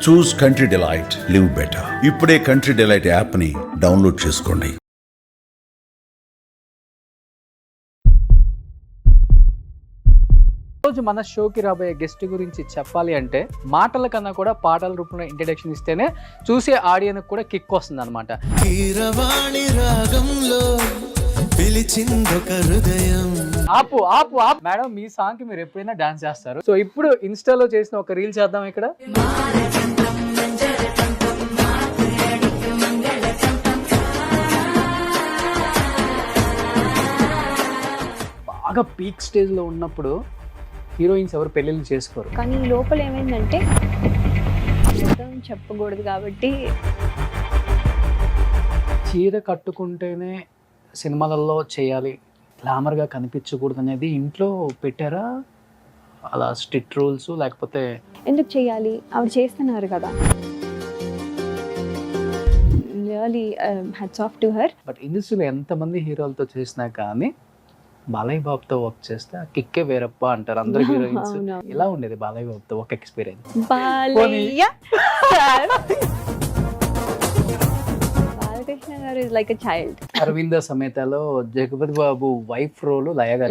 చూస్ country delight, live better. ఇప్పుడే country delight app ని download చేసుకోండి. రోజు మన షోకి రాబోయే గెస్ట్ గురించి చెప్పాలి అంటే మాటల కన్నా కూడా పాటల రూపంలో ఇంట్రడక్షన్ ఇస్తేనే చూసే ఆడియన్స్ కూడా కిక్ వస్తుంది అనమాట. ఆపు ఆపు ఆపు మేడం, మీ సాంగ్ కి మీరు ఎప్పుడైనా డాన్స్ చేస్తారు. సో ఇప్పుడు ఇన్స్టాలో చేసిన ఒక రీల్ చేద్దాం. ఇక్కడ బాగా పీక్ స్టేజ్ లో ఉన్నప్పుడు హీరోయిన్స్ ఎవరు పెళ్ళిళ్ళు చేసుకోరు, కానీ లోపల ఏమైందంటే చెప్పకూడదు కాబట్టి చీర కట్టుకుంటేనే సినిమాలలో చేయాలి, గ్లామర్గా కనిపించకూడదు అనేది ఇంట్లో పెట్టారా అలా స్ట్రిక్ట్ రూల్స్? లేకపోతే ఎందుకు చేయాలి, ఆవిడ చేస్తున్నారు కదా. Really hats off to her. But ఇండస్ట్రీలో ఎంతమంది హీరోలతో చేసినా కానీ బాలయ్య బాబుతో వర్క్ చేస్తే ఆ కిక్కే వేరప్ప అంటారు అందరు హీరోయిన్స్. ఎలా ఉండేది బాలయ్య బాబుతో ఒక ఎక్స్పీరియన్స్? బాలకృష్ణ గారు is like a child. Aravinda సమేతలో జగపతి బాబు వైఫ్ రోల్ లయగా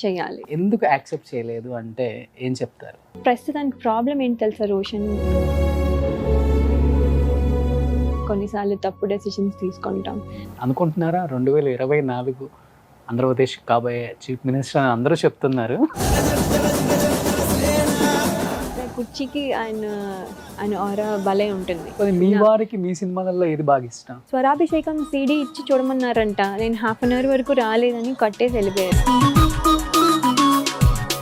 చేయాలి, ఎందుకు యాక్సెప్ట్ చేయలేదు అంటే ఏం చెప్తారు? ప్రస్తుతానికి ప్రాబ్లం ఏంటి తెలుసా రోషన్, కొన్నిసార్లు తప్పు డెసిషన్స్ తీసుకుంటాం అనుకుంటున్నారా? 2024 ఆంధ్రప్రదేశ్ కాబోయే చీఫ్ మినిస్టర్ అని అందరూ చెప్తున్నారు. కుర్చీకి ఆయన ఆరా భలే ఉంటుంది. మీ వారికి మీ సినిమాలలో ఏది బాగా ఇష్టం? స్వరాభిషేకం CD ఇచ్చి చూడమన్నారంట, నేను ½ అన్ అవర్ వరకు రాలేదని కట్టేసి వెళ్ళిపోయారు.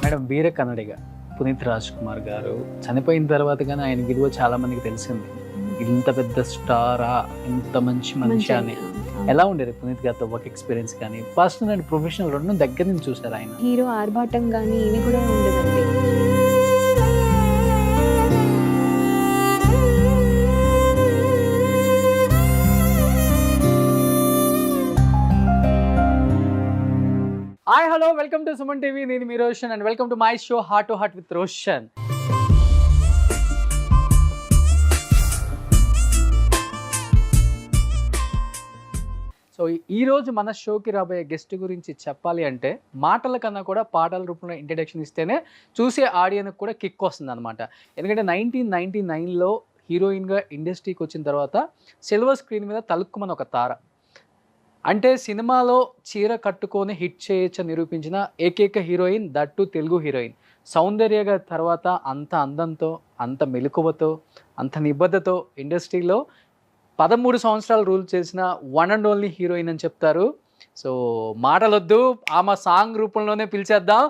మేడం, వీర కన్నడిగా పునీత్ రాజ్ కుమార్ గారు చనిపోయిన తర్వాత కానీ ఆయన విలువ చాలా మందికి తెలిసింది. ఇంత పెద్ద స్టారా, ఇంత మంచి మనిషి అని. ఎలా ఉండేది పునీత్ గారితో వర్క్ ఎక్స్పీరియన్స్ కానీ పర్సనల్ అండ్ ప్రొఫెషనల్ రెండు దగ్గర నుంచి చూసారు ఆయన? హీరో ఆర్భాటం కానీ ఇవి కూడా ఉండదండి. Hi hello, welcome to Suman TV. నేను మీ Roshan and welcome to my show heart to heart with Roshan. So ఈరోజు మన షోకి రాబోయే గెస్ట్ గురించి చెప్పాలి అంటే మాటల కన్నా కూడా పాటల రూపంలో ఇంట్రడక్షన్ ఇస్తేనే చూసే ఆడియన్స్ కూడా కిక్ వస్తుంది అనమాట. ఎందుకంటే 1999లో హీరోయిన్గా ఇండస్ట్రీకి వచ్చిన తర్వాత సిల్వర్ స్క్రీన్ మీద తలుక్కుమని ఒక తార, అంటే సినిమాలో చీర కట్టుకొని హిట్ చేయొచ్చు నిరూపించిన ఏకైక హీరోయిన్, దట్టు తెలుగు హీరోయిన్. సౌందర్యగా తర్వాత అంత అందంతో, అంత మెలకువతో, అంత నిబద్ధతో ఇండస్ట్రీలో 13 సంవత్సరాలు రూల్ చేసిన వన్ అండ్ ఓన్లీ హీరోయిన్ అని చెప్తారు. సో మాటలొద్దు, ఆమె సాంగ్ రూపంలోనే పిలిచేద్దాం.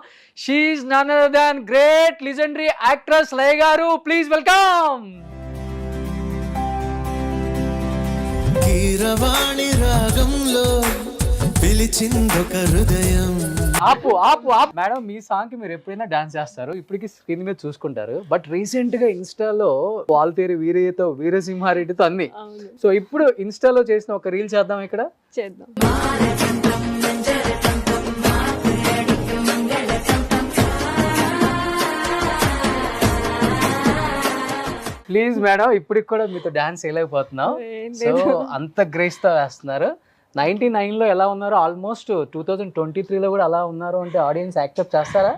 She is none other than great legendary actress Laya గారు. Please welcome. కీరవాణి రాగంలో పిలిచిందొక హృదయం. ఆపు ఆపు ఆపు మేడం, మీ సాంగ్ కి మీరు ఎప్పుడైనా డాన్స్ చేస్తారు, ఇప్పటికి స్క్రీన్ మీద చూసుకుంటారు. బట్ రీసెంట్ గా ఇన్స్టాలో వాల్తేరి వీరయ్యతో, వీరసింహారెడ్డితో అన్ని. సో ఇప్పుడు ఇన్స్టాలో చేసిన ఒక రీల్ చేద్దాం. ఇక్కడ చేద్దాం. ప్లీజ్ మేడం, ఇప్పటికి కూడా మీతో డాన్స్ వేయలేకపోతున్నాం. సో అంత గ్రేస్ తో వేస్తున్నారు. 99లో ఎలా ఉన్నారు, ఆల్మోస్ట్ 2023లో కూడా అలా ఉన్నారు అంటే ఆడియన్స్ యాక్సెప్ట్ చేస్తారా?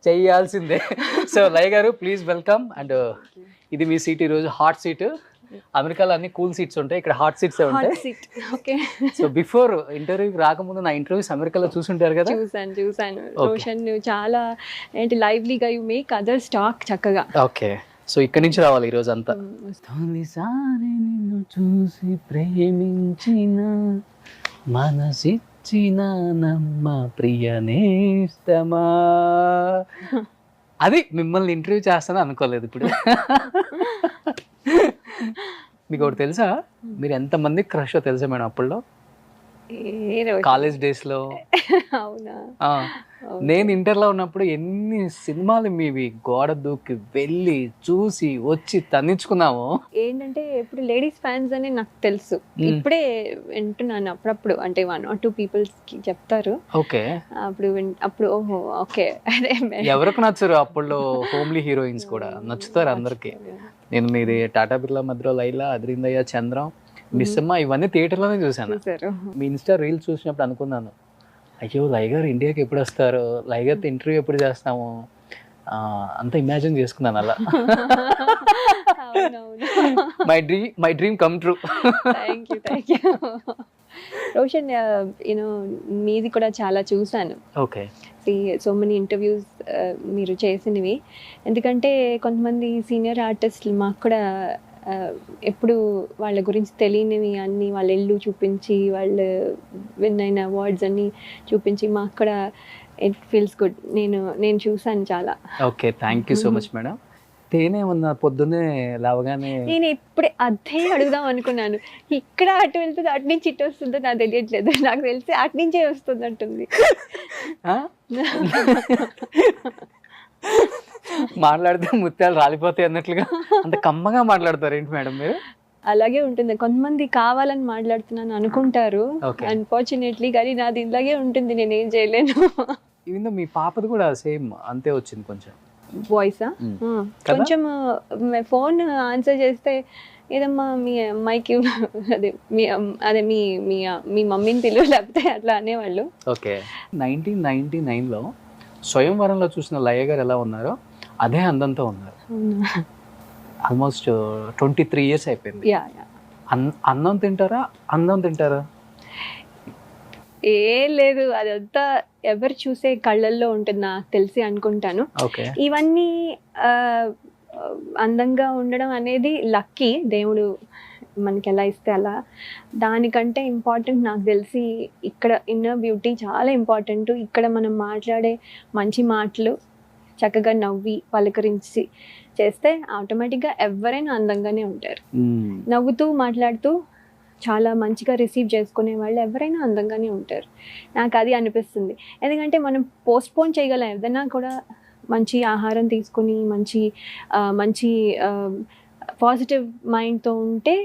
చేయాల్సిందే. సో లయ గారు ప్లీజ్ వెల్కమ్. అండ్ ఇది మీ సీట్, ఈరోజు హాట్ సీట్. అమెరికాలో అన్ని కూల్ సీట్స్ ఉంటాయి, ఇక్కడ హాట్ సీట్స్ ఉంటాయి. సో బిఫోర్ ఇంటర్వ్యూకి రాకముందు నా ఇంటర్వ్యూస్ అమెరికాలో చూసుంటారు కదా? చూసాను. రోషన్ చాలా ఏంటి లైవ్లీగా, యు మేక్ అదర్స్ టాక్ చక్కగా. ఓకే, సో ఇక్కడి నుంచి రావాలి ఈరోజు అంతా. తొలిసారి నిన్ను చూసి ప్రేమించిన, మనసిచ్చిన నమ్మ ప్రియనేస్తమా. అది మిమ్మల్ని ఇంటర్వ్యూ చేస్తాను అనుకోలేదు. ఇప్పుడు మీకు ఒకటి తెలుసా, మీరు ఎంతమంది క్రష్ తెలుసా మేడం అప్పుడులో కాలేజ్ డేస్ లో? అవునా? నేను ఇంటర్లో ఉన్నప్పుడు ఎన్ని సినిమాలు మీవి గోడ దూకి వెళ్ళి చూసి వచ్చి తన్నించుకున్నాము. ఏంటంటే ఇప్పుడు లేడీస్ ఫ్యాన్స్ అని నాకు తెలుసు, ఇప్పుడే వింటున్నాను అప్పుడప్పుడు, అంటే 1 or 2 people కి చెప్తారు. ఓకే, అప్పుడు ఓహో ఓకే. ఎవరికి నచ్చరు అప్పుడు హోమ్లీ హీరోయిన్స్ కూడా నచ్చుతారు అందరికి. నేను మీది టాటా బిర్లా మధ్యలో లైలా, అదిరిందయ్య, చంద్రం, మిస్సమ్మ ఇవన్నీ థియేటర్లోనే చూశాను. చూసారు. మీ ఇన్స్టా రీల్స్ చూసినప్పుడు అనుకున్నాను, అయ్యో లై గారు ఇండియాకి ఎప్పుడు వస్తారు, లై గారితో ఇంటర్వ్యూ ఎప్పుడు చేస్తాము, అంత ఇమాజిన్ చేసుకున్నాను అలా. My dream come true. Thank you Roshan. You know మీది కూడా చాలా చూసాను. ఓకే. సో మెనీ ఇంటర్వ్యూస్ మీరు చేసినవి. ఎందుకంటే కొంతమంది సీనియర్ ఆర్టిస్టులు మాకు కూడా ఎప్పుడు వాళ్ళ గురించి తెలియనివి అన్నీ వాళ్ళ ఇల్లు చూపించి, వాళ్ళు విన్ అయిన అవార్డ్స్ అన్నీ చూపించి మాకు కూడా ఇట్ ఫీల్స్ గుడ్. నేను చూసాను చాలా. Okay, thank you so much madam. తేనే ఉన్న పొద్దున్నే లేవగానే నేను ఇప్పుడే అదే అడుగుదాం అనుకున్నాను. ఇక్కడ అటు వెళ్తుంది, అటు నుంచి ఇటు వస్తుందో నాకు తెలియట్లేదు. నాకు తెలిసి అటు నుంచే వస్తుంది అంటుంది. మాట్లాడితే ముత్యాలు రాలిపోతాయి అన్నట్లుగా అంత కమ్మగా మాట్లాడతారు ఏంటి మేడం మీరు? అలాగే ఉంటుంది. కొంతమంది కావాలని మాట్లాడుతున్నాను అనుకుంటారు, Okay. అన్ఫార్చునేట్లీ. కానీ నాది ఇలాగే ఉంటుంది, నేనేం చేయలేను. ఈవెన్ మీ పాపది కూడా సేమ్ అంతే వచ్చింది కొంచెం వాయిసా? కొంచెం ఫోన్ ఆన్సర్ చేస్తే ఏదమ్మా మీ అమ్మాయికి అదే మీ మమ్మీని తెలియదు లేకపోతే అట్లా అనేవాళ్ళు. ఓకే. 1999లో స్వయంవరంలో చూసిన లయ గారు ఎలా ఉన్నారో అదే అందంతో ఉన్నారు. ఆల్మోస్ట్ 23 years అయిపోయింది. అన్నం తింటారా, అందం తింటారా? ఏం లేదు, అదంతా ఎవరు చూసే కళ్ళల్లో ఉంటుంది నాకు తెలిసి అనుకుంటాను. ఓకే. ఇవన్నీ అందంగా ఉండడం అనేది లక్కీ, దేవుడు మనకి ఎలా ఇస్తే అలా. దానికంటే ఇంపార్టెంట్ నాకు తెలిసి ఇక్కడ ఇన్నర్ బ్యూటీ చాలా ఇంపార్టెంట్. ఇక్కడ మనం మాట్లాడే మంచి మాటలు చక్కగా నవ్వి పలకరించి చేస్తే ఆటోమేటిక్గా ఎవరైనా అందంగానే ఉంటారు. నవ్వుతూ మాట్లాడుతూ చాలా మంచిగా రిసీవ్ చేసుకునే వాళ్ళు ఎవరైనా అందంగానే ఉంటారు. నాకు అది అనిపిస్తుంది. ఎందుకంటే మనం పోస్ట్పోన్ చేయగలం ఏదైనా కూడా. మంచి ఆహారం తీసుకుని మంచి పాజిటివ్ మైండ్తో ఉంటే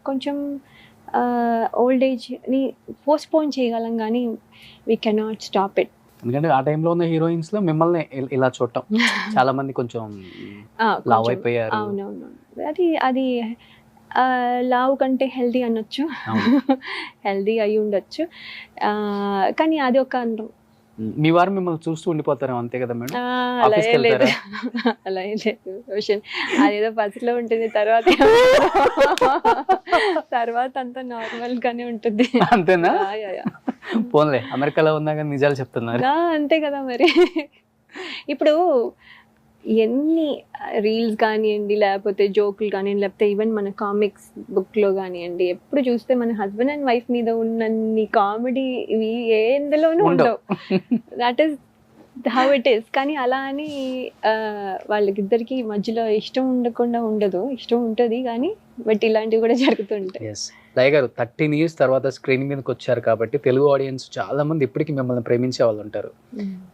కొంచెం ఓల్డ్ ఏజ్ని పోస్ట్పోన్ చేయగలం, కానీ వీ కెనాట్ స్టాప్ ఇట్. ఎందుకంటే ఆ టైంలో ఉన్న హీరోయిన్స్ లో మిమ్మల్ని ఇలా చూడటం చాలా మంది కొంచెం లావ్ అయిపోయారు. అవునవును, అది లావ్ కంటే హెల్దీ అనొచ్చు, హెల్దీ అయి ఉండొచ్చు. కానీ అది ఒక అందం. మీ వారు మిమ్మల్ని చూస్తూ ఉండిపోతారు అంతే కదా మేడం? అలా ఏం లేదు, అలా ఏం లేదు రోషన్. అదేదో ఫస్ట్లో ఉంటుంది, తర్వాత అంతా నార్మల్ గానే ఉంటుంది. అంతేనా? పోన్లే, అమెరికాలో ఉన్నా కానీ నిజాలు చెప్తున్నారు. అంతే కదా మరి. ఇప్పుడు ఎన్ని రీల్స్ కానివ్వండి, లేకపోతే జోకులు కానివ్వండి, లేకపోతే ఈవెన్ మన కామిక్స్ బుక్లో కానివ్వండి, ఎప్పుడు చూస్తే మన హస్బెండ్ అండ్ వైఫ్ మీద ఉన్నన్ని కామెడీ ఇవి ఎందులోనూ ఉండవు. That is how it is. కానీ అలా అని వాళ్ళకిద్దరికి మధ్యలో ఇష్టం ఉండకుండా ఉండదు, ఇష్టం ఉంటుంది కానీ బట్ ఇలాంటివి కూడా జరుగుతుంటాయి. లయ గారు 13 years తర్వాత స్క్రీన్ మీదకి వచ్చారు కాబట్టి తెలుగు ఆడియన్స్ చాలా మంది ఇప్పటికీ మిమ్మల్ని ప్రేమించే వాళ్ళు ఉంటారు.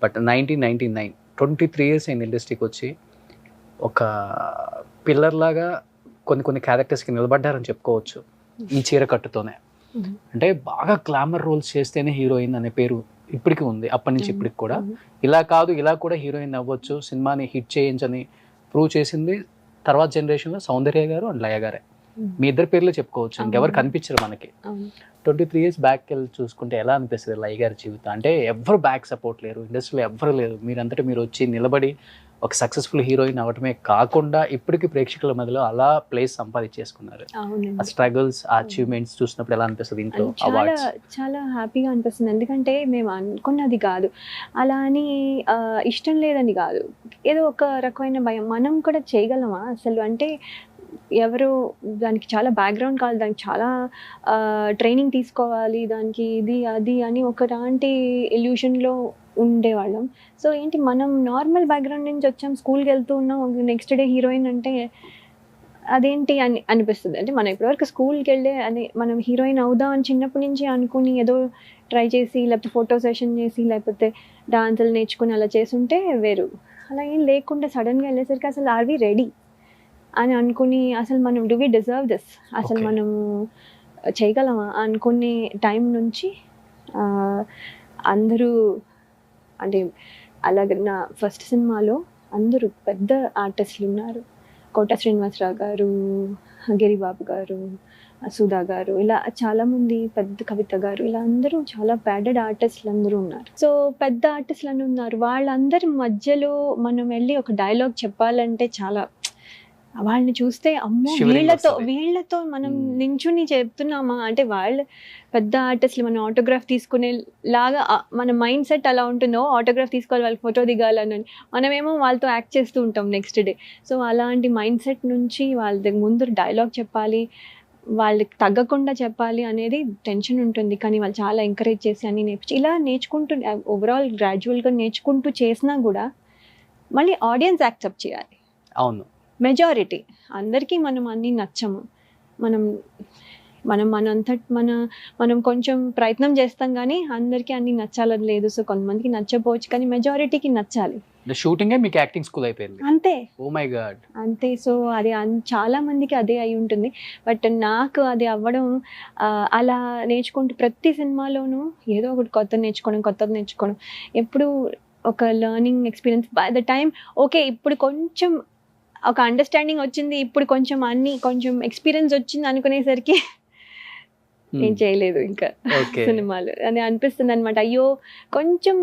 బట్ 1999 23 years అయింది ఇండస్ట్రీకి వచ్చి. ఒక పిల్లర్ లాగా కొన్ని క్యారెక్టర్స్కి నిలబడ్డారని చెప్పుకోవచ్చు ఈ చీర కట్టుతోనే. అంటే బాగా గ్లామర్ రోల్స్ చేస్తేనే హీరోయిన్ అనే పేరు ఇప్పటికీ ఉంది, అప్పటి నుంచి ఇప్పటికి కూడా. ఇలా కాదు, ఇలా కూడా హీరోయిన్ అవ్వచ్చు, సినిమాని హిట్ చేయించని ప్రూవ్ చేసింది తర్వాత జనరేషన్లో సౌందర్య గారు అండ్ లయ గారే. మీ ఇద్దరు పేర్లు చెప్పుకోవచ్చు, ఇంకెవరు కనిపించరు మనకి. 23 years బ్యాక్ వెళ్ళి చూసుకుంటే ఎలా అనిపిస్తుంది లయ గారి జీవితం? అంటే ఎవరు బ్యాక్ సపోర్ట్ లేరు, ఇండస్ట్రీలో ఎవ్వరు లేరు, మీరంతటా మీరు వచ్చి నిలబడి ఒక సక్సెస్ఫుల్ హీరోయిన్ అవ్వటమే కాకుండా ఇప్పటికీ ప్రేక్షకుల మధ్యలో అలా ప్లేస్ సంపాదించేసుకున్నారు. ఆ స్ట్రగుల్స్, ఆ అచీవ్మెంట్స్ చూసినప్పుడు ఎలా అనిపిస్తుంది ఇంట్లో? చాలా హ్యాపీగా అనిపిస్తుంది. ఎందుకంటే మేము అనుకున్నది కాదు, అలా అని ఇష్టం లేదని కాదు, ఏదో ఒక రకమైన భయం. మనం కూడా చేయగలమా అసలు? అంటే ఎవరు దానికి చాలా బ్యాక్గ్రౌండ్ కావాలి, దానికి చాలా ట్రైనింగ్ తీసుకోవాలి, దానికి ఇది అది అని ఒకలాంటి ఇల్యూషన్లో ఉండేవాళ్ళం. సో ఏంటి, మనం నార్మల్ బ్యాక్గ్రౌండ్ నుంచి వచ్చాం, స్కూల్కి వెళ్తూ ఉన్నాం, నెక్స్ట్ డే హీరోయిన్ అంటే అదేంటి అని అనిపిస్తుంది. అంటే మనం ఇప్పటివరకు స్కూల్కి వెళ్ళే అది మనం హీరోయిన్ అవుదాం అని చిన్నప్పటి నుంచి అనుకుని ఏదో ట్రై చేసి, లేకపోతే ఫోటో సెషన్ చేసి, లేకపోతే డాన్సులు నేర్చుకుని అలా చేసుంటే వేరు. అలా ఏం లేకుండా సడన్గా వెళ్ళేసరికి అసలు ఆర్ వి రెడీ అని అనుకుని, అసలు మనం డూ వి డిజర్వ్ దిస్, అసలు మనము చేయగలమా అనుకునే టైం నుంచి అందరూ, అంటే అలాగే నా ఫస్ట్ సినిమాలో అందరూ పెద్ద ఆర్టిస్టులు ఉన్నారు, కోట శ్రీనివాసరావు గారు, గిరిబాబు గారు, సుధా గారు, ఇలా చాలామంది, పెద్ద కవిత గారు, ఇలా అందరూ చాలా ప్యాడెడ్ ఆర్టిస్టులు అందరూ ఉన్నారు. సో పెద్ద ఆర్టిస్టులు అని ఉన్నారు. వాళ్ళందరి మధ్యలో మనం వెళ్ళి ఒక డైలాగ్ చెప్పాలంటే చాలా, వాళ్ళని చూస్తే అమ్మో Shivering వస్తది. వీళ్ళతో మనం నించుని చెప్తున్నామా అంటే, వాళ్ళు పెద్ద ఆర్టిస్టులు, మనం ఆటోగ్రాఫ్ తీసుకునే లాగా మన మైండ్ సెట్ అలా ఉంటుందో, ఆటోగ్రాఫ్ తీసుకోవాలి, వాళ్ళకి ఫోటో దిగాలని, మనమేమో వాళ్ళతో యాక్ట్ చేస్తూ ఉంటాం నెక్స్ట్ డే. సో అలాంటి మైండ్ సెట్ నుంచి వాళ్ళ ముందు డైలాగ్ చెప్పాలి, వాళ్ళకి తగ్గకుండా చెప్పాలి అనేది టెన్షన్ ఉంటుంది. కానీ వాళ్ళు చాలా ఎంకరేజ్ చేసి అన్ని నేర్పించి, ఇలా నేర్చుకుంటూ ఓవరాల్ గ్రాడ్యువల్గా నేర్చుకుంటూ చేసినా కూడా మళ్ళీ ఆడియన్స్ యాక్సెప్ట్ చేయాలి. అవును. మెజారిటీ అందరికీ మనం అన్నీ నచ్చము. మనం మనం మనం కొంచెం ప్రయత్నం చేస్తాం కానీ అందరికీ అన్నీ నచ్చాలని లేదు. సో కొంతమందికి నచ్చపోవచ్చు, కానీ మెజారిటీకి నచ్చాలి. షూటింగే మీకు యాక్టింగ్ స్కూల్ అయిపోయింది. అంతే ఓ మై గాడ్. అంతే. సో అది చాలా మందికి అదే అయి ఉంటుంది. బట్ నాకు అది అవ్వడం అలా నేర్చుకుంటూ ప్రతి సినిమాలోనూ ఏదో ఒకటి కొత్తది నేర్చుకోవడం, ఎప్పుడు ఒక learning experience. By the time okay ఇప్పుడు కొంచెం ఒక అండర్స్టాండింగ్ వచ్చింది, ఇప్పుడు కొంచెం ఎక్స్పీరియన్స్ వచ్చింది అనుకునేసరికి నేను చేయలేదు ఇంకా సినిమాలు అని అనిపిస్తుంది అనమాట. అయ్యో కొంచెం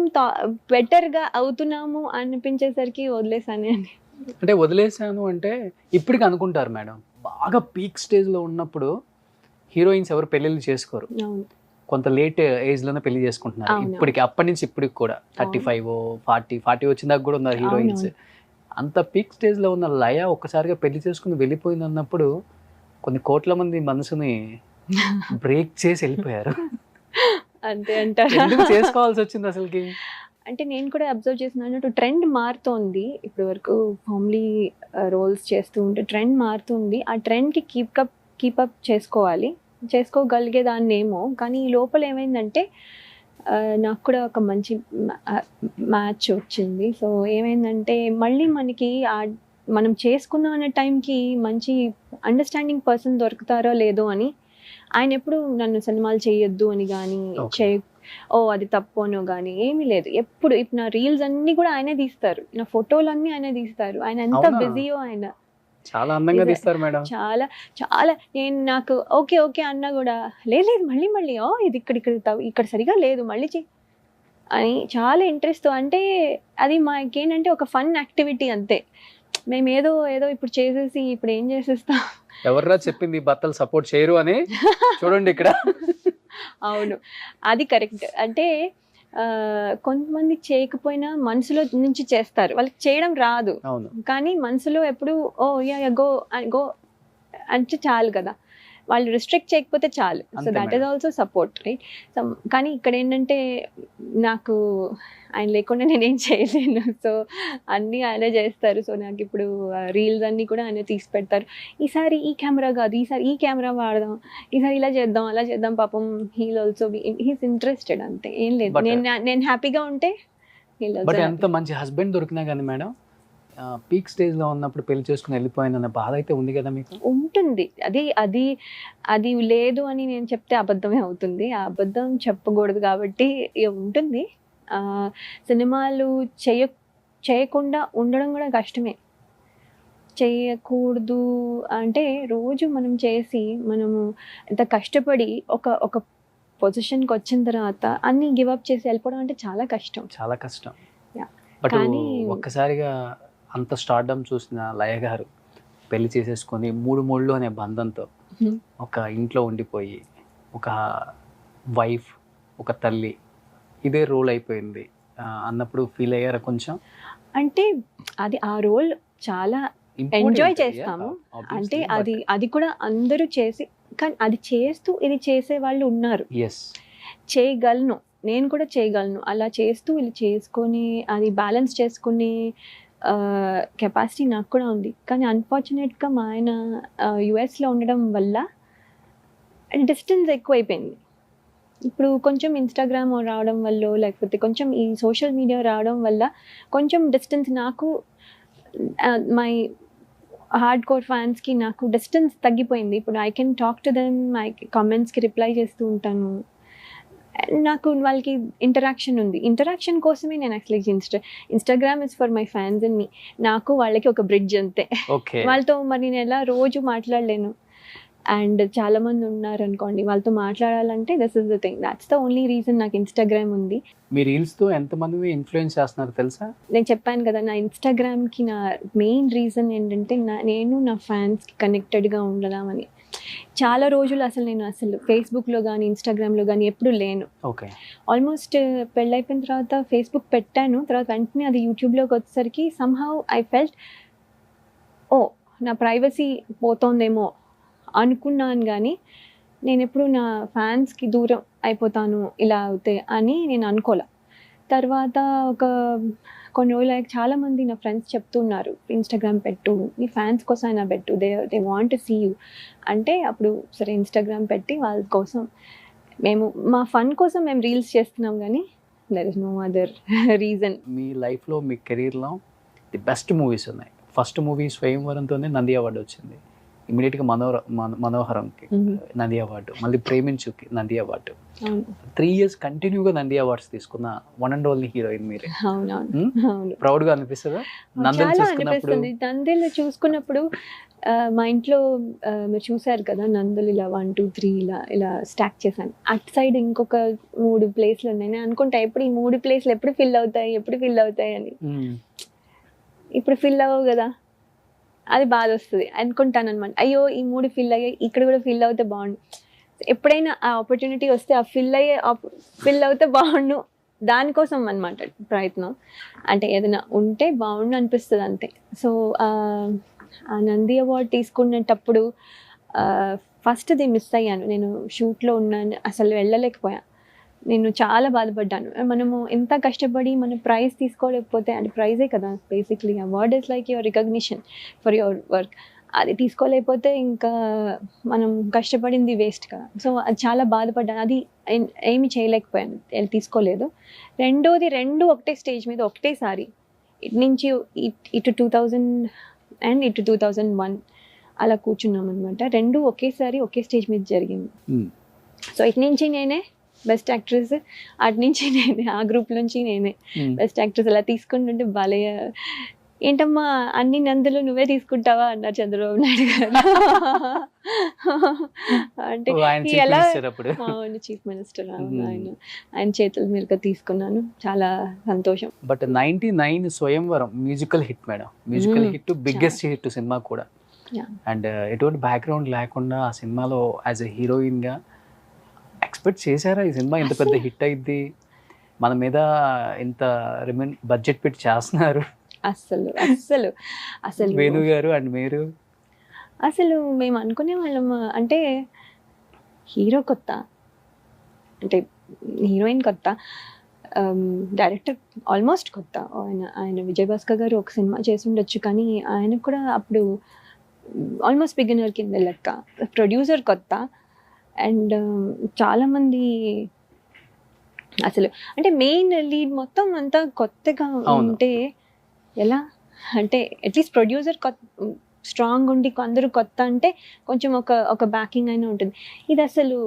బెటర్గా అవుతున్నాము అనిపించేసరికి వదిలేసాను అని. అంటే వదిలేసాను అంటే ఇప్పటికి అనుకుంటారు మేడం, బాగా పీక్ స్టేజ్లో ఉన్నప్పుడు హీరోయిన్స్ ఎవరు పెళ్ళిళ్ళు చేసుకోరు, అవును, కొంత లేట్ ఏజ్లోనే పెళ్లి చేసుకుంటున్నారు. అవును. ఇప్పటికి అప్పటి నుంచి ఇప్పటికి కూడా 35 40 వచ్చిన కూడా ఉన్నారు హీరోయిన్స్. అంత పీక్ స్టేజ్లో ఉన్న లయ ఒక్కసారిగా పెళ్లి చేసుకుని వెళ్ళిపోయింది అన్నప్పుడు కొన్ని కోట్ల మంది మనసుని బ్రేక్ చేసి వెళ్ళిపోయారు. అంతే అంటారు. ఎందుకు చేసుకోవాల్సి వచ్చింది అసలుకి? అంటే నేను కూడా అబ్జర్వ్ చేసినట్టు ట్రెండ్ మారుతోంది. ఇప్పటి వరకు ఫ్యామిలీ రోల్స్ చేస్తూ ఉంటే ట్రెండ్ మారుతుంది. ఆ ట్రెండ్కి కీపప్ చేసుకోగలిగేదాన్ని ఏమో, కానీ ఈ లోపల ఏమైందంటే నాకు కూడా ఒక మంచి మ్యాచ్ వచ్చింది. సో ఏమైందంటే మళ్ళీ మనకి మనం చేసుకున్నాం అనే టైంకి మంచి అండర్స్టాండింగ్ పర్సన్ దొరుకుతారో లేదో అని, ఆయన ఎప్పుడు నన్ను సినిమాలు చేయొద్దు అని కానీ అది తప్పు అనో కానీ ఏమీ లేదు. ఇప్పుడు నా రీల్స్ అన్నీ కూడా ఆయనే తీస్తారు, నా ఫోటోలు అన్నీ ఆయనే తీస్తారు. ఆయన ఎంత బిజీయో ఆయన. చాలా అందంగా తీస్తారు మేడం. చాలా చాలా. నేను నాకు ఓకే అన్నా కూడా లేదు మళ్ళీ ఇది ఇక్కడ సరిగా లేదు మళ్ళీ అని చాలా ఇంట్రెస్ట్. అంటే అది మాకేంటంటే ఒక ఫన్ యాక్టివిటీ అంతే. మేము ఏదో ఇప్పుడు చేసేసి ఇప్పుడు ఏం చేసేస్తాం. ఎవర్రా చెప్పింది భర్తలు సపోర్ట్ చేయరు అని? చూడండి ఇక్కడ. అవును, అది కరెక్ట్. అంటే కొంతమంది చేయకపోయినా మనసులో నుంచి చేస్తారు, వాళ్ళకి చేయడం రాదు. అవును. కానీ మనసులో ఎప్పుడు గో అంటే చాలు కదా, వాళ్ళు రిస్ట్రిక్ట్ చేయకపోతే చాలు. So that is also support, right? కానీ ఇక్కడ ఏంటంటే నాకు ఆయన లేకుండా నేనేం చేయలేను. సో అన్నీ ఆయనే చేస్తారు. సో నాకు ఇప్పుడు రీల్స్ అన్నీ కూడా ఆయన తీసి పెడతారు. ఈసారి ఈ కెమెరా కాదు, ఈసారి ఈ కెమెరా వాడదాం, ఈసారి ఇలా చేద్దాం అలా చేద్దాం. పాపం హీల్ ఆల్సో హీస్ ఇంట్రెస్టెడ్, అంతే, ఏం లేదు. నేను హ్యాపీగా ఉంటే బట్ ఎంత మంచి హస్బెండ్ దొరికినా కానీ మేడం, పీక్ స్టేజ్లో ఉన్నప్పుడు పెళ్లి చేసుకుని వెళ్ళిపోయిందన్న బాధ అయితే ఉంది కదా మీకు? ఉంటుంది. అది లేదు అని నేను చెప్తే అబద్ధమే అవుతుంది. ఆ అబద్ధం చెప్పకూడదు కాబట్టి ఉంటుంది. సినిమాలు చేయకుండా ఉండడం కూడా కష్టమే. చేయకూడదు అంటే రోజు మనము ఎంత కష్టపడి ఒక పొజిషన్కి వచ్చిన తర్వాత అన్ని గివప్ చేసి వెళ్ళిపోవడం అంటే చాలా కష్టం. బట్ ఒక్కసారిగా అంత స్టార్డమ్ చూసిన లయ గారు పెళ్లి చేసేసుకొని 3 అనే బంధంతో ఒక ఇంట్లో ఉండిపోయి ఒక వైఫ్, ఒక తల్లి, ఇదే రోల్ అయిపోయింది అన్నప్పుడు ఫీల్ అయ్యారా కొంచెం? అంటే ఆ రోల్ చాలా ఎంజాయ్ చేస్తాము. అంటే అది కూడా అందరూ చేసి, కానీ అది చేస్తూ ఇది చేసే వాళ్ళు ఉన్నారు. చేయగలను, నేను కూడా చేయగలను. అలా చేస్తూ ఇలా చేసుకొని అది బ్యాలెన్స్ చేసుకుని కెపాసిటీ నాకు కూడా ఉంది. కానీ అన్ఫార్చునేట్గా మా ఆయన యుఎస్లో ఉండడం వల్ల డిస్టెన్స్ ఎక్కువైపోయింది. ఇప్పుడు కొంచెం ఇన్స్టాగ్రామ్ రావడం వల్ల, లేకపోతే కొంచెం ఈ సోషల్ మీడియా రావడం వల్ల కొంచెం డిస్టెన్స్ నాకు, మై హార్డ్ కోర్ ఫ్యాన్స్కి నాకు డిస్టెన్స్ తగ్గిపోయింది. ఇప్పుడు I can talk to them, కామెంట్స్కి రిప్లై చేస్తూ ఉంటాను. నాకు వాళ్ళకి ఇంటరాక్షన్ ఉంది. ఇంటరాక్షన్ కోసమే నేను actually Instagram is for my fans and me. నాకు వాళ్ళకి ఒక బ్రిడ్జ్ అంతే. ఓకే. వాళ్ళతో మరి నేను ఎలా రోజు మాట్లాడలేను. అండ్ చాలా మంది ఉన్నారు అనుకోండి, వాళ్ళతో మాట్లాడాలంటే this is the thing. That's the only reason నాకు ఇన్స్టాగ్రామ్ ఉంది. మీ రీల్స్తో ఎంతమంది ఇన్ఫ్లుయెన్స్ చేస్తున్నారు తెలుసా? నేను చెప్పాను కదా, నా ఇన్స్టాగ్రామ్కి నా మెయిన్ రీజన్ ఏంటంటే నేను నా ఫ్యాన్స్కి కనెక్టెడ్గా ఉండదామని. చాలా రోజులు నేను ఫేస్బుక్లో కానీ ఇన్స్టాగ్రామ్లో కానీ ఎప్పుడు లేను. ఓకే. ఆల్మోస్ట్ పెళ్ళైపోయిన తర్వాత ఫేస్బుక్ పెట్టాను, తర్వాత వెంటనే అది యూట్యూబ్లోకి వచ్చేసరికి సమ్హౌ ఐ ఫెల్ట్ నా ప్రైవసీ పోతోందేమో అనుకున్నాను. కానీ నేను ఎప్పుడు నా ఫ్యాన్స్కి దూరం అయిపోతాను ఇలా అవుతే అని నేను అనుకోలే. తర్వాత కొన్ని రోజులు చాలామంది నా ఫ్రెండ్స్ చెప్తున్నారు, ఇన్స్టాగ్రామ్ పెట్టు, నీ ఫ్యాన్స్ కోసం అయినా పెట్టు, they want to see you అంటే, అప్పుడు సరే ఇన్స్టాగ్రామ్ పెట్టి వాళ్ళ కోసం మా ఫన్ కోసం మేము రీల్స్ చేస్తున్నాం. కానీ there is no other reason. మీ లైఫ్లో మీ కెరీర్లో ది బెస్ట్ మూవీస్ ఉన్నాయి. ఫస్ట్ మూవీ స్వయంవరంతోనే నంది అవార్డు వచ్చింది. ఇమీడియట్గా మనోహరంకి నంది అవార్డు, మళ్ళీ ప్రేమించుకి నంది అవార్డు. 3 years కంటిన్యూగా నంది అవార్డ్స్ తీసుకున్న వన్ అండ్ ఓన్లీ హీరోయిన్ మీరే. అవును. ప్రౌడ్గా అనిపిస్తుందా చాలా అనిపిస్తుంది. నందులు చూసుకున్నప్పుడు మా ఇంట్లో మీరు చూసారు కదా, నందులు ఇలా 1, 2, 3 ఇలా స్టాక్ చేశాను. అటు సైడ్ ఇంకొక 3 ప్లేస్లు ఉన్నాయి. నేను అనుకుంటా ఎప్పుడు ఈ 3 ప్లేస్లు ఎప్పుడు ఫిల్ అవుతాయి అని. ఇప్పుడు ఫిల్ అవ్వవు కదా, అది బాధ వస్తుంది. అనుకుంటాను అనమాట, అయ్యో ఈ 3 ఫిల్ అయ్యాయి, ఇక్కడ కూడా ఫిల్ అవుతే బాగుండు. ఎప్పుడైనా ఆ ఆపర్చునిటీ వస్తే ఆ ఫిల్ అవుతే బాగుండు, దానికోసం అనమాట ప్రయత్నం. అంటే ఏదైనా ఉంటే బాగుండు అనిపిస్తుంది అంతే. సో ఆ నంది అవార్డు తీసుకునేటప్పుడు ఫస్ట్ది మిస్ అయ్యాను. నేను షూట్లో ఉన్నాను, అసలు వెళ్ళలేకపోయా. నేను చాలా బాధపడ్డాను. మనము ఎంత కష్టపడి మన ప్రైజ్ తీసుకోలేకపోతే, అంటే ప్రైజే కదా basically, award is like your recognition for your work. అది తీసుకోలేకపోతే ఇంకా మనం కష్టపడింది వేస్ట్ కదా. సో అది చాలా బాధపడ్డాను. అది ఏమి చేయలేకపోయాను, తీసుకోలేదు. రెండోది 2 ఒకటే స్టేజ్ మీద ఒకటేసారి, ఇటు నుంచి ఇటు 2000 అండ్ ఇటు 2001 అలా కూర్చున్నాం అనమాట. 2 ఒకేసారి ఒకే స్టేజ్ మీద జరిగింది. సో ఇటు నుంచి నేనే బెస్ట్ యాక్ట్రెస్, అటు నుంచి నేనే, ఆ గ్రూప్ నుంచి నేనే బెస్ట్ యాక్ట్రెస్. అలా తీసుకుంటుంటే భలే, ఏంటమ్మా అన్ని నందులు నువ్వే తీసుకుంటావా అన్నారు చంద్రబాబు నాయుడు గారు. అంటే ఎలా, అవును చీఫ్ మినిస్టర్, ఆయన చేతుల మీదుగా తీసుకున్నాను. చాలా సంతోషం. బట్ 99 స్వయంవరం musical hit madam, musical hit, biggest hit cinema కూడా. అండ్ ఎటువంటి బ్యాక్గ్రౌండ్ లేకుండా ఆ సినిమాలో యాజ్ ఎ హీరోయిన్గా ఎక్స్పెక్ట్ చేశారా ఈ సినిమా ఇంత పెద్ద హిట్ అయింది, మన మీద ఇంత బడ్జెట్ పెట్టి చేస్తున్నారు? అసలు వేణు గారు అండ్ మీరు అసలు మేము అనుకునే వాళ్ళం, అంటే హీరో కొత్త, అంటే హీరోయిన్ కొత్త, డైరెక్టర్ ఆల్మోస్ట్ కొత్త. ఆయన విజయభాస్కర్ గారు ఒక సినిమా చేసి ఉండొచ్చు, కానీ ఆయనకు కూడా అప్పుడు ఆల్మోస్ట్ బిగినర్ కింద లెక్క. ప్రొడ్యూసర్ కొత్త. అండ్ చాలామంది అసలు, అంటే మెయిన్ లీడ్ మొత్తం అంతా కొత్తగా ఉంటే ఎలా, అంటే అట్లీస్ట్ ప్రొడ్యూసర్ స్ట్రాంగ్ ఉండి అందరూ కొత్త అంటే కొంచెం ఒక బ్యాకింగ్ అయినా ఉంటుంది. ఇది అసలు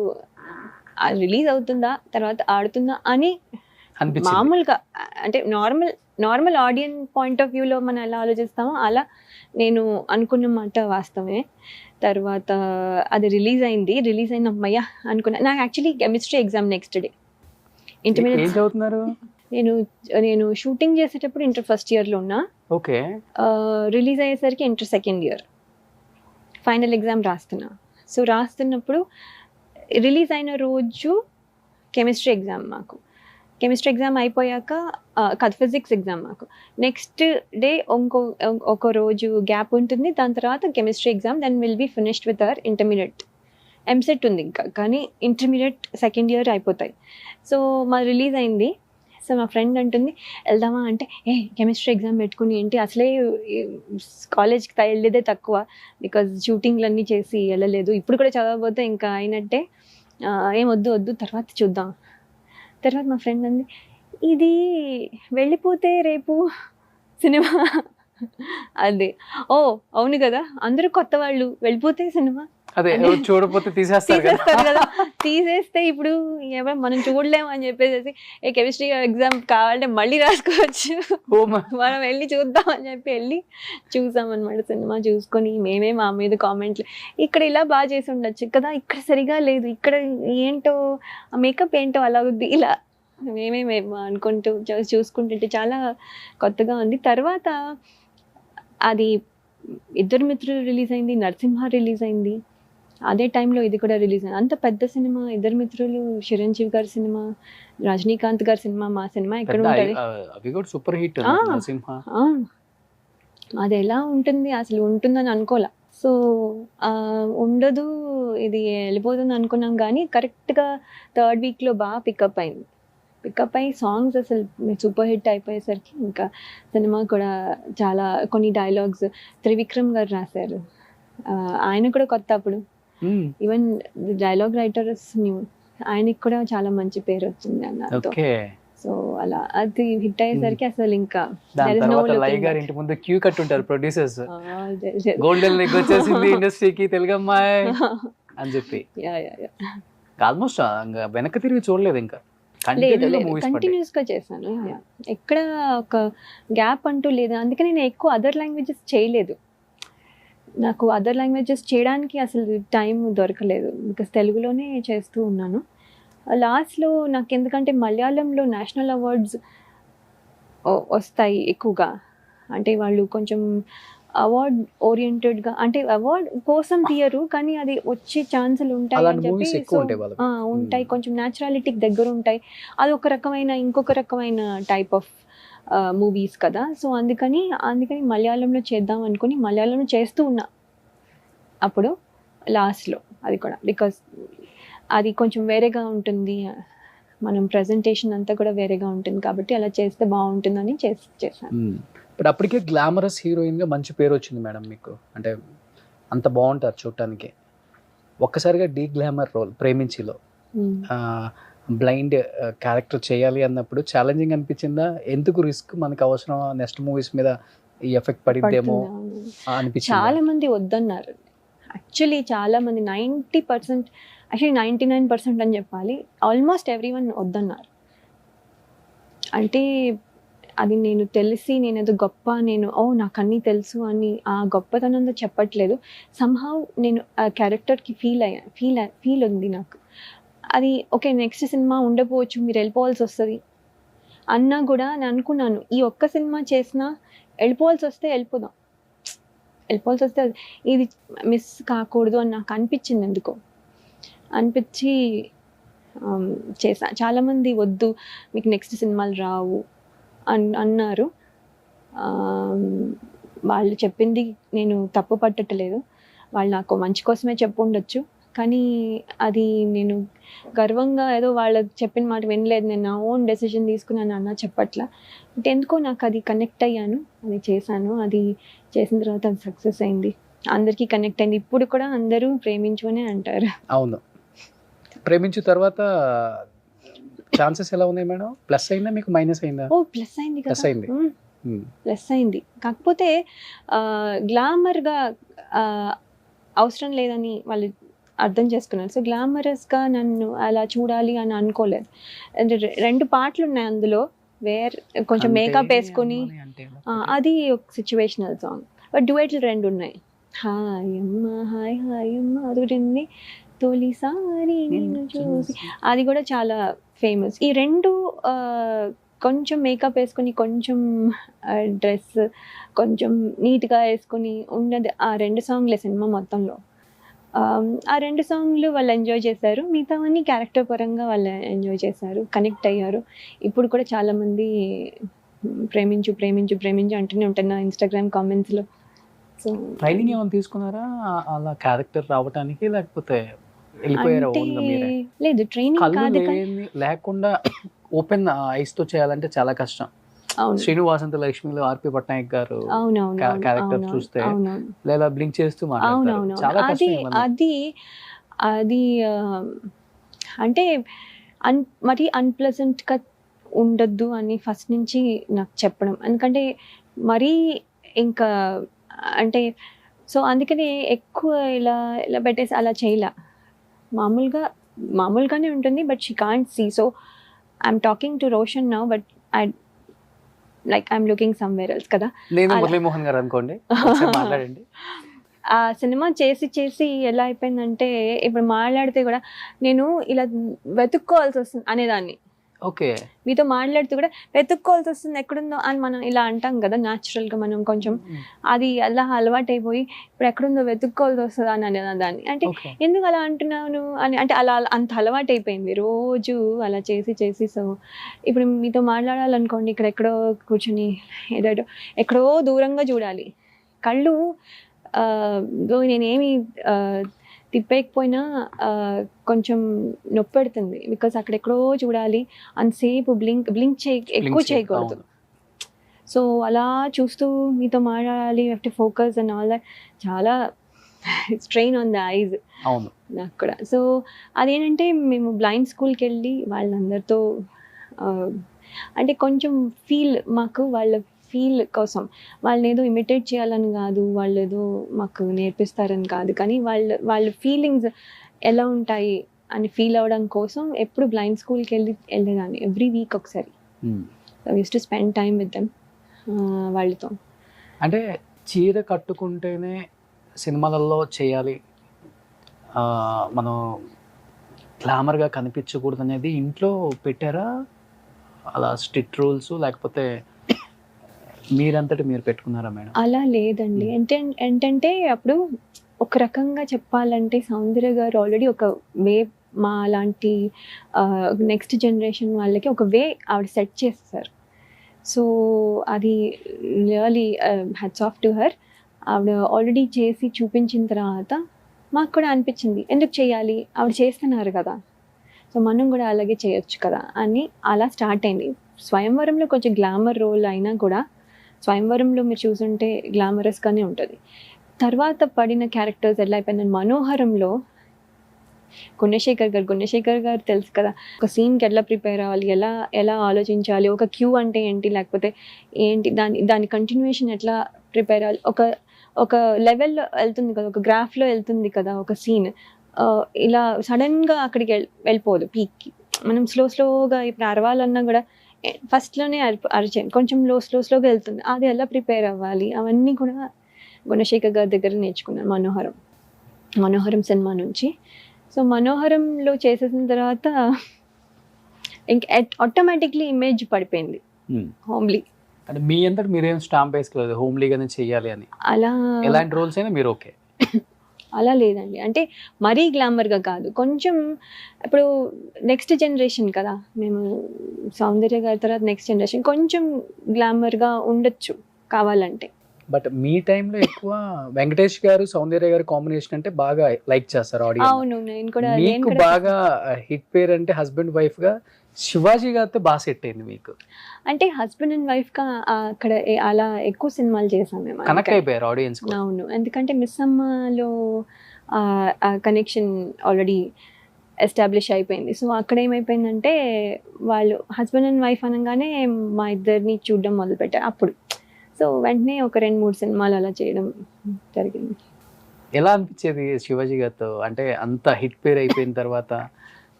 రిలీజ్ అవుతుందా, తర్వాత ఆడుతుందా అని మామూలుగా, అంటే నార్మల్ ఆడియన్స్ పాయింట్ ఆఫ్ వ్యూలో మనం ఎలా ఆలోచిస్తామో అలా నేను అనుకున్న మాట వాస్తవమే. తర్వాత అది రిలీజ్ అయిన అమ్మయ్య అనుకున్నా. నాకు actually chemistry exam next day. Intermediate నేను షూటింగ్ చేసేటప్పుడు ఇంటర్ ఫస్ట్ ఇయర్లో ఉన్నా. ఓకే. రిలీజ్ అయ్యేసరికి inter second year final exam రాస్తున్నా. సో రాస్తున్నప్పుడు రిలీజ్ అయిన రోజు కెమిస్ట్రీ ఎగ్జామ్ మాకు. కెమిస్ట్రీ ఎగ్జామ్ అయిపోయాక కాదు, ఫిజిక్స్ ఎగ్జామ్ మాకు. నెక్స్ట్ డే ఒక రోజు గ్యాప్ ఉంటుంది. దాని తర్వాత chemistry exam, then will be finished with our intermediate. EAMCET ఉంది ఇంకా, కానీ ఇంటర్మీడియట్ సెకండ్ ఇయర్ అయిపోతాయి. సో మా రిలీజ్ అయింది. సో మా ఫ్రెండ్ అంటుంది వెళ్దామా అంటే, కెమిస్ట్రీ ఎగ్జామ్ పెట్టుకుని ఏంటి, అసలే కాలేజ్కి వెళ్ళేదే తక్కువ, బికాజ్ షూటింగ్లు అన్నీ చేసి వెళ్ళలేదు, ఇప్పుడు కూడా చదవకపోతే ఇంకా అయినట్టే, ఏం వద్దు తర్వాత చూద్దాం. తర్వాత మా ఫ్రెండ్ అంది, ఇది వెళ్ళిపోతే రేపు సినిమా. అదే అవును కదా, అందరూ కొత్త వాళ్ళు, వెళ్ళిపోతే సినిమా అదే ఎవరు చూడకపోతే తీసేస్తారు కదా. తీసేస్తారు కదా. తీసేస్తే ఇప్పుడు ఎవరు మనం చూడలేము అని చెప్పేసి ఏ కెమిస్ట్రీ ఎగ్జామ్ కావాలంటే మళ్ళీ రాసుకోవచ్చు, మనం వెళ్ళి చూద్దాం అని చెప్పి వెళ్ళి చూసామన్నమాట. సినిమా చూసుకొని మేమే మా మీద కామెంట్లు, ఇక్కడ ఇలా బాగా చేసి ఉండొచ్చు కదా, ఇక్కడ సరిగా లేదు, ఇక్కడ ఏంటో మేకప్ ఏంటో అలా ఉంది, ఇలా మేము అనుకుంటూ చూసుకుంటుంటే చాలా కొత్తగా ఉంది. తర్వాత అది ఇద్దరు మిత్రులు రిలీజ్ అయింది, నరసింహ రిలీజ్ అయింది, అదే టైంలో ఇది కూడా రిలీజ్ అయింది. అంత పెద్ద సినిమా, ఇద్దరు మిత్రులు, చిరంజీవి గారి సినిమా, రజనీకాంత్ గారి సినిమా, మా సినిమా ఎక్కడ ఉంటుంది, అవి కూడా సూపర్ హిట్. అది ఎలా ఉంటుంది అసలు, ఉంటుందని అనుకోలే. సో ఉండదు, ఇది వెళ్ళిపోతుంది అనుకున్నాం, కానీ కరెక్ట్గా థర్డ్ వీక్లో బాగా పికప్ అయింది. పికప్ అయ్యి సాంగ్స్ అసలు సూపర్ హిట్ అయిపోయేసరికి ఇంకా సినిమా కూడా చాలా, కొన్ని డైలాగ్స్ త్రివిక్రమ్ గారు రాశారు, ఆయన కూడా కొత్త అప్పుడు, ఈవెన్ డైలాగ్ రైటర్స్ న్యూ, ఆయనకి కూడా చాలా మంచి పేరు వచ్చింది అన్నట్టు. సో అలా అది హిట్ అయ్యేసరికి అసలు ఇంకా ఇంటి ముందు క్యూ కట్టుంటారు ప్రొడ్యూసర్స్, గోల్డెన్ లెగ్ వచ్చేసింది ఇండస్ట్రీకి తెలుగమ్మాయి అని చెప్పి. ఆల్మోస్ట్ వెనక్కి తిరిగి చూడలేదు ఇంకా, కంటిన్యూస్ గా చేశాను, ఎక్కడ ఒక గ్యాప్ అంటూ లేదు. అందుకే నేను ఎక్కువ అదర్ లాంగ్వేజెస్ చేయలేదు, నాకు అదర్ లాంగ్వేజెస్ చేయడానికి అసలు టైం దొరకలేదు, బికాస్ తెలుగులోనే చేస్తూ ఉన్నాను. లాస్ట్లో నాకు ఎందుకంటే మలయాళంలో నేషనల్ అవార్డ్స్ వస్తాయి ఎక్కువగా, అంటే వాళ్ళు కొంచెం అవార్డ్ ఓరియంటెడ్గా, అంటే అవార్డ్ కోసం తీయరు కానీ అది వచ్చే ఛాన్సులు ఉంటాయి అని చెప్పి, ఉంటాయి కొంచెం న్యాచురాలిటీకి దగ్గర ఉంటాయి, అది ఒక రకమైన ఇంకొక రకమైన టైప్ ఆఫ్ మూవీస్ కదా. సో అందుకని మలయాళంలో చేద్దాం అనుకుని మలయాళంలో చేస్తూ ఉన్నా అప్పుడు లాస్ట్లో, అది కూడా బికాస్ అది కొంచెం వేరేగా ఉంటుంది, మనం ప్రజెంటేషన్ అంతా కూడా వేరేగా ఉంటుంది కాబట్టి అలా చేస్తే బాగుంటుందని చేశాను. ఇప్పుడు అప్పటికే గ్లామరస్ హీరోయిన్గా మంచి పేరు వచ్చింది మేడం మీకు, అంటే అంత బాగుంటారు చూడటానికి. ఒక్కసారిగా డీ గ్లామర్ రోల్ ప్రేమించిలో బ్లైండ్ క్యారెక్టర్ చేయాలి అన్నప్పుడు ఛాలెంజింగ్ అనిపించిందా? ఎందుకు రిస్క్, మనకు అవసరం, నెక్స్ట్ మూవీస్ మీద ఈ ఎఫెక్ట్ పడిద్దేమో అనిపించింది? చాలా మంది వద్దన్నారు యాక్చువల్లీ, చాలా మంది 90%, యాక్చువల్లీ 99% అని చెప్పాలి, ఆల్మోస్ట్ ఎవ్రీవన్ వద్దన్నారు. అంటే అది నేను తెలిసి నేను ఏదో గొప్ప, నేను నాకు అన్నీ తెలుసు అని ఆ గొప్పతనంతో చెప్పట్లేదు, సమ్హౌ నేను ఆ క్యారెక్టర్కి ఫీల్ ఉంది నాకు. అది ఓకే నెక్స్ట్ సినిమా ఉండకపోవచ్చు, మీరు వెళ్ళిపోవాల్సి వస్తుంది అన్నా కూడా నేను అనుకున్నాను, ఈ ఒక్క సినిమా చేసినా వెళ్ళిపోవాల్సి వస్తే వెళ్ళిపోవాల్సి వస్తే ఇది మిస్ కాకూడదు అని నాకు అనిపించింది, ఎందుకో అనిపించి చేసా. చాలామంది వద్దు మీకు నెక్స్ట్ సినిమాలు రావు అన్నారు. వాళ్ళు చెప్పింది నేను తప్పు పట్టట్లేదు, వాళ్ళు నాకు మంచి కోసమే చెప్పు ఉండొచ్చు, కానీ అది నేను గర్వంగా ఏదో వాళ్ళకి చెప్పిన మాట వినలేదు, నేను నా ఓన్ డెసిషన్ తీసుకున్నాను అన్న చెప్పట్లా. అంటే ఎందుకో నాకు అది కనెక్ట్ అయ్యాను, అది చేశాను, అది చేసిన తర్వాత అది సక్సెస్ అయింది, అందరికీ కనెక్ట్ అయింది. ఇప్పుడు కూడా అందరూ ప్రేమించునే అంటారు. అవును, ప్రేమించిన తర్వాత ఛాన్సెస్ ఎలా ఉన్నాయి మేడం? ప్లస్ అయిందా మీకు, మైనస్ అయిందా? ప్లస్ అయింది కదా, ప్లస్ అయింది. కాకపోతే గ్లామర్గా అవసరం లేదని వాళ్ళు అర్థం చేసుకున్నారు. సో గ్లామరస్గా నన్ను అలా చూడాలి అని అనుకోలేదు. అంటే 2 పాటలు ఉన్నాయి అందులో, కొంచెం మేకప్ వేసుకొని, అది ఒక సిచ్యువేషనల్ సాంగ్. బట్ డ్యూయెట్లు 2 ఉన్నాయి, హాయ్ అమ్మ హాయ్ హాయ్ అమ్మ అదురింది తొలిసారి నిన్ను చూసి, అది కూడా చాలా ఫేమస్. ఈ 2 కొంచెం మేకప్ వేసుకొని, కొంచెం డ్రెస్ కొంచెం నీట్గా వేసుకొని ఉన్నది ఆ 2 సాంగ్లే సినిమా మొత్తంలో. ఆ 2 సాంగ్లు వాళ్ళు ఎంజాయ్ చేశారు, మిగతావన్నీ క్యారెక్టర్ పరంగా వాళ్ళు ఎంజాయ్ చేశారు, కనెక్ట్ అయ్యారు. ఇప్పుడు కూడా చాలామంది ప్రేమించు ప్రేమించు ప్రేమించు అంటూనే ఉంటారు నా ఇన్స్టాగ్రామ్ కామెంట్స్లో. సో ట్రైనింగ్ ఏమైనా తీసుకున్నారా అలా క్యారెక్టర్ రావడానికి, లేకపోతే లేదు ట్రైనింగ్ కాదు, లేకుండా ఓపెన్ ఐస్ తో చేయాలంటే చాలా కష్టం. శ్రీను వాసంత లక్ష్మిలో ఆర్పి పట్నాయక్ గారు క్యారెక్టర్ చూస్తే లేదా బ్లింక్ చేస్తూ మాట్లాడతారు. అది అంటే మరీ అన్ప్లెజెంట్ గా ఉండద్దు అని ఫస్ట్ నుంచి నాకు చెప్పడం, ఎందుకంటే మరీ ఇంకా అంటే సో అందుకని ఎక్కువ ఇలా ఇలా పెట్టేసి అలా చేయలే. మామూలుగానే ఉంటుంది, but she can't see. So I'm talking to Roshan now, but I'm looking somewhere else కదా. నేను అలా. మురళీమోహన్ గారు అనుకోండి, ఒకసారి మాట్లాడండి. ఆ సినిమా చేసి ఎలా అయిపోయిందంటే, ఇప్పుడు మాట్లాడితే కూడా నేను ఇలా వెతుక్కోవాల్సి వస్తుంది అనేదాన్ని. ఓకే. మీతో మాట్లాడుతూ కూడా వెతుక్కోవాల్సి వస్తుంది ఎక్కడుందో అని మనం ఇలా అంటాం కదా న్యాచురల్గా. మనం కొంచెం అది అలా అలవాటు అయిపోయి ఇప్పుడు ఎక్కడుందో వెతుక్కోవాల్సి వస్తుంది అని అనేదాన్ని. అంటే Okay. ఎందుకు అలా అంటున్నాను అని, అంటే అలా అంత అలవాటు అయిపోయింది రోజు అలా చేసి. సో ఇప్పుడు మీతో మాట్లాడాలనుకోండి, ఇక్కడ ఎక్కడో కూర్చొని ఏదో ఎక్కడో దూరంగా చూడాలి. కళ్ళు నేనేమి తిప్పేయకపోయినా కొంచెం నొప్పి పెడుతుంది, బికాస్ అక్కడెక్కడో చూడాలి, అంతసేపు బ్లింక్ ఎక్కువ చేయకూడదు. సో అలా చూస్తూ మీతో మాట్లాడాలి, have to focus and all that. చాలా స్ట్రెయిన్ ఆన్ ద ఐజ్ అవును. నాకు కూడా. సో అదేంటంటే మేము బ్లైండ్ స్కూల్కి వెళ్ళి వాళ్ళందరితో అంటే కొంచెం మాకు వాళ్ళ ఫీల్ కోసం, వాళ్ళని ఏదో ఇమిటేట్ చేయాలని కాదు, వాళ్ళు ఏదో మాకు నేర్పిస్తారని కాదు, కానీ వాళ్ళ ఫీలింగ్స్ ఎలా ఉంటాయి అని ఫీల్ అవ్వడం కోసం ఎప్పుడు బ్లైండ్ స్కూల్కి వెళ్ళేదాన్ని ఎవ్రీ వీక్ ఒకసారి. Use to spend time with them వాళ్ళతో. అంటే చీర కట్టుకుంటేనే సినిమాలలో చేయాలి, మనం గ్లామర్గా కనిపించకూడదు అనేది ఇంట్లో పెట్టారా అలా స్ట్రిక్ట్ రూల్స్, లేకపోతే మీరంతటి మీరు పెట్టుకున్నారా మేడం? అలా లేదండి. ఏంటంటే అప్పుడు ఒక రకంగా చెప్పాలంటే సౌందర్య గారు ఆల్రెడీ ఒక వే మా లాంటి నెక్స్ట్ జనరేషన్ వాళ్ళకి ఒక వే ఆవిడ సెట్ చేస్తారు. సో అది really hats off to her. ఆవిడ ఆల్రెడీ చేసి చూపించిన తర్వాత మాకు కూడా అనిపించింది ఎందుకు చేయాలి, ఆవిడ చేస్తున్నారు కదా, సో మనం కూడా అలాగే చేయొచ్చు కదా అని అలా స్టార్ట్ అయింది. స్వయంవరంలో కొంచెం గ్లామర్ రోల్ అయినా కూడా, స్వయంవరంలో మీరు చూసుంటే గ్లామరస్గానే ఉంటుంది. తర్వాత పడిన క్యారెక్టర్స్ ఎలా అయిపోయిందని మనోహరంలో గుణశేఖర్ గారు తెలుసు కదా, ఒక సీన్కి ఎట్లా ప్రిపేర్ అవ్వాలి, ఎలా ఆలోచించాలి, ఒక క్యూ అంటే ఏంటి, లేకపోతే ఏంటి దాని కంటిన్యూషన్ ఎట్లా ప్రిపేర్ అవ్వాలి, ఒక లెవెల్లో వెళ్తుంది కదా, ఒక గ్రాఫ్లో వెళ్తుంది కదా ఒక సీన్, ఇలా సడన్గా అక్కడికి వెళ్ళిపోదు పీక్కి. మనం స్లోగా ఇప్పుడు అరవాలన్నా కూడా ఫస్ట్లోనే అరిచాను, కొంచెం స్లోగా వెళ్తుంది, అది ఎలా ప్రిపేర్ అవ్వాలి అవన్నీ కూడా గుణశేఖర్ గారి దగ్గర నేర్చుకున్నాను మనోహరం సినిమా నుంచి. సో మనోహరంలో చేసేసిన తర్వాత ఇంక ఆటోమేటిక్లీ ఇమేజ్ పడిపోయింది హోమ్లీ. అంటే మీ అంతటి మీరేం స్టాంప్ వేసుకోలేదు హోమ్లీగానే చెయ్యాలి అని? అలా ఎలాంటి రోల్స్ అయినా మీరు ఓకే? అలా లేదండి, అంటే మరీ గ్లామర్గా కాదు, కొంచెం ఇప్పుడు నెక్స్ట్ జనరేషన్ కదా మేము, సౌందర్య గారి తర్వాత నెక్స్ట్ జనరేషన్, కొంచెం గ్లామర్గా ఉండొచ్చు కావాలంటే. బట్ మీ టైంలో ఎక్కువ వెంకటేష్ గారు సౌందర్య గారు కాంబినేషన్ అంటే బాగా లైక్ చేస్తారు ఆడియన్స్. అవును, నేను కూడా మీకు బాగా హిట్ పేరు అంటే హస్బెండ్ వైఫ్ గా శివాజీ గారితో బాగా సెట్ అయింది మీకు. అంటే హస్బెండ్ అండ్ వైఫ్ గా అక్కడ అలా ఎక్కువ సినిమాలు చేసాం మేము, కనెక్ట్ అయిపోయారు ఆడియన్స్. అవును, ఎందుకంటే మిస్ అమ్మలో కనెక్షన్ ఆల్రెడీ ఎస్టాబ్లిష్ అయిపోయింది. సో అక్కడ ఏమైపోయిందంటే వాళ్ళు హస్బెండ్ అండ్ వైఫ్ అనగానే మా ఇద్దరిని చూడడం మొదలుపెట్టారు అప్పుడు. సో వెంటనే ఒక 2-3 సినిమాలు అలా చేయడం జరిగింది. ఎలా అనిపించేది శివాజీ గారితో, అంటే అంత హిట్ పేరు అయిపోయిన తర్వాత?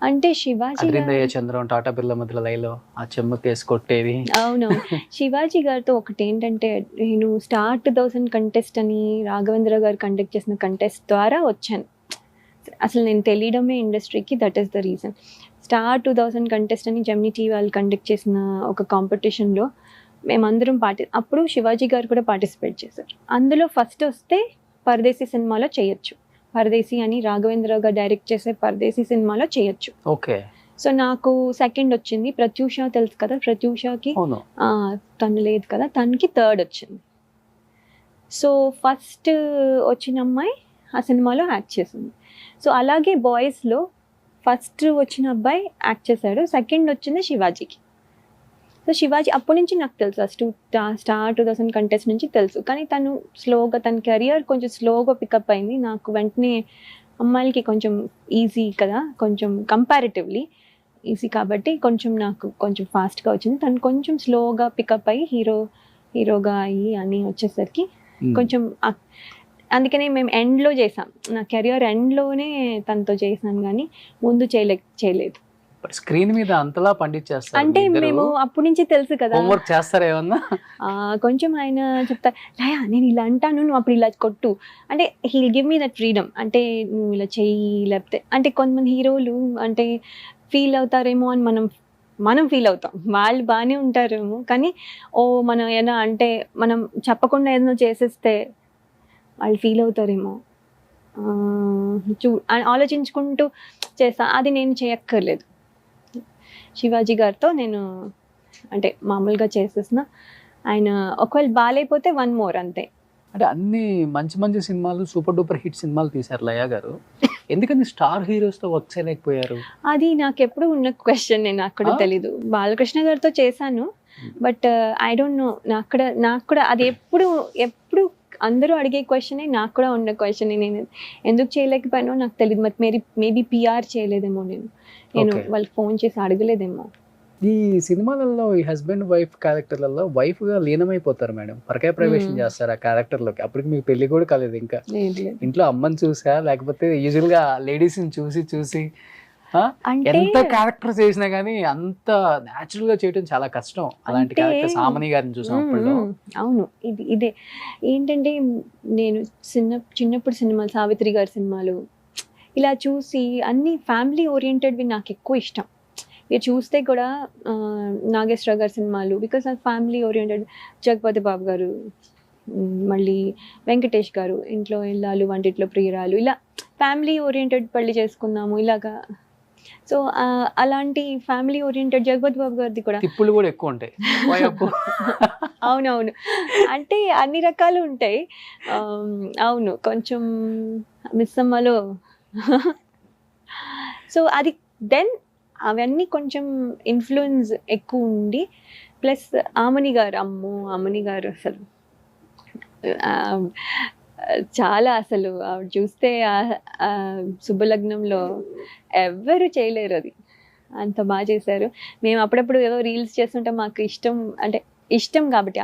అంటే శివాజీ చంద్రం టాటా బిర్లా మధ్యలో లైలో ఆ చెమ్మకేసి కొట్టేది. అవునవును, శివాజీ గారితో ఒకటి ఏంటంటే, నేను స్టార్ 2000 కంటెస్ట్ అని రాఘవేంద్ర గారు కండక్ట్ చేసిన కంటెస్ట్ ద్వారా వచ్చాను. అసలు నేను తెలియడమే ఇండస్ట్రీకి, that is the reason. Star 2000 contest అని జెమినీ టీవీ వాళ్ళు కండక్ట్ చేసిన ఒక కాంపిటీషన్లో మేమందరం అప్పుడు శివాజీ గారు కూడా పార్టిసిపేట్ చేశారు. అందులో ఫస్ట్ వస్తే పరదేశీ సినిమాలో చేయొచ్చు, పరదేశీ అని రాఘవేంద్ర గారు డైరెక్ట్ చేసే పరదేశీ సినిమాలో చేయొచ్చు. ఓకే. సో నాకు సెకండ్ వచ్చింది. ప్రత్యూష తెలుసు కదా, ప్రత్యూషకి తను లేదు కదా, తనకి థర్డ్ వచ్చింది. సో ఫస్ట్ వచ్చిన అమ్మాయి ఆ సినిమాలో యాక్ట్ చేసింది. సో అలాగే బాయ్స్లో ఫస్ట్ వచ్చిన అబ్బాయి యాక్ట్ చేశాడు, సెకండ్ వచ్చింది శివాజీకి. సో శివాజీ అప్పటి నుంచి నాకు తెలుసు, స్టార్ 2000 కంటెస్ట్ నుంచి తెలుసు, కానీ తను తన కెరియర్ కొంచెం స్లోగా పికప్ అయింది. నాకు వెంటనే అమ్మాయిలకి కొంచెం ఈజీ కదా, కొంచెం కంపారిటివ్లీ ఈజీ కాబట్టి నాకు కొంచెం ఫాస్ట్గా వచ్చింది. తను కొంచెం స్లోగా పికప్ అయ్యి హీరోగా అయ్యి అని వచ్చేసరికి కొంచెం అందుకనే మేము ఎండ్లో చేసాం, నా కెరియర్ ఎండ్లోనే తనతో చేశాను, కానీ ముందు చేయలేదు. స్క్రీన్ మీద అంతలా పండించేస్తారు అంటే మేము అప్పటి నుంచి తెలుసు కదా, హోంవర్క్ చేస్తారా ఏమన్నా? కొంచెం ఆయన చెప్తారు, లయా నేను ఇలా అంటాను, నువ్వు అప్పుడు ఇలా కొట్టు అంటే, heal give me that freedom. అంటే నువ్వు ఇలా చెయ్యి, లేకపోతే అంటే కొంతమంది హీరోలు అంటే ఫీల్ అవుతారేమో అని మనం ఫీల్ అవుతాం, వాళ్ళు బాగానే ఉంటారేమో, కానీ మనం ఏదైనా అంటే మనం చెప్పకుండా ఏదైనా చేసేస్తే వాళ్ళు ఫీల్ అవుతారేమో ఆలోచించుకుంటూ చేస్తా. అది నేను చేయక్కర్లేదు. శివాజీ గారితో నేను అంటే మామూలుగా చేసేసిన, ఆయన ఒకవేళ బాగాలేకపోతే 1 more అంతే. అంటే అన్ని మంచి మంచి సినిమాలు, సూపర్ డూపర్ హిట్ సినిమాలు తీశారు లయ గారు, ఎందుకని స్టార్ హీరోస్తో వర్క్ చేయలేకపోయారు? అది నాకు ఎప్పుడు ఉన్న క్వశ్చన్, నేను అక్కడ తెలీదు. బాలకృష్ణ గారితో చేశాను, బట్ ఐ డోంట్ నో. నాకు కూడా అది ఎప్పుడు అందరూ అడిగే క్వశ్చనే, నాకు కూడా ఉన్న క్వశ్చన్. నేను ఎందుకు చేయలేకపోయానో నాకు తెలియదు. మరి మేబీ PR చేయలేదేమో, నేను వాళ్ళకి ఫోన్ చేసి అడగలేదేమో. ఈ సినిమాలలో ఈ హస్బెండ్ వైఫ్ క్యారెక్టర్లలో వైఫ్ గా లీనమైపోతారు మేడం, పరకాయ ప్రవేశం చేస్తారు ఆ క్యారెక్టర్ లోకి. అప్పటికి మీకు పెళ్లి కూడా కాలేదు ఇంకా. ఇంట్లో అమ్మని చూసా, లేకపోతే యూజువల్ గా లేడీస్ ని చూసి ఎంత క్యారెక్టర్ చేసినా గానీ అంత న్యాచురల్ గా చేయడం చాలా కష్టం. అలాంటి క్యారెక్టర్ సామని గారిని చూసాం అప్పుడు. అవును, ఇదే ఏంటంటే నేను చిన్నప్పుడు సినిమాలు, సావిత్రి గారి సినిమాలు ఇలా చూసి అన్ని ఫ్యామిలీ ఓరియంటెడ్వి నాకు ఎక్కువ ఇష్టం. మీరు చూస్తే కూడా నాగేశ్వరరావు గారి సినిమాలు, బికాస్ అది ఫ్యామిలీ ఓరియంటెడ్. జగపతి బాబు గారు, మళ్ళీ వెంకటేష్ గారు, ఇంట్లో ఇల్లాలు వంటిట్లో ప్రియురాలు, ఇలా ఫ్యామిలీ ఓరియంటెడ్ పెళ్లి చేసుకున్నాము ఇలాగా. సో అలాంటి ఫ్యామిలీ ఓరియంటెడ్ జగపతి బాబు గారిది కూడా తిప్పులు కూడా ఎక్కువ ఉంటాయి. అవునవును, అంటే అన్ని రకాలు ఉంటాయి. అవును, కొంచెం మిస్సమ్మలో సో అది దెన్ అవన్నీ కొంచెం ఇన్ఫ్లుయెన్స్ ఎక్కువ ఉండి, ప్లస్ ఆమని గారు అసలు చాలా, అసలు ఆవిడ చూస్తే శుభలగ్నంలో ఎవ్వరు చేయలేరు, అది అంత బాగా చేశారు. మేము అప్పుడప్పుడు ఏదో రీల్స్ చేస్తుంటే మాకు ఇష్టం కాబట్టి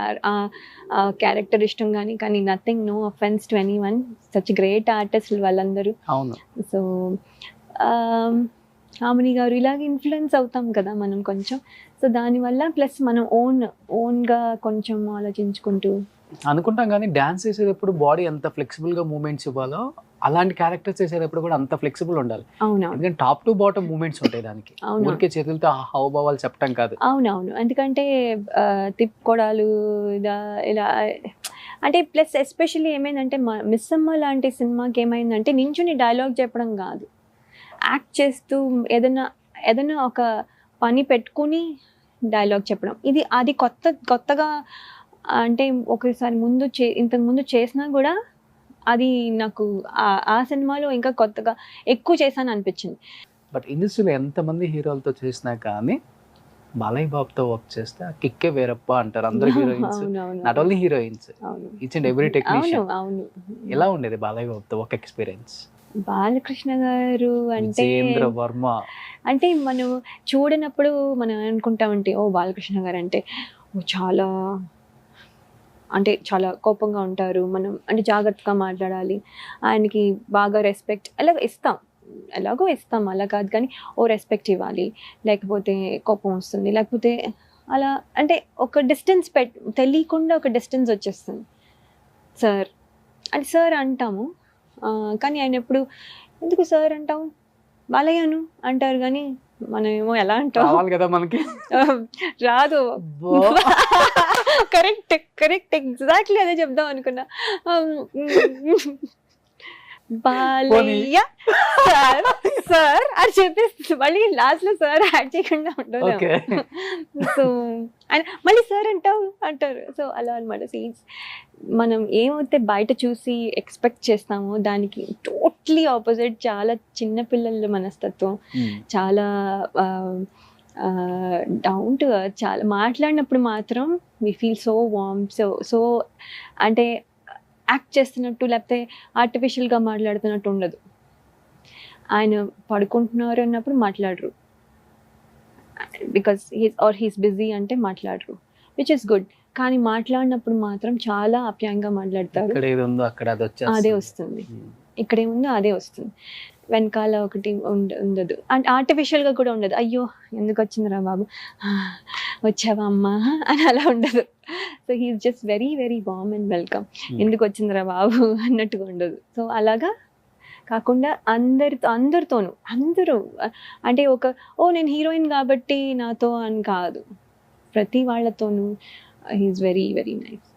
ఆ క్యారెక్టర్ ఇష్టం, కానీ nothing, no offence to anyone, such great artist వాళ్ళందరూ. సో ఆమని గారు ఇలాగ ఇన్ఫ్లుయెన్స్ అవుతాం కదా మనం కొంచెం. సో దానివల్ల ప్లస్ మనం ఓన్గా కొంచెం ఆలోచించుకుంటూ అనుకుంటాం, కానీ డాన్స్ చేసేటప్పుడు బాడీ ఎంత ఫ్లెక్సిబుల్ గా మూమెంట్స్ ఇవ్వాలో అలాంటి క్యారెక్టర్స్ చేసేటప్పుడు కూడా అంత ఫ్లెక్సిబుల్ ఉండాలి. అవును, ఎందుకంటే టాప్ టు బాటమ్ మూమెంట్స్ ఉంటాయి దానికి, ఊరికే చేతులతో హావభావాలు చెప్పడం కాదు. అవునవును, ఎందుకంటే తిప్పుకోవడాలు ఇలా అంటే, ప్లస్ ఎస్పెషల్లీ ఏమైందంటే మిస్సమ్మ లాంటి సినిమాకి ఏమైందంటే నించుని డైలాగ్ చెప్పడం కాదు, యాక్ట్ చేస్తూ ఏదైనా ఒక పని పెట్టుకుని డైలాగ్ చెప్పడం. అది కొత్తగా అంటే ఒకసారి ఇంతకు ముందు చేసినా కూడా అది నాకు ఆ సినిమాలో ఇంకా కొత్తగా ఎక్కువ చేశాను అనిపించింది. బట్ ఇండస్ట్రీలో ఎంతమంది హీరోలతో చేసినా కానీ బాలయ్య బాబుతో వర్క్ చేస్తే ఆ కిక్కే వేరప్ప అంటారు అందరు heroines, not only heroines, each and every technician. ఎలా ఉండేది బాలయ్య బాబుతో వర్క్ ఎక్స్పీరియన్స్? బాలకృష్ణ గారు అంటే వర్మ అంటే మనం చూడనప్పుడు మనం అనుకుంటామంటే బాలకృష్ణ గారు అంటే చాలా కోపంగా ఉంటారు, మనం అంటే జాగ్రత్తగా మాట్లాడాలి, ఆయనకి బాగా రెస్పెక్ట్ ఎలాగో ఇస్తాం అలా కాదు, కానీ రెస్పెక్ట్ ఇవ్వాలి, లేకపోతే కోపం వస్తుంది, లేకపోతే అలా అంటే ఒక డిస్టెన్స్ తెలియకుండా ఒక డిస్టెన్స్ వచ్చేస్తుంది. సార్ అంటాము, కానీ ఆయన ఎప్పుడు ఎందుకు సార్ అంటావు, బాలయ్యను అంటారు, కానీ మనం ఏమో ఎలా అంటాం కదా, మనకి రాదు. కరెక్ట్ ఎగ్జాక్ట్లీ అదే చెప్దాం అనుకున్నా. బాలయ్య సార్ అని చెప్పేసి మళ్ళీ లాస్ట్ లో సార్ యాడ్ చేయకుండా ఉండదు. సో మళ్ళీ సార్ అంటారు. సో అలా అనమాట. సీన్స్ మనం ఏమైతే బయట చూసి ఎక్స్పెక్ట్ చేస్తామో దానికి టోటలీ ఆపోజిట్. చాలా చిన్నపిల్లల మనస్తత్వం, చాలా డౌన్ టు ఎర్త్. చాలా మాట్లాడినప్పుడు మాత్రం we feel so warm, so అంటే యాక్ట్ చేస్తున్నట్టు లేకపోతే ఆర్టిఫిషియల్గా మాట్లాడుతున్నట్టు ఉండదు. ఆయన పడుకుంటున్నారు అన్నప్పుడు మాట్లాడరు, బికాస్ హీస్ బిజీ అంటే మాట్లాడరు, విచ్ ఇస్ గుడ్. కానీ మాట్లాడినప్పుడు మాత్రం చాలా ఆప్యాయంగా మాట్లాడతారు. ఇక్కడ ఏది ఉందో అక్కడ అది అదే వచ్చేస్తుంది. వస్తుంది, ఇక్కడేముందో అదే వస్తుంది. వెనకాల ఒకటి ఉండదు, అంటే ఆర్టిఫిషియల్గా కూడా ఉండదు. అయ్యో ఎందుకు వచ్చిందిరా బాబు, వచ్చావా అమ్మా అని అలా ఉండదు. So he's just very very warm and welcome. ఎందుకు వచ్చిందిరా బాబు అన్నట్టుగా ఉండదు. సో అలాగా కాకుండా అందరితోనూ అందరూ అంటే నేను హీరోయిన్ కాబట్టి నాతో అని కాదు, ప్రతి వాళ్ళతోనూ he is very very nice.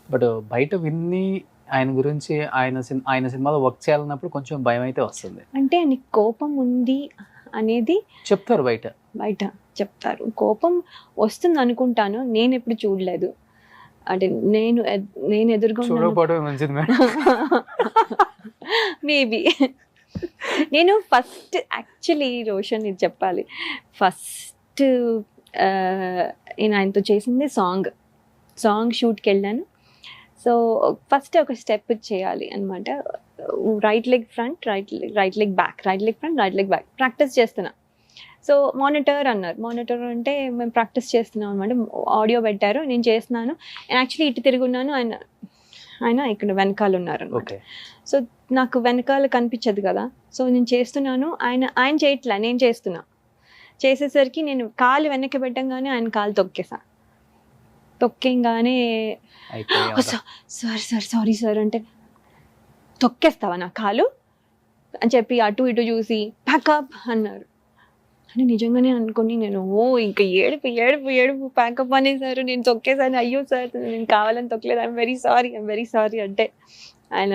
But బయట విన్ని ఆయన గురించి ఆయన సినిమాలో వర్క్ చేయాలన్నప్పుడు కొంచెం భయం అయితే వస్తుంది. అంటే నీకు కోపం ఉంది అనేది చెప్తారు బయట చెప్తారు. కోపం వస్తుంది అనుకుంటాను, నేను ఎప్పుడు చూడలేదు. అంటే నేను ఎదురుగా చూడకపోవడం మంచిది మేడం. మేబీ నేను ఫస్ట్ యాక్చువల్లీ రోషన్ ఇది చెప్పాలి, ఫస్ట్ నేను ఆయనతో చేసింది సాంగ్ షూట్కి వెళ్ళాను. సో ఫస్ట్ ఒక స్టెప్ చేయాలి అనమాట. Right leg front, right leg back, right leg front, right leg back practice చేస్తున్నా. సో మానిటర్ అన్నారు. మానిటర్ అంటే మేము ప్రాక్టీస్ చేస్తున్నాం అనమాట. ఆడియో పెట్టారు, నేను చేస్తున్నాను. నేను యాక్చువల్లీ ఇటు తిరుగున్నాను, ఆయన ఇక్కడ వెనకాల ఉన్నారు అనమాట. సో నాకు వెనకాల కనిపించదు కదా, సో నేను చేస్తున్నాను, ఆయన చేయట్లే, నేను చేస్తున్నా. చేసేసరికి నేను కాలు వెనక్కి పెట్టంగానే ఆయన కాలు తొక్కేగానే సారీ సార్ అంటే, తొక్కేస్తావా నా కాలు అని చెప్పి అటు ఇటు చూసి ప్యాకప్ అన్నారు. అని నిజంగానే అనుకుని నేను ఇంకా ఏడుపు ప్యాకప్ అనేసారు. నేను తొక్కేసాను. అయ్యో సార్ నేను కావాలని తొక్కలేదు, ఐఎమ్ వెరీ సారీ అంటే ఆయన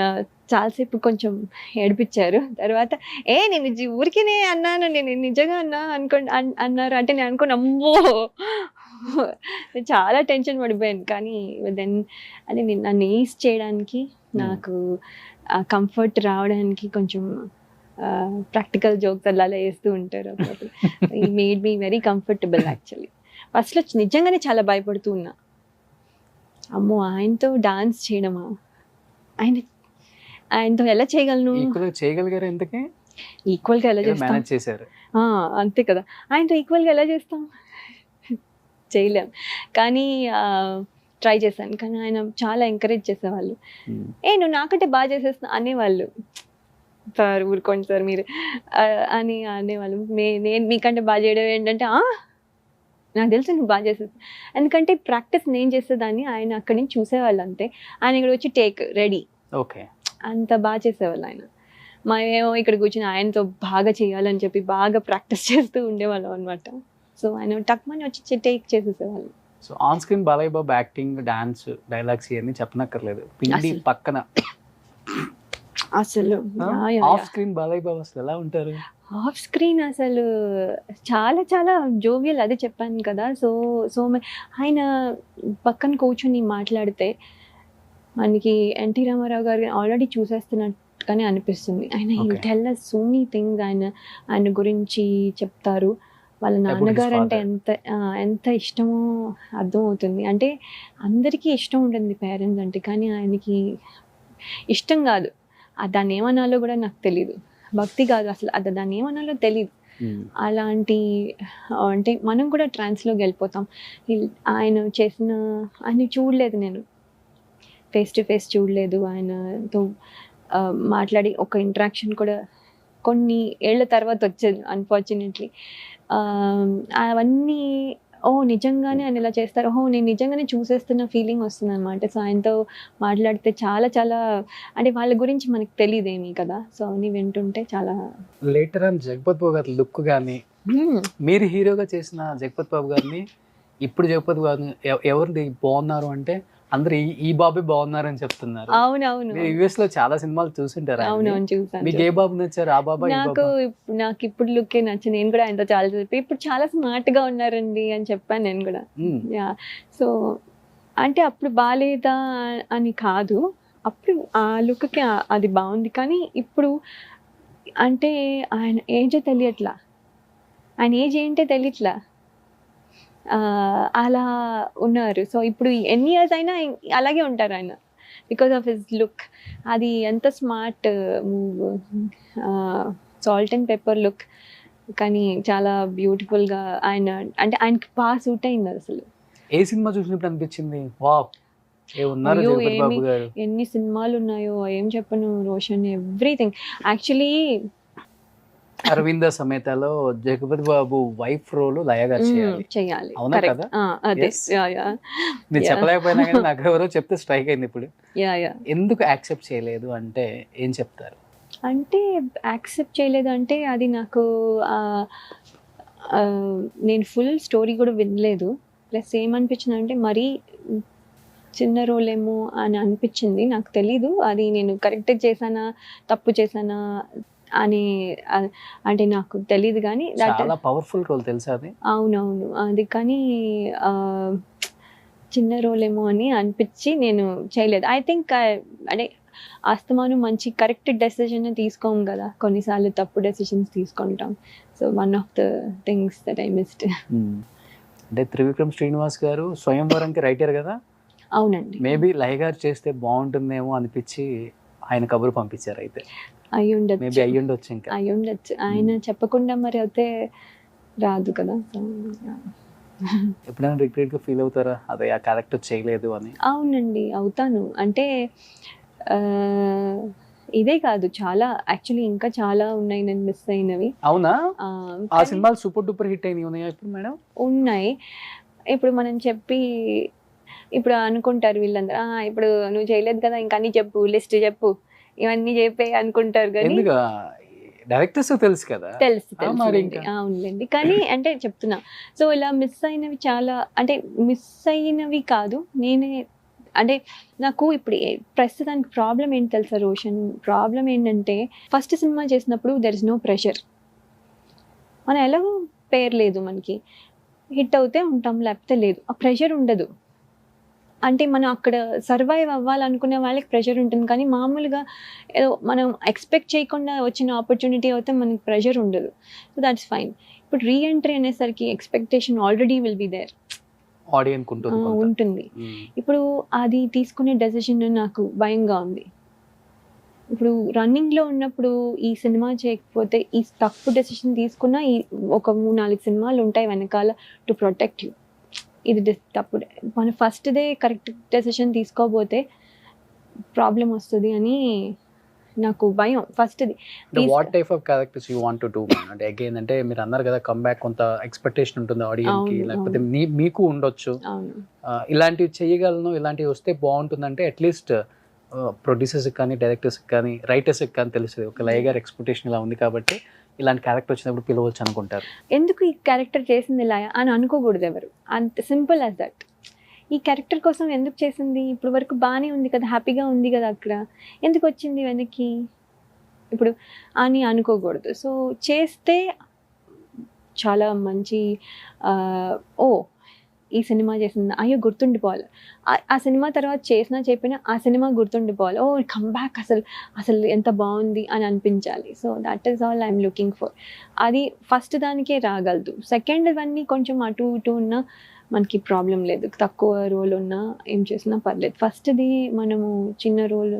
చాలాసేపు కొంచెం ఏడిపించారు. తర్వాత నేను ఊరికేనే అన్నాను, నేను నిజంగా అన్నారు అంటే నేను అనుకుని అమ్మో చాలా టెన్షన్ పడిపోయాను. కానీ దెన్ అంటే నన్ను ఈజ్ చేయడానికి, నాకు కంఫర్ట్ రావడానికి కొంచెం ప్రాక్టికల్ జోక్స్ అలా వేస్తూ ఉంటారు. ఈ made me very comfortable actually. ఫస్ట్లో నిజంగానే చాలా భయపడుతూ ఉన్నా, అమ్మో ఆయనతో డాన్స్ చేయడమా, ఆయనతో ఎలా చేయగలను, చేయగలిగారు ఎందుకే ఈక్వల్గా ఎలా చేశారు అంతే కదా, ఆయనతో ఈక్వల్గా ఎలా చేస్తాం, చేయలేం. కానీ ట్రై చేశాను. కానీ ఆయన చాలా ఎంకరేజ్ చేసేవాళ్ళు. నువ్వు నాకంటే బాగా చేసేస్తున్నా అనేవాళ్ళు. సార్ ఊరుకోండి సార్ మీరు అని అనేవాళ్ళు. నేను మీకంటే బాగా చేయడం ఏంటంటే నాకు తెలుసు నువ్వు బాగా చేసేస్తా, ఎందుకంటే ప్రాక్టీస్ నేను చేసేదాన్ని, ఆయన అక్కడి నుంచి చూసేవాళ్ళు అంతే. ఆయన ఇక్కడ వచ్చి టేక్ రెడీ, ఓకే, అంత బాగా చేసేవాళ్ళు ఆయన. మేమేమో ఇక్కడ కూర్చొని ఆయనతో బాగా చేయాలని చెప్పి బాగా ప్రాక్టీస్ చేస్తూ ఉండేవాళ్ళం అనమాట. సో ఆయన టక్మని వచ్చి టేక్ చేసేసేవాళ్ళు. So on screen Balayya Babu acting, dance, dialogues ఇవన్నీ చెప్పనక్కర్లేదు, పిండి పక్కన అసలు. ఆఫ్ స్క్రీన్ బాలయ్య బాబు అసలు ఎలా ఉంటారు? ఆఫ్ స్క్రీన్ అసలు చాలా చాలా జోవియల్, అదే చెప్పాను కదా. సో ఆయన పక్కన కూర్చొని మాట్లాడితే మనకి ఎన్టీ రామారావు గారు ఆల్రెడీ చూసేస్తున్నట్టుగానే అనిపిస్తుంది. ఆయన tell us so many things. ఆయన గురించి చెప్తారు. వాళ్ళ నాన్నగారు అంటే ఎంత ఇష్టమో అర్థమవుతుంది. అంటే అందరికీ ఇష్టం ఉంటుంది పేరెంట్స్ అంటే, కానీ ఆయనకి ఇష్టం కాదు, దాన్ని ఏమనాలో కూడా నాకు తెలీదు. భక్తి కాదు అసలు, దాన్ని ఏమనాలో తెలీదు. అలాంటి అంటే మనం కూడా ట్రాన్స్లోకి వెళ్ళిపోతాం. ఆయన చూడలేదు, నేను ఫేస్ టు ఫేస్ చూడలేదు. ఆయనతో మాట్లాడి ఒక ఇంటరాక్షన్ కూడా కొన్ని ఏళ్ల తర్వాత వచ్చేది అన్ఫార్చునేట్లీ. అవన్నీ నిజంగానే ఆయన ఇలా చేస్తారు, నేను నిజంగానే చూసేస్తున్న ఫీలింగ్ వస్తుంది అనమాట. సో ఆయనతో మాట్లాడితే చాలా చాలా అంటే వాళ్ళ గురించి మనకు తెలియదేమీ కదా, సో అవన్నీ వింటుంటే చాలా. లేటర్ ఆన్ జగపతి బాబు గారి లుక్ కానీ, మీరు హీరోగా చేసిన జగపతి బాబు గారిని ఇప్పుడు జగపతి బాబు ఎవరిని బాగున్నారు అంటే అందరు ఈ బాబే బాగున్నారు అని చెప్తున్నారు. అవునవును, యుఎస్ లో చాలా సినిమాలు చూసింటారు. అవునవును చూసాను. మీకు ఏ బాబు నచ్చారు? ఆ బాబా? నాకు ఇప్పుడు లుక్కే నచ్చింది. నేను కూడా ఆయనతో చాలా చెప్పి ఇప్పుడు చాలా స్మార్ట్ గా ఉన్నారండి అని చెప్పాను నేను కూడా. సో అంటే అప్పుడు బాగాలేదా అని కాదు, అప్పుడు ఆ లుక్కి అది బాగుంది. కానీ ఇప్పుడు అంటే ఆయన ఏజే తెలియట్లా, ఆయన ఏజ్ ఏంటో తెలియట్లా, అలా ఉన్నారు. సో ఇప్పుడు ఎన్ని ఇయర్స్ అయినా అలాగే ఉంటారు ఆయన, బికాస్ ఆఫ్ హిస్ లుక్. అది ఎంత smart move, salt and pepper look, కానీ చాలా బ్యూటిఫుల్గా ఆయన అంటే ఆయనకి బాగా సూట్ అయింది అసలు. ఏ సినిమా చూసినప్పుడు అనిపించింది వావ్ ఏ ఉన్నారు అయ్యో, జగపతి బాబు ఏమి గారు? ఎన్ని సినిమాలు ఉన్నాయో ఏం చెప్పను, రోషన్ ఎవ్రీథింగ్. యాక్చువల్లీ అరవింద సమేతలో జగపతి బాబు వైఫ్ రోల్ లయ గారు చేయాలి. చెయ్యాలి. అవునా Correct. కదా? అదే. Yes. మీరు చెప్పలేకపోయినా కానీ నాకు ఎవరో చెప్తే స్ట్రైక్ అయింది ఇప్పుడు. యా. ఎందుకు యాక్సెప్ట్ చేయలేదు అంటే ఏం చెప్తారు? అంటే యాక్సెప్ట్ చేయలేదు అంటే అది నాకు నేను ఫుల్ స్టోరీ కూడా వినలేదు. ప్లస్ ఏమనిపించింది అంటే మరీ చిన్న రోల్ ఏమో అని అనిపించింది. నాకు తెలీదు అది నేను కరెక్ట్ చేశానా తప్పు చేశానా అని అంటే నాకు తెలీదు కానీ చాలా పవర్ఫుల్ రోల్ తెలుసా అది? అవునవును, అది కానీ చిన్న రోల్ ఏమో అని అనిపించి నేను చేయలేదు. ఐ థింక్ అంటే ఆస్తమాను మంచి కరెక్ట్ డెసిషన్ తీసుకోము కదా, కొన్నిసార్లు తప్పు డెసిషన్స్ తీసుకుంటాం. So one of the things that I missed. అంటే త్రివిక్రమ్ శ్రీనివాస్ గారు స్వయంవరంకి రైటర్ కదా? అవునండి. మేబీ లయ గారు చేస్తే బాగుంటుందేమో అనిపించి ఆయన కబురు పంపించారు. అయితే అయి మేబీ అయ్యి ఉండొచ్చు. ఇంకా అయి ఉండొచ్చు, ఆయన చెప్పకుండా మరి అయితే రాదు కదా. ఎప్పుడైనా రిగ్రెట్ గా ఫీల్ అవుతారా అదే ఆ క్యారెక్టర్ చేయలేదు అని? అవునండి, అవుతాను. అంటే ఇదే కాదు, చాలా యాక్చువల్లీ ఇంకా చాలా ఉన్నాయి నేను మిస్ అయినవి. అవునా? ఆ సినిమాలు సూపర్ డూపర్ హిట్ అయినవి ఉన్నాయా ఇప్పుడు మేడం? ఉన్నాయి. ఇప్పుడు మనం చెప్పి ఇప్పుడు అనుకుంటారు వీళ్ళందరూ, ఇప్పుడు నువ్వు చేయలేదు కదా ఇంకా అన్ని చెప్పు, లిస్ట్ చెప్పు, ఇవన్నీ చెప్పే అనుకుంటారు. కానీ డైరెక్టర్స్ తెలుసు కదా. తెలుసు. అవునులేండి, కానీ అంటే చెప్తున్నా. సో ఇలా మిస్ అయినవి చాలా, అంటే మిస్ అయినవి కాదు, నేనే అంటే నాకు ఇప్పుడు ప్రస్తుతానికి ప్రాబ్లం ఏంటి తెలుసా రోషన్? ప్రాబ్లం ఏంటంటే ఫస్ట్ సినిమా చేసినప్పుడు దెర్ ఇస్ నో ప్రెషర్. మనం ఎలాగో పేరు లేదు మనకి, హిట్ అవుతే ఉంటాం లేకపోతే లేదు, ఆ ప్రెషర్ ఉండదు. అంటే మనం అక్కడ సర్వైవ్ అవ్వాలనుకునే వాళ్ళకి ప్రెషర్ ఉంటుంది, కానీ మామూలుగా ఏదో మనం ఎక్స్పెక్ట్ చేయకుండా వచ్చిన ఆపర్చునిటీ అయితే మనకి ప్రెషర్ ఉండదు. So that's fine. ఇప్పుడు రీఎంట్రీ అనేసరికి expectation already will be there, audience ఉంటుంది. ఇప్పుడు అది తీసుకునే డెసిషన్ నాకు భయంగా ఉంది. ఇప్పుడు రన్నింగ్లో ఉన్నప్పుడు ఈ సినిమా చేయకపోతే ఈ తప్పు డెసిషన్ తీసుకున్న ఈ ఒక 3-4 సినిమాలు ఉంటాయి వెనకాల టు ప్రొటెక్ట్ యూ. ఇది తప్పు, మన ఫస్ట్దే కరెక్ట్ డెసిషన్ తీసుకోకపోతే ప్రాబ్లం వస్తుంది అని నాకు భయం ఫస్ట్ది. What type of characters you want to do? అంటే అగైన్ అంటే మీరు అన్నారు కదా కంబ్యాక్ కొంత ఎక్స్పెక్టేషన్ ఉంటుంది ఆడియన్స్ కి, లేకపోతే మీకు ఉండొచ్చు ఇలాంటివి చేయగలను, ఇలాంటివి వస్తే బాగుంటుందంటే అట్లీస్ట్ ప్రొడ్యూసర్స్ కానీ డైరెక్టర్స్ కానీ రైటర్స్ కానీ తెలుస్తుంది ఒక లయ గారి ఎక్స్పెక్టేషన్ ఇలా ఉంది కాబట్టి ఇలాంటి క్యారెక్టర్ వచ్చినప్పుడు పిలవచ్చు అనుకుంటారు. ఎందుకు ఈ క్యారెక్టర్ చేసింది లయ అని అనుకోకూడదు ఎవరు, అంత సింపుల్ యాజ్ దట్. ఈ క్యారెక్టర్ కోసం ఎందుకు చేసింది? ఇప్పుడు వరకు బాగానే ఉంది కదా, హ్యాపీగా ఉంది కదా, అక్కడ ఎందుకు వచ్చింది వెనక్కి ఇప్పుడు అని అనుకోకూడదు. సో చేస్తే చాలా మంచి ఈ సినిమా చేసింది అయ్యో గుర్తుండిపోవాలి, ఆ సినిమా తర్వాత చేసినా చెప్పినా ఆ సినిమా గుర్తుండిపోవాలి, కమ్బ్యాక్ అసలు ఎంత బాగుంది అని అనిపించాలి. So that is all I'm looking for. అది ఫస్ట్ దానికే రాగలదు, సెకండ్ ఇవన్నీ కొంచెం అటు ఇటు ఉన్నా మనకి ప్రాబ్లం లేదు, తక్కువ రోల్ ఉన్నా ఏం చేసినా పర్లేదు. ఫస్ట్ది మనము చిన్న రోల్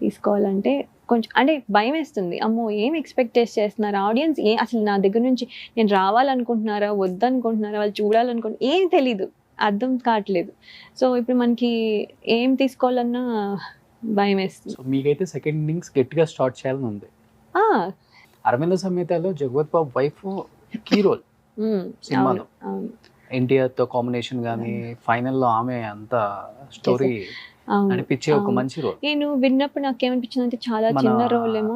తీసుకోవాలంటే కొంచెం అంటే భయం వేస్తుంది. అమ్మో ఏం ఎక్స్పెక్ట్ చేస్తున్నారు ఆడియన్స్, అసలు నా దగ్గర నుంచి నేను రావాలనుకుంటున్నారా వద్దనుకుంటున్నారా, వాళ్ళు చూడాలనుకుంటున్నా ఏం తెలీదు, అర్థం కావట్లేదు. సో ఇప్పుడు మనకి ఏం తీసుకోవాలన్నా భయం వేస్తుంది. మీకైతే సెకండ్ ఇన్నింగ్స్ గట్టిగా స్టార్ట్ చేయాలని ఉంది. అరవింద సమేతలో Jagapathi Babu wife key role సినిమాలో, ఎన్టీఆర్ తో కాంబినేషన్ కానీ ఫైనల్ లో ఆమె అంత స్టోరీ అనిపించే ఒక మంచి రోల్. నేను విన్నప్పుడు నాకు ఏమనిపించింది అంటే చాలా చిన్న రోల్ ఏమో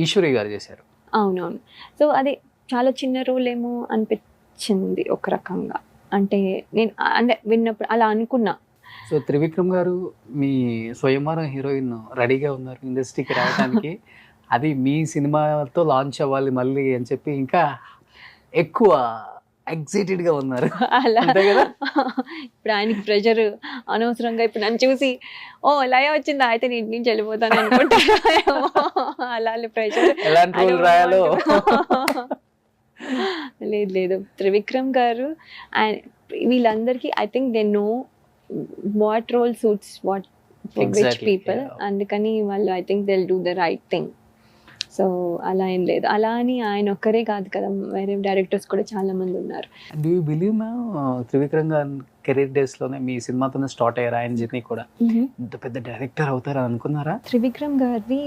ఈశ్వరి గారు చేశారు. అవునవును. సో అదే చాలా చిన్న రోల్ ఏమో అనిపించింది ఒక రకంగా, అంటే నేను అంటే విన్నప్పుడు అలా అనుకున్నా. సో త్రివిక్రమ్ గారు మీ స్వయంవరం హీరోయిన్ రెడీగా ఉన్నారు ఇండస్ట్రీకి రావడానికి. అది మీ సినిమాతో లాంచ్ అవ్వాలి మళ్ళీ అని చెప్పి ఇంకా ఎక్కువ ఎక్సైటెడ్ గా ఉన్నారు. అంతే కదా? ఇప్పుడు ఆయనకి ప్రెషర్ అనవసరంగా ఇప్పుడు నన్ను చూసి లయ వచ్చిందా అయితే నేను ఇంటి నుంచి వెళ్ళిపోతాను అనుకుంటాను. అలా ప్రెషర్ ఎలాంటి రోల్ రాయాలో లేదు. త్రివిక్రమ్ గారు వీళ్ళందరికీ I think they know what role suits what for which people, అందుకని వాళ్ళు I think they will do the right thing. So అలా ఏం లేదు. అలా అని ఆయన ఒక్కరే కాదు కదా, వేరే డైరెక్టర్స్ కూడా చాలా మంది ఉన్నారు. Do you believe ma'am Trivikram గారు కెరీర్ డేస్లోనే మీ సినిమాతోనే స్టార్ట్ అయ్యారు ఆయన జర్నీ కూడా, ఇంత పెద్ద డైరెక్టర్ అవుతారని అనుకున్నారా? త్రివిక్రమ్ గారిది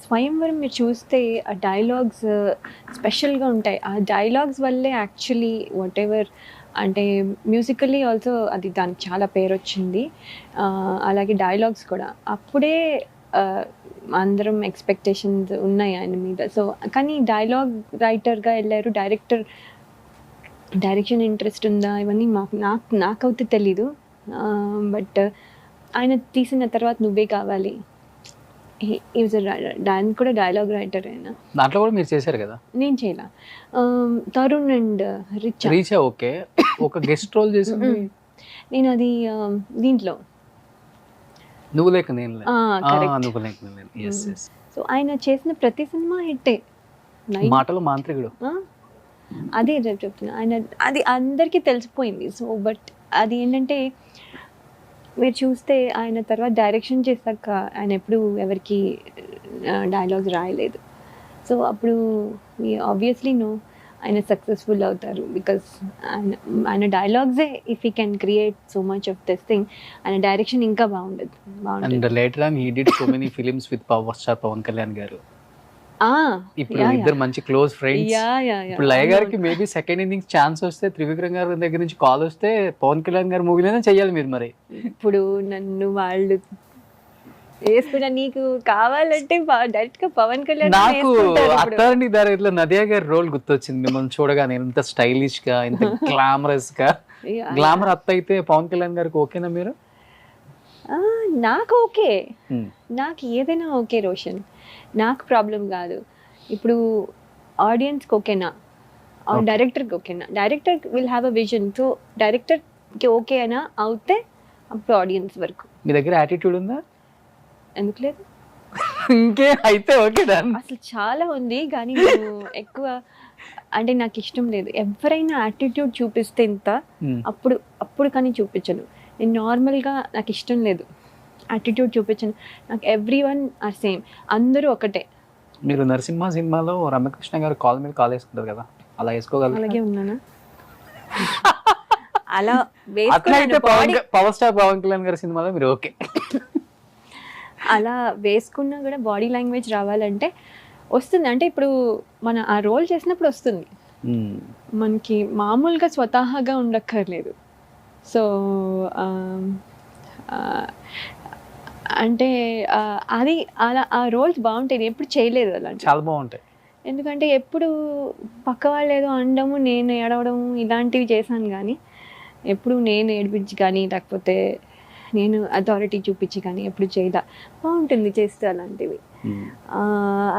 స్వయంవరం మీరు చూస్తే ఆ డైలాగ్స్ స్పెషల్గా ఉంటాయి. ఆ డైలాగ్స్ వల్లే యాక్చువల్లీ వాట్ ఎవర్ అంటే మ్యూజికల్లీ ఆల్సో అది దానికి చాలా పేరు వచ్చింది. అలాగే డైలాగ్స్ కూడా అప్పుడే అందరం ఎక్స్పెక్టేషన్స్ ఉన్నాయి ఆయన మీద. సో కానీ డైలాగ్ రైటర్గా వెళ్ళారు, డైరెక్షన్ ఇంట్రెస్ట్ ఉందా ఇవన్నీ నాకైతే తెలీదు. బట్ ఆయన తీసిన తర్వాత నువ్వే కావాలి, దానికి కూడా డైలాగ్ రైటర్ అయినా. దాంట్లో కూడా మీరు చేశారు కదా? నేను చేయలా. తరుణ్ అండ్ రీచా ఓకే, ఒక గెస్ట్ రోల్ చేసింది నేను అది దీంట్లో నువ్వు లేక నేను correct. నువ్వు లేక నేను. Yes yes. సో ఆయన చేసిన ప్రతి సినిమా హిట్టే. మాటలు మాంత్రికుడు. అదే చెప్తున్నా, ఆయన అది అందరికీ తెలిసిపోయింది. సో బట్ అది ఏంటంటే మీరు చూస్తే ఆయన తర్వాత డైరెక్షన్ చేశాక ఆయన ఎప్పుడు ఎవరికి డైలాగ్స్ రాయలేదు. సో అప్పుడు ఆబ్వియస్లీ నో ఆయన సక్సెస్ఫుల్ అవుతారు, బికాస్ ఆయన డైలాగ్సే if he can create so much of this thing, ఆయన డైరెక్షన్ ఇంకా బాగుండదు. And later on he did so many films with power star Pawan Kalyan గారు. ఇప్పుడు ఇద్దరు మంచి క్లోజ్ ఫ్రెండ్స్. ఇప్పుడు లయ గారికి మేబీ సెకండ్ ఇన్నింగ్స్ ఛాన్స్ వస్తే త్రివిక్రమ్ గారి దగ్గర నుంచి కాల్ వస్తే పవన్ కళ్యాణ్ గారి మూవీలోనే చెయ్యాలి మీరు. మరి ఇప్పుడు నన్ను వాళ్ళు వేసుకున్నా, నీకు కావాలంటే డైరెక్ట్ గా పవన్ కళ్యాణ్. నాకు అత్తారిని దారిలో నదియా గారి రోల్ గుర్తొచ్చింది మిమ్మల్ని చూడగానే. ఇంత స్టైలిష్ గా, ఇంత గ్లామరస్ గా. గ్లామర్ అత్త అయితే పవన్ కళ్యాణ్ గారికి ఓకేనా మీరు? నాకు ఓకే, నాకు ఏదైనా ఓకే రోషన్, నాకు ప్రాబ్లం కాదు. ఇప్పుడు ఆడియన్స్కి ఓకేనా, డైరెక్టర్కి ఓకేనా? Director will have a vision. So డైరెక్టర్కి ఓకే అయినా అవుతే అప్పుడు ఆడియన్స్ వరకు. మీ దగ్గర యాటిట్యూడ్ ఉందా? ఎందుకు లేదు, ఇంకే అయితే ఓకే. అసలు చాలా ఉంది, కానీ నేను ఎక్కువ అంటే నాకు ఇష్టం లేదు. ఎవరైనా యాటిట్యూడ్ చూపిస్తే ఇంత అప్పుడు కానీ చూపించను. నేను నార్మల్గా నాకు ఇష్టం లేదు యాటిట్యూడ్ చూపించను. నాకు ఎవ్రీ వన్ ఆర్ సేమ్, అందరూ ఒకటే. మీరు నరసింహ సినిమాలో రమ్యకృష్ణ గారు కాల్ మీద కాల్ వేసుకుంటారు కదా, అలా వేసుకోగలరు? అలాగే ఉన్నానా? అలా పవర్ స్టార్ పవన్ కళ్యాణ్ గారి సినిమాలో మీరు ఓకే. అలా వేసుకున్నా కూడా బాడీ లాంగ్వేజ్ రావాలంటే వస్తుంది. అంటే ఇప్పుడు మన ఆ రోల్ చేసినప్పుడు వస్తుంది, మనకి మామూలుగా స్వతహాగా ఉండక్కర్లేదు. సో అంటే అది అలా ఆ రోల్స్ బాగుంటాయి. నేను ఎప్పుడు చేయలేదు అలాంటి, చాలా బాగుంటాయి. ఎందుకంటే ఎప్పుడు పక్క వాళ్ళు ఏదో అనడము, నేను ఏడవడము ఇలాంటివి చేశాను, కానీ ఎప్పుడు నేను ఏడిపించి కానీ లేకపోతే నేను అథారిటీ చూపించి కానీ ఎప్పుడు చేయదా. బాగుంటుంది చేస్తే అలాంటివి.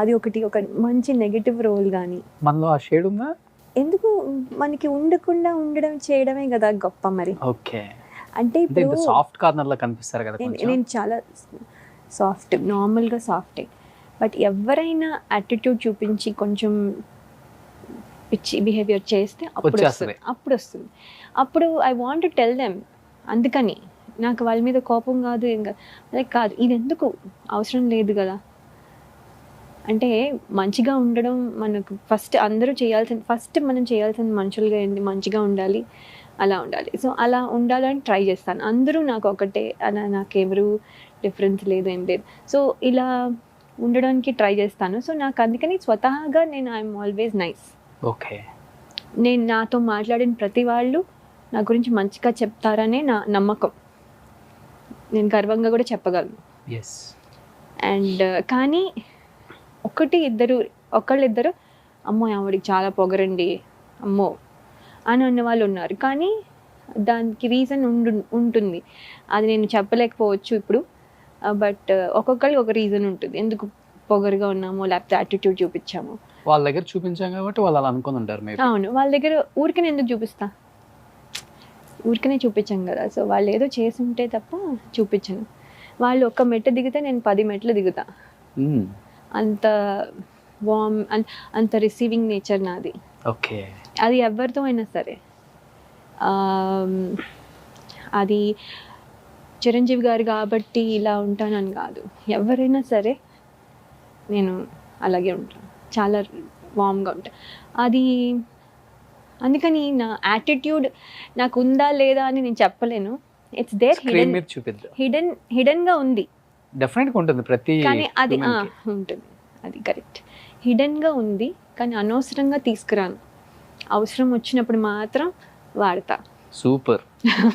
అది ఒక మంచి నెగటివ్ రోల్ కానీ మనలో ఆ షేడ్ ఉందా? ఎందుకు మనకి ఉండకుండా ఉండడం చేయడమే కదా గొప్ప. మరి ఓకే, అంటే ఇప్పుడు సాఫ్ట్ కార్నర్ లా కనిపిస్తారు కదా. నేను చాలా సాఫ్ట్, నార్మల్గా సాఫ్టే. బట్ ఎవరైనా యాటిట్యూడ్ చూపించి కొంచెం పిచ్చి బిహేవియర్ చేస్తే అప్పుడు వస్తుంది. అప్పుడు I want to tell them. అందుకని నాకు వాళ్ళ మీద కోపం కాదు, ఇంకా అదే కాదు, ఇది ఎందుకు అవసరం లేదు కదా. అంటే మంచిగా ఉండడం మనకు ఫస్ట్ మనం చేయాల్సిన మనుషులుగా ఏంటి, మంచిగా ఉండాలి, అలా ఉండాలి. సో అలా ఉండాలని ట్రై చేస్తాను. అందరూ నాకు ఒకటే, అలా నాకెవరు డిఫరెన్స్ లేదు, ఏం లేదు. సో ఇలా ఉండడానికి ట్రై చేస్తాను. సో నాకు అందుకని స్వతహాగా నేను ఐఎమ్ ఆల్వేస్ నైస్. ఓకే, నేను నాతో మాట్లాడిన ప్రతి వాళ్ళు నా గురించి మంచిగా చెప్తారనే నా నమ్మకం. నేను గర్వంగా కూడా చెప్పగలను. అండ్ కానీ ఒకళ్ళిద్దరు అమ్మో ఆవిడికి చాలా పొగరండి అమ్మో అని అన్న వాళ్ళు ఉన్నారు. కానీ దానికి రీజన్ ఉంటుంది, అది నేను చెప్పలేకపోవచ్చు ఇప్పుడు. బట్ ఒక్కొక్కరికి ఒక రీజన్ ఉంటుంది, ఎందుకు పొగరుగా ఉన్నామో లేకపోతే యాటిట్యూడ్ చూపించామో. వాళ్ళ దగ్గర చూపించాం కాబట్టి వాళ్ళు అలా అనుకుని ఉంటారు. అవును, వాళ్ళ దగ్గర ఊరికనే ఎందుకు చూపిస్తా, ఊరికనే చూపించాం కదా. సో వాళ్ళు ఏదో చేసి ఉంటే తప్ప చూపించను. వాళ్ళు ఒక్క మెట్టు దిగితే నేను 10 మెట్లు దిగుతా. అంత వార్మ్, అంత రిసీవింగ్ నేచర్ నాది. ఓకే, అది ఎవరితో అయినా సరే. అది చిరంజీవి గారు కాబట్టి ఇలా ఉంటానని కాదు, ఎవరైనా సరే నేను అలాగే ఉంటాను, చాలా వామ్గా ఉంటాను. అది అందుకని నా యాటిట్యూడ్ నాకు ఉందా లేదా అని నేను చెప్పలేను. ఇట్స్ దేర్, స్క్రీన్ మీద చూపిద్దాం. హిడెన్గా ఉంది డెఫినెట్గా ఉంటుంది ప్రతి కానీ అది human కి. ఉంటుంది, అది కరెక్ట్. హిడెన్గా ఉంది కానీ అనవసరంగా తీసుకురాను, అవసరం వచ్చినప్పుడు మాత్రం వాడతా. సూపర్.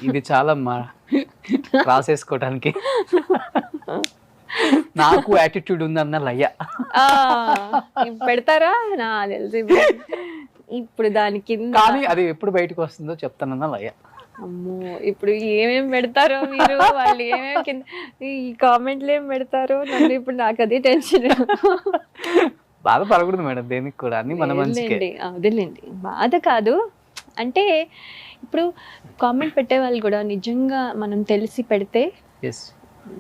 ఇది చాలా రాసేసుకోవటానికి. నాకు యాటిట్యూడ్ ఉందన్న లయ. ఆ, పెడతారా నా తెలిసి ఇప్పుడు దాని కింద. కానీ అది ఎప్పుడు బయటకు వస్తుందో చెప్తానన్న లయ. అమ్మో, ఇప్పుడు ఏమేం పెడతారో మీరు, వాళ్ళు ఏమేమి కింద ఈ కామెంట్లు ఏం పెడతారో నన్ను, ఇప్పుడు నాకు అదే టెన్షన్. బాధపడకూడదు మేడం దేనికి కూడా, అన్ని మన మంచికే. వదిలేండి, బాధ కాదు. అంటే ఇప్పుడు కామెంట్ పెట్టే వాళ్ళు కూడా నిజంగా మనం తెలిసి పెడితే ఎస్,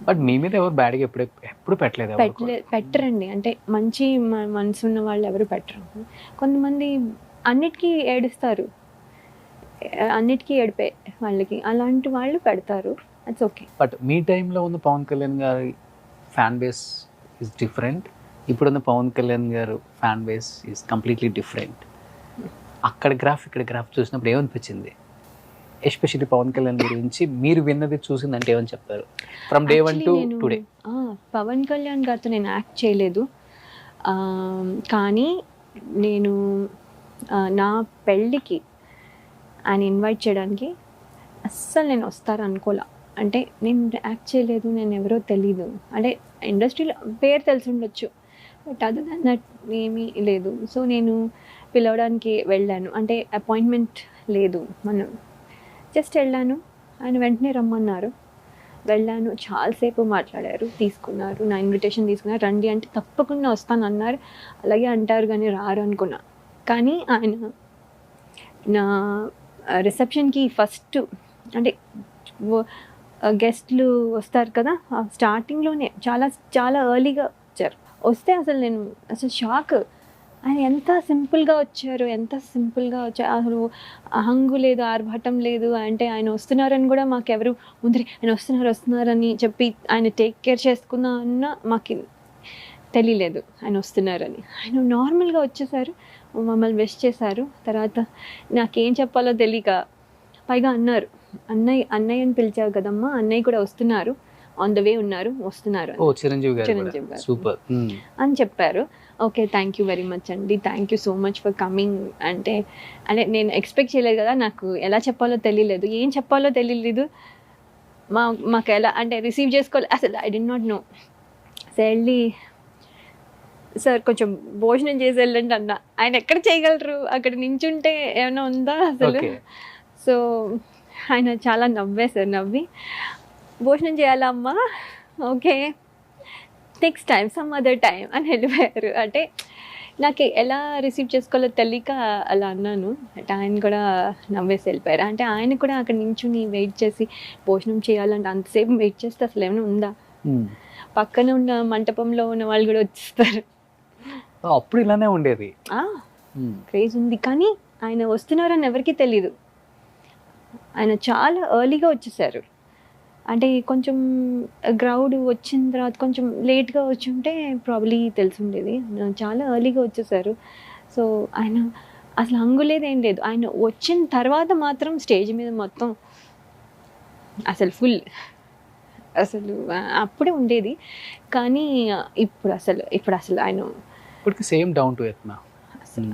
బట్ మీ మీద ఎవరు బ్యాడ్గా ఎప్పుడు పెట్టలేదు ఎవరు కూడా. పెట్టరండి. అంటే మంచి మనసు ఉన్న వాళ్ళు ఎవరు పెట్టరు. కొంతమంది అన్నిటికీ ఏడుస్తారు, అన్నిటికీ ఏడిపే వాళ్ళకి, అలాంటి వాళ్ళు పెడతారు. అట్స్ ఓకే. బట్ మీ టైంలో ఉన్న పవన్ కళ్యాణ్ గారి ఫ్యాన్ బేస్ ఈజ్ డిఫరెంట్, ఇప్పుడున్న పవన్ కళ్యాణ్ గారు fan base is completely different. అక్కడ గ్రాఫ్ ఇక్కడ గ్రాఫ్ చూసినప్పుడు ఏమనిపించింది? ఎస్పెషల్లీ పవన్ కళ్యాణ్ గురించి మీరు విన్నది చూసిందంటే ఏమని చెప్తారు from day 1 to today? Pawan Kalyan గారితో నేను యాక్ట్ చేయలేదు, కానీ నేను నా పెళ్ళికి ఆయన ఇన్వైట్ చేయడానికి అస్సలు నేను వస్తాను అనుకోలే. అంటే నేను యాక్ట్ చేయలేదు, నేను ఎవరో తెలీదు, అంటే ఇండస్ట్రీలో పేరు తెలిసి ఉండొచ్చు, బట్ అదర్ దాన్ దట్ ఏమీ లేదు. సో నేను పిలవడానికి వెళ్ళాను, అంటే అపాయింట్మెంట్ లేదు, మనం జస్ట్ వెళ్ళాను. ఆయన వెంటనే రమ్మన్నారు, వెళ్ళాను, చాలాసేపు మాట్లాడారు, తీసుకున్నారు, నా ఇన్విటేషన్ తీసుకున్నారు, రండి అంటే తప్పకుండా వస్తాను అన్నారు. అలాగే అంటారు కానీ రారు అనుకున్నా. కానీ ఆయన నా రిసెప్షన్కి ఫస్ట్, అంటే గెస్ట్లు వస్తారు కదా, స్టార్టింగ్లోనే చాలా చాలా ఎర్లీగా వచ్చారు. వస్తే అసలు నేను అసలు షాక్, ఆయన ఎంత సింపుల్గా వచ్చారు, ఎంత సింపుల్గా వచ్చారు. అసలు హంగు లేదు, ఆర్భాటం లేదు. అంటే ఆయన వస్తున్నారని కూడా మాకెవరు ముందరి ఆయన వస్తున్నారని చెప్పి ఆయన టేక్ కేర్ చేసుకున్నా అన్న మాకు తెలియలేదు ఆయన వస్తున్నారని. ఆయన నార్మల్గా వచ్చేసారు, మమ్మల్ని విష్ చేశారు. తర్వాత నాకేం చెప్పాలో తెలియక పైగా అన్నారు, అన్నయ్య అని పిలిచావు కదమ్మా, అన్నయ్య కూడా వస్తున్నారు, ఆన్ ద వే ఉన్నారు, వస్తున్నారు చిరంజీవి గారు సూపర్ అని చెప్పారు. Okay, thank you very much అండి, thank you so much for coming. అంటే నేను ఎక్స్పెక్ట్ చేయలేదు కదా, నాకు ఎలా చెప్పాలో తెలియలేదు, ఏం చెప్పాలో తెలియలేదు. మాకు ఎలా అంటే రిసీవ్ చేసుకోవాలి అసలు, I do not know. So వెళ్ళి సార్ కొంచెం భోజనం చేసి వెళ్ళండి అన్న. ఆయన ఎక్కడ చేయగలరు, అక్కడ నించుంటే ఏమైనా ఉందా అసలు. సో ఆయన చాలా నవ్వేశారు, నవ్వి భోజనం చేయాలా అమ్మా, okay next time some other time అని వెళ్ళిపోయారు. అంటే నాకు ఎలా రిసీవ్ చేసుకోవాలో తెలియక అలా అన్నాను. అంటే ఆయన కూడా నవ్వేసి వెళ్ళిపోయారు. అంటే ఆయన కూడా అక్కడ నించుని వెయిట్ చేసి భోజనం చేయాలంటే అంతసేపు వెయిట్ చేస్తే అసలు ఏమైనా ఉందా, పక్కన ఉన్న మంటపంలో ఉన్న వాళ్ళు కూడా వచ్చేస్తారు. అప్పుడు ఇలానే ఉండేది, క్రేజ్ ఉంది. కానీ ఆయన వస్తున్నారని ఎవరికీ తెలీదు, ఆయన చాలా ఎర్లీగా వచ్చేసారు. అంటే కొంచెం క్రౌడ్ వచ్చిన తర్వాత కొంచెం లేట్గా వచ్చి ఉంటే ప్రాబ్లీ తెలిసి ఉండేది. చాలా ఎర్లీగా వచ్చేసారు. సో ఆయన అసలు హంగులేదు, ఏం లేదు. ఆయన వచ్చిన తర్వాత మాత్రం స్టేజ్ మీద మొత్తం అసలు ఫుల్, అసలు అప్పుడే ఉండేది. కానీ ఇప్పుడు అసలు ఆయన ఇప్పటికి సేమ్ డౌన్ టు ఎర్త్ నా.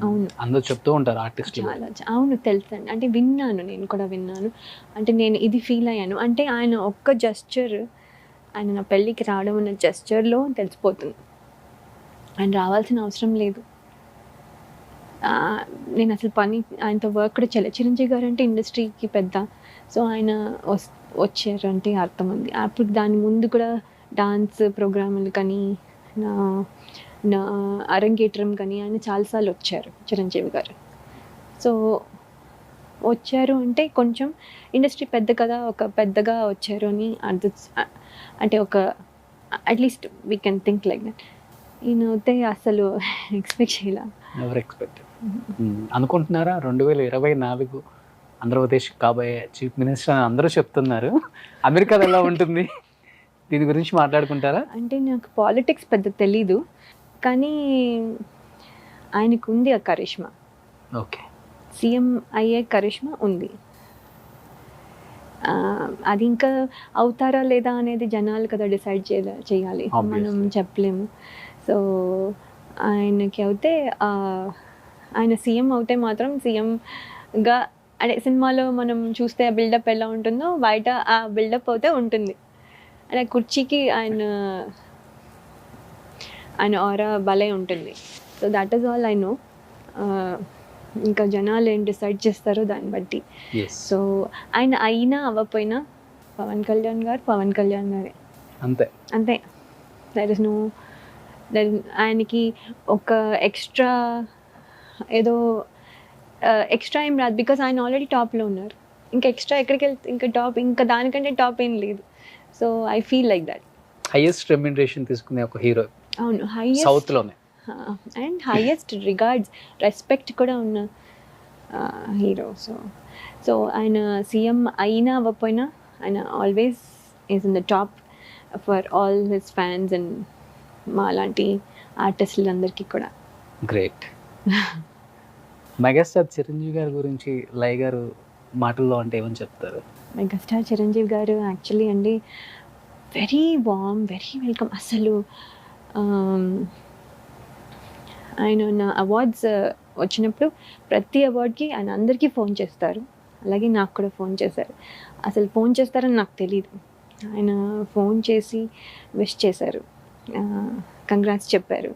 అవును, అందరూ చెప్తూ ఉంటారు ఆర్టిస్టులు. చాలా అవును, తెలుసండి. అంటే విన్నాను, నేను కూడా విన్నాను. అంటే నేను ఇది ఫీల్ అయ్యాను. అంటే ఆయన ఒక్క జెస్చర్, ఆయన నా పెళ్ళికి రావడం అన్న జెస్చర్లో తెలిసిపోతుంది. ఆయన రావాల్సిన అవసరం లేదు. నేను అసలు ఆయనతో వర్క్ కూడా చేయలేదు. చిరంజీవి గారు అంటే ఇండస్ట్రీకి పెద్ద, సో ఆయన వచ్చారు అంటే అర్థం ఉంది. అప్పుడు దాని ముందు కూడా డాన్స్ ప్రోగ్రాములు కానీ నా అరంగేట్రం కానీ ఆయన చాలాసార్లు వచ్చారు చిరంజీవి గారు. సో వచ్చారు అంటే కొంచెం ఇండస్ట్రీ పెద్ద కదా, ఒక పెద్దగా వచ్చారు అని అర్థం. అంటే ఒక at least we can think like that. ఈయన అయితే అసలు ఎక్స్పెక్ట్ చేయాల, ఎవరు ఎక్స్పెక్ట్ అనుకుంటున్నారా? 2024 ఆంధ్రప్రదేశ్ కాబోయే చీఫ్ మినిస్టర్ అని అందరూ చెప్తున్నారు. అమెరికాలో ఎలా ఉంటుంది, దీని గురించి మాట్లాడుకుంటారా? అంటే నాకు పాలిటిక్స్ పెద్ద తెలీదు, కానీ ఆయనకు ఉంది ఆ కరిష్మా, ఓకే. సీఎం అయ్యే కరిష్మా ఉంది. అది ఇంకా అవుతారా లేదా అనేది జనాలు కదా డిసైడ్ చేయాలి, మనం చెప్పలేము. సో ఆయనకి అవుతే ఆయన సీఎం అవుతే మాత్రం సీఎంగా అంటే సినిమాలో మనం చూస్తే ఆ బిల్డప్ ఎలా ఉంటుందో బయట ఆ బిల్డప్ అవుతే ఉంటుంది. అంటే కుర్చీకి ఆయన ఆరా భలే ఉంటుంది. So that is all I know. ఇంకా జనాలు ఏం డిసైడ్ చేస్తారో దాన్ని బట్టి. సో ఆయన అయినా అవ్వకపోయినా పవన్ కళ్యాణ్ గారే అంతే అంతే. దర్ ఇస్ నో ఆయనకి ఒక ఎక్స్ట్రా ఏదో ఎక్స్ట్రా ఏం రాదు, బికాస్ ఆయన ఆల్రెడీ టాప్లో ఉన్నారు. ఇంకా ఎక్స్ట్రా ఎక్కడికి వెళ్తే ఇంకా టాప్, ఇంకా దానికంటే టాప్ ఏం లేదు. So I feel like that. Highest remuneration తీసుకునే ఒక హీరో. అవును, హైయెస్ట్ సౌత్లోనే అండ్ హైయెస్ట్ రిగార్డ్స్, రెస్పెక్ట్ కూడా ఉన్న హీరో. సో ఆయన సీఎం అయినా అవ్వకపోయినా ఆయన always is in the top for all his fans and మా లాంటి ఆర్టిస్టులందరికీ కూడా. గ్రేట్. మెగాస్టార్ చిరంజీవి గారి గురించి లయ గారు మాటల్లో అంటే ఏమని చెప్తారు? మెగాస్టార్ చిరంజీవి గారు యాక్చువల్లీ అండి వెరీ వార్మ్, వెరీ వెల్కమ్. అసలు ఆయన నా అవార్డ్స్ వచ్చినప్పుడు ప్రతి అవార్డ్కి ఆయన అందరికీ ఫోన్ చేస్తారు, అలాగే నాకు కూడా ఫోన్ చేశారు. అసలు ఫోన్ చేస్తారని నాకు తెలియదు, ఆయన ఫోన్ చేసి విష్ చేశారు, కంగ్రాట్స్ చెప్పారు.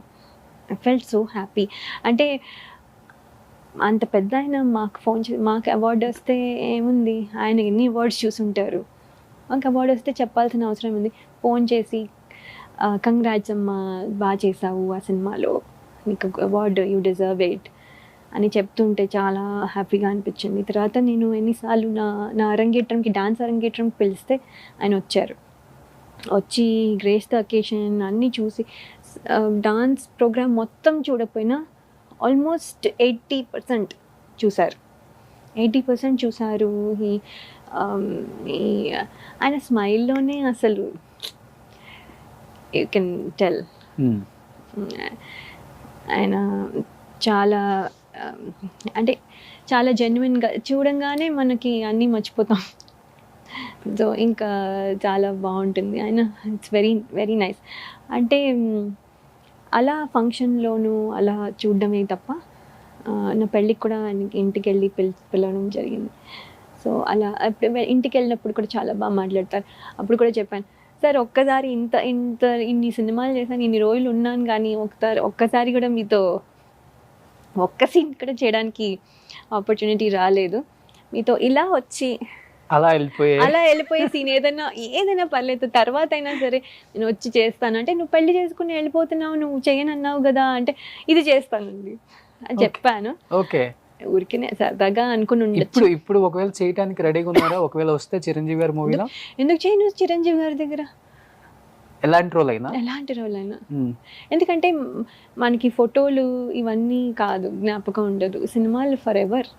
I felt so happy. అంటే అంత పెద్ద ఆయన మాకు ఫోన్ మాకు అవార్డు వస్తే ఏముంది, ఆయన ఎన్ని అవార్డ్స్ చూసుంటారు, మాకు అవార్డు వస్తే చెప్పాల్సిన అవసరం ఉంది. ఫోన్ చేసి కంగ్రాట్స్ అమ్మా, బాగా చేసావు ఆ సినిమాలో, నీకు అవార్డు, యూ డిజర్వ్ ఇట్ అని చెప్తుంటే చాలా హ్యాపీగా అనిపించింది. తర్వాత నేను ఎన్నిసార్లు నా అరంగేట్రంకి, డాన్స్ అరంగేట్రంకి పిలిస్తే ఆయన వచ్చారు. వచ్చి గ్రేస్ ద అకేషన్ అన్నీ చూసి, డాన్స్ ప్రోగ్రామ్ మొత్తం చూడకపోయినా ఆల్మోస్ట్ 80% చూశారు. 80% చూశారు. ఆయన స్మైల్లోనే అసలు యూ కెన్ టెల్ ఆయన చాలా అంటే చాలా జెన్యున్గా, చూడంగానే మనకి అన్నీ మర్చిపోతాం. సో ఇంకా చాలా బాగుంటుంది ఆయన. It's very very nice. అంటే అలా ఫంక్షన్లోనూ అలా చూడడమే తప్ప నా పెళ్ళికి కూడా ఆయనకి ఇంటికి వెళ్ళి పిలవడం జరిగింది. సో అలా ఇంటికి వెళ్ళినప్పుడు కూడా చాలా బాగా మాట్లాడతారు. అప్పుడు కూడా చెప్పాను, సార్ ఒక్కసారి ఇన్ని సినిమాలు చేశాను, ఇన్ని రోజులు ఉన్నాను, కానీ ఒక్కసారి కూడా మీతో ఒక్క సీన్ కూడా చేయడానికి ఆపర్చునిటీ రాలేదు. మీతో ఇలా వచ్చి అలా వెళ్ళిపోయే సీన్ ఏదైనా పర్లేదు, తర్వాత అయినా సరే నేను వచ్చి చేస్తాను అంటే, నువ్వు పెళ్లి చేసుకుని వెళ్ళిపోతున్నావు, నువ్వు చేయనన్నావు కదా అంటే, ఇది చేస్తానండి అని చెప్పాను. ఓకే, ఊరికినే సరదాగా అనుకుని ఉండొచ్చు. ఇప్పుడు ఒకవేళ చేయడానికి రెడీగా ఉన్నారా? ఒకవేళ వస్తే చిరంజీవి గారి మూవీలో ఎందుకు చేయను? చిరంజీవి గారి దగ్గర ఎలాంటి రోల్ అయినా ఎందుకంటే మనకి ఫోటోలు ఇవన్నీ కాదు, జ్ఞాపకం ఉండదు, సినిమాలు ఫర్ ఎవర్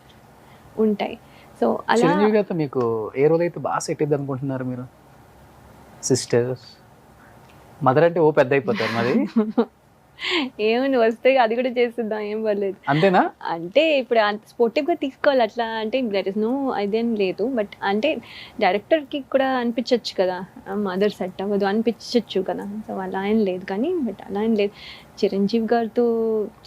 ఉంటాయి. సో అలా చిరంజీవి గారితో మీకు ఏ రోల్ అయితే బాగా సెట్ అయింది అనుకుంటున్నారు మీరు? సిస్టర్స్, మదర్ అంటే పెద్ద అయిపోతారు మరి. ఏమని వస్తే అది కూడా చేస్తుందా, ఏం పర్లేదు. అంతేనా? అంటే ఇప్పుడు అంత స్పోర్టివ్గా తీసుకోవాలి అట్లా అంటే దట్ ఇస్ నో ఇదేం లేదు. బట్ అంటే డైరెక్టర్కి కూడా అనిపించవచ్చు కదా, మదర్ సెట్ అవ్వదు అనిపించవచ్చు కదా. సో అలా ఏం లేదు, కానీ బట్ అలా ఏం లేదు. చిరంజీవి గారితో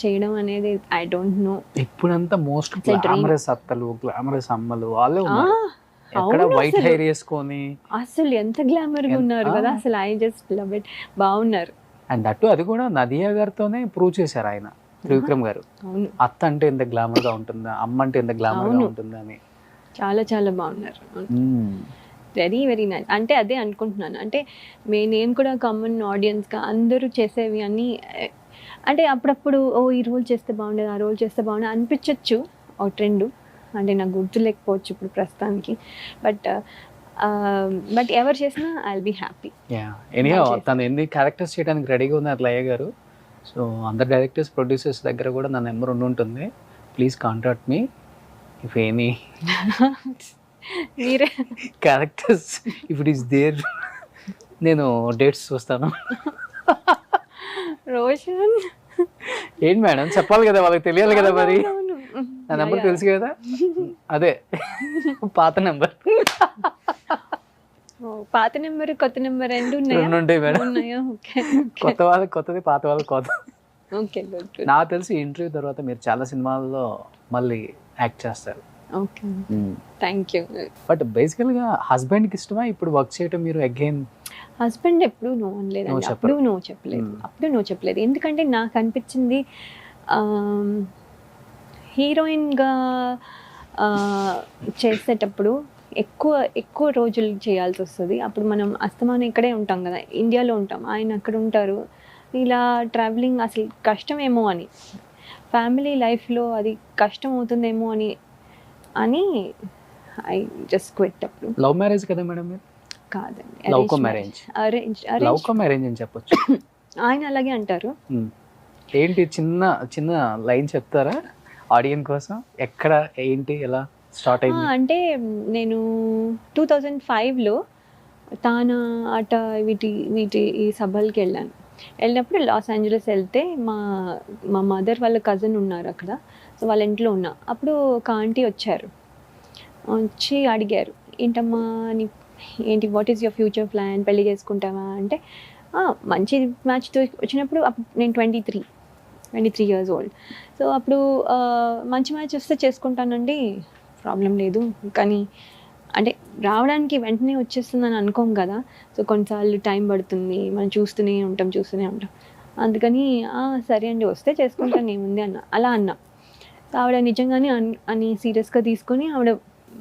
చేయడం అనేది ఐ డోంట్ నో. ఇప్పుడంతా మోస్ట్ గ్లామరస్ అత్తలు, గ్లామరస్ అమ్మలు వాళ్ళే ఉన్నారు. వైట్ హెయిర్ వేసుకొని అసలు ఎంత గ్లామర్గా ఉన్నారు కదా. అసలు ఐ జస్ట్ లవ్ ఇట్. బాగున్నారు. అండ్ అటు అది కూడా నదియా గారితోనే ప్రూవ్ చేశారు ఆయన, త్రివిక్రమ్ గారు. అత్త అంటే ఎంత గ్లామర్ గా ఉంటుందా, అమ్మ అంటే ఎంత గ్లామర్ గా ఉంటుందా అని. చాలా చాలా బాగున్నారు. Very very nice. అంటే అదే అనుకుంటున్నాను, అంటే నేను కూడా కామన్ ఆడియన్స్గా అందరూ చేసేవి అన్నీ అంటే అప్పుడప్పుడు ఈ రోల్ చేస్తే బాగుండేది, ఆ రోల్ చేస్తే బాగుండేది అనిపించవచ్చు, ఒక ట్రెండ్. అంటే నాకు గుర్తు లేకపోవచ్చు ఇప్పుడు ప్రస్తుతానికి. బట్ ఎవరు చేసినా I will be happy. Anyhow తను ఎన్ని క్యారెక్టర్స్ చేయడానికి రెడీగా ఉన్నారు లయ గారు. సో అందరు డైరెక్టర్స్, ప్రొడ్యూసర్స్ దగ్గర కూడా నా నెంబర్ ఉంటుంది. Please contact me if any మీరే characters if it is there. నేను డేట్స్ చూస్తాను. రోషన్ ఏంటి మేడం చెప్పాలి కదా, వాళ్ళకి తెలియాలి కదా మరి. అవును. నా నెంబర్ తెలుసు కదా, అదే పాత నెంబర్. ఓ, పాత నెంబర్ కొత్త నెంబర్ రెండు ఉన్నాయా? రెండు ఉంటాయి మేడం. ఉన్నాయా? ఓకే కొత్త వాళ్ళకి కొత్తది, పాత వాళ్ళకి కొత్త. Okay good. నాకు తెలిసి ఇంటర్వ్యూ తర్వాత మీరు చాలా సినిమాల్లో మళ్ళీ యాక్ట్ చేస్తారు. Okay thank you. బట్ బేసికల్గా హస్బెండ్కి ఇష్టమా ఇప్పుడు వర్క్ చేయటం మీరు అగైన్? హస్బెండ్ ఎప్పుడు నో No అనలేదండి, చెప్పరు. అప్పుడు నో చెప్పలేదు, అప్పుడు నో చెప్పలేదు. ఎందుకంటే నాకు అనిపించింది హీరోయిన్గా చేసేటప్పుడు ఎక్కువ రోజులు చేయాల్సి వస్తుంది. అప్పుడు మనం అస్తమానం ఇక్కడే ఉంటాం కదా, ఇండియాలో ఉంటాం, ఆయన అక్కడ ఉంటారు. ఇలా ట్రావెలింగ్ అసలు కష్టమేమో అని, ఫ్యామిలీ లైఫ్లో అది కష్టం అవుతుందేమో అని ఐ జస్ట్ క్విట్. అప్పుడు లవ్ మ్యారేజ్ కదా మేడం మీరు? కాదండి, love come marriage. Love come marriage అని చెప్పొచ్చు. ఆయన అలాగే అంటారు. ఏంటి చిన్న లైన్ చెప్తారా ఆడియన్స్ కోసం? ఎక్కడ ఏంటి ఎలా స్టార్ట్ అయింది? అంటే నేను 2005లో తానా ఆట వీటి ఈ సభలకి వెళ్ళినప్పుడు లాస్ ఏంజలస్ వెళ్తే మా మదర్ వాళ్ళ కజిన్ ఉన్నారు అక్కడ. సో వాళ్ళ ఇంట్లో ఉన్నా, అప్పుడు ఒక ఆంటీ వచ్చి అడిగారు, ఏంటమ్మా ఏంటి, what is your future plan, పెళ్లి చేసుకుంటావా అంటే, మంచి మ్యాచ్తో వచ్చినప్పుడు నేను 23 years old. సో అప్పుడు మంచి మ్యాచ్ వస్తే చేసుకుంటానండి, ప్రాబ్లం లేదు. కానీ అంటే రావడానికి వెంటనే వచ్చేస్తుందని అనుకోం కదా, సో కొన్నిసార్లు టైం పడుతుంది, మనం చూస్తూనే ఉంటాం. అందుకని సరే అండి వస్తే చేసుకుంటాను ఏముంది అలా అన్నా. సో ఆవిడ నిజంగానే అని సీరియస్గా తీసుకొని ఆవిడ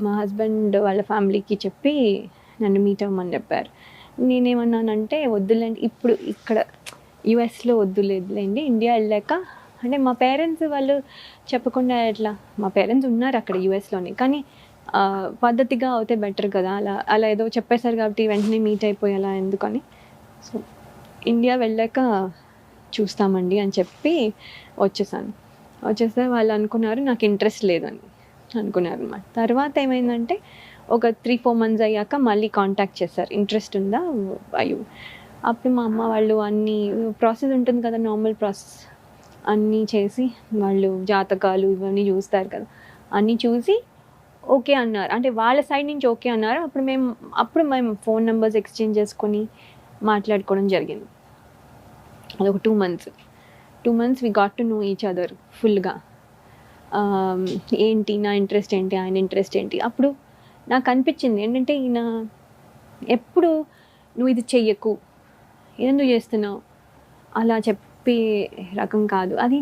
మా హస్బెండ్ వాళ్ళ ఫ్యామిలీకి చెప్పి నన్ను మీట్ అవ్వమని చెప్పారు. నేనేమన్నానంటే వద్దులేండి, ఇప్పుడు ఇక్కడ యుఎస్లో వద్దులేదులేండి, ఇండియా వెళ్ళాక. అంటే మా పేరెంట్స్ వాళ్ళు చెప్పకుండా ఎట్లా, మా పేరెంట్స్ ఉన్నారు అక్కడ యుఎస్లోనే, కానీ పద్ధతిగా అవుతే బెటర్ కదా, అలా ఏదో చెప్పేశారు కాబట్టి వెంటనే మీట్ అయిపోయేలా ఎందుకని. సో ఇండియా వెళ్ళాక చూస్తామండి అని చెప్పి వచ్చేస్తే వాళ్ళు అనుకున్నారు నాకు ఇంట్రెస్ట్ లేదని అనుకున్నారు అన్నమాట. తర్వాత ఏమైందంటే ఒక 3-4 months అయ్యాక మళ్ళీ కాంటాక్ట్ చేశారు, ఇంట్రెస్ట్ ఉందా అయ్యో. అప్పుడు మా అమ్మ వాళ్ళు అన్నీ ప్రాసెస్ ఉంటుంది కదా, నార్మల్ ప్రాసెస్ అన్నీ చేసి వాళ్ళు జాతకాలు ఇవన్నీ చూస్తారు కదా, అన్నీ చూసి ఓకే అన్నారు. అంటే వాళ్ళ సైడ్ నుంచి ఓకే అన్నారు. అప్పుడు మేము ఫోన్ నెంబర్స్ ఎక్స్చేంజ్ చేసుకొని మాట్లాడుకోవడం జరిగింది. అదొక 2 months we got to know each other ఫుల్గా. ఏంటి నా ఇంట్రెస్ట్ ఏంటి, ఆయన ఇంట్రెస్ట్ ఏంటి. అప్పుడు నాకు అనిపించింది ఏంటంటే, ఈయన ఎప్పుడు నువ్వు ఇది చెయ్యకు, ఎందుకు చేస్తున్నావు అలా చెప్పే రకం కాదు. అది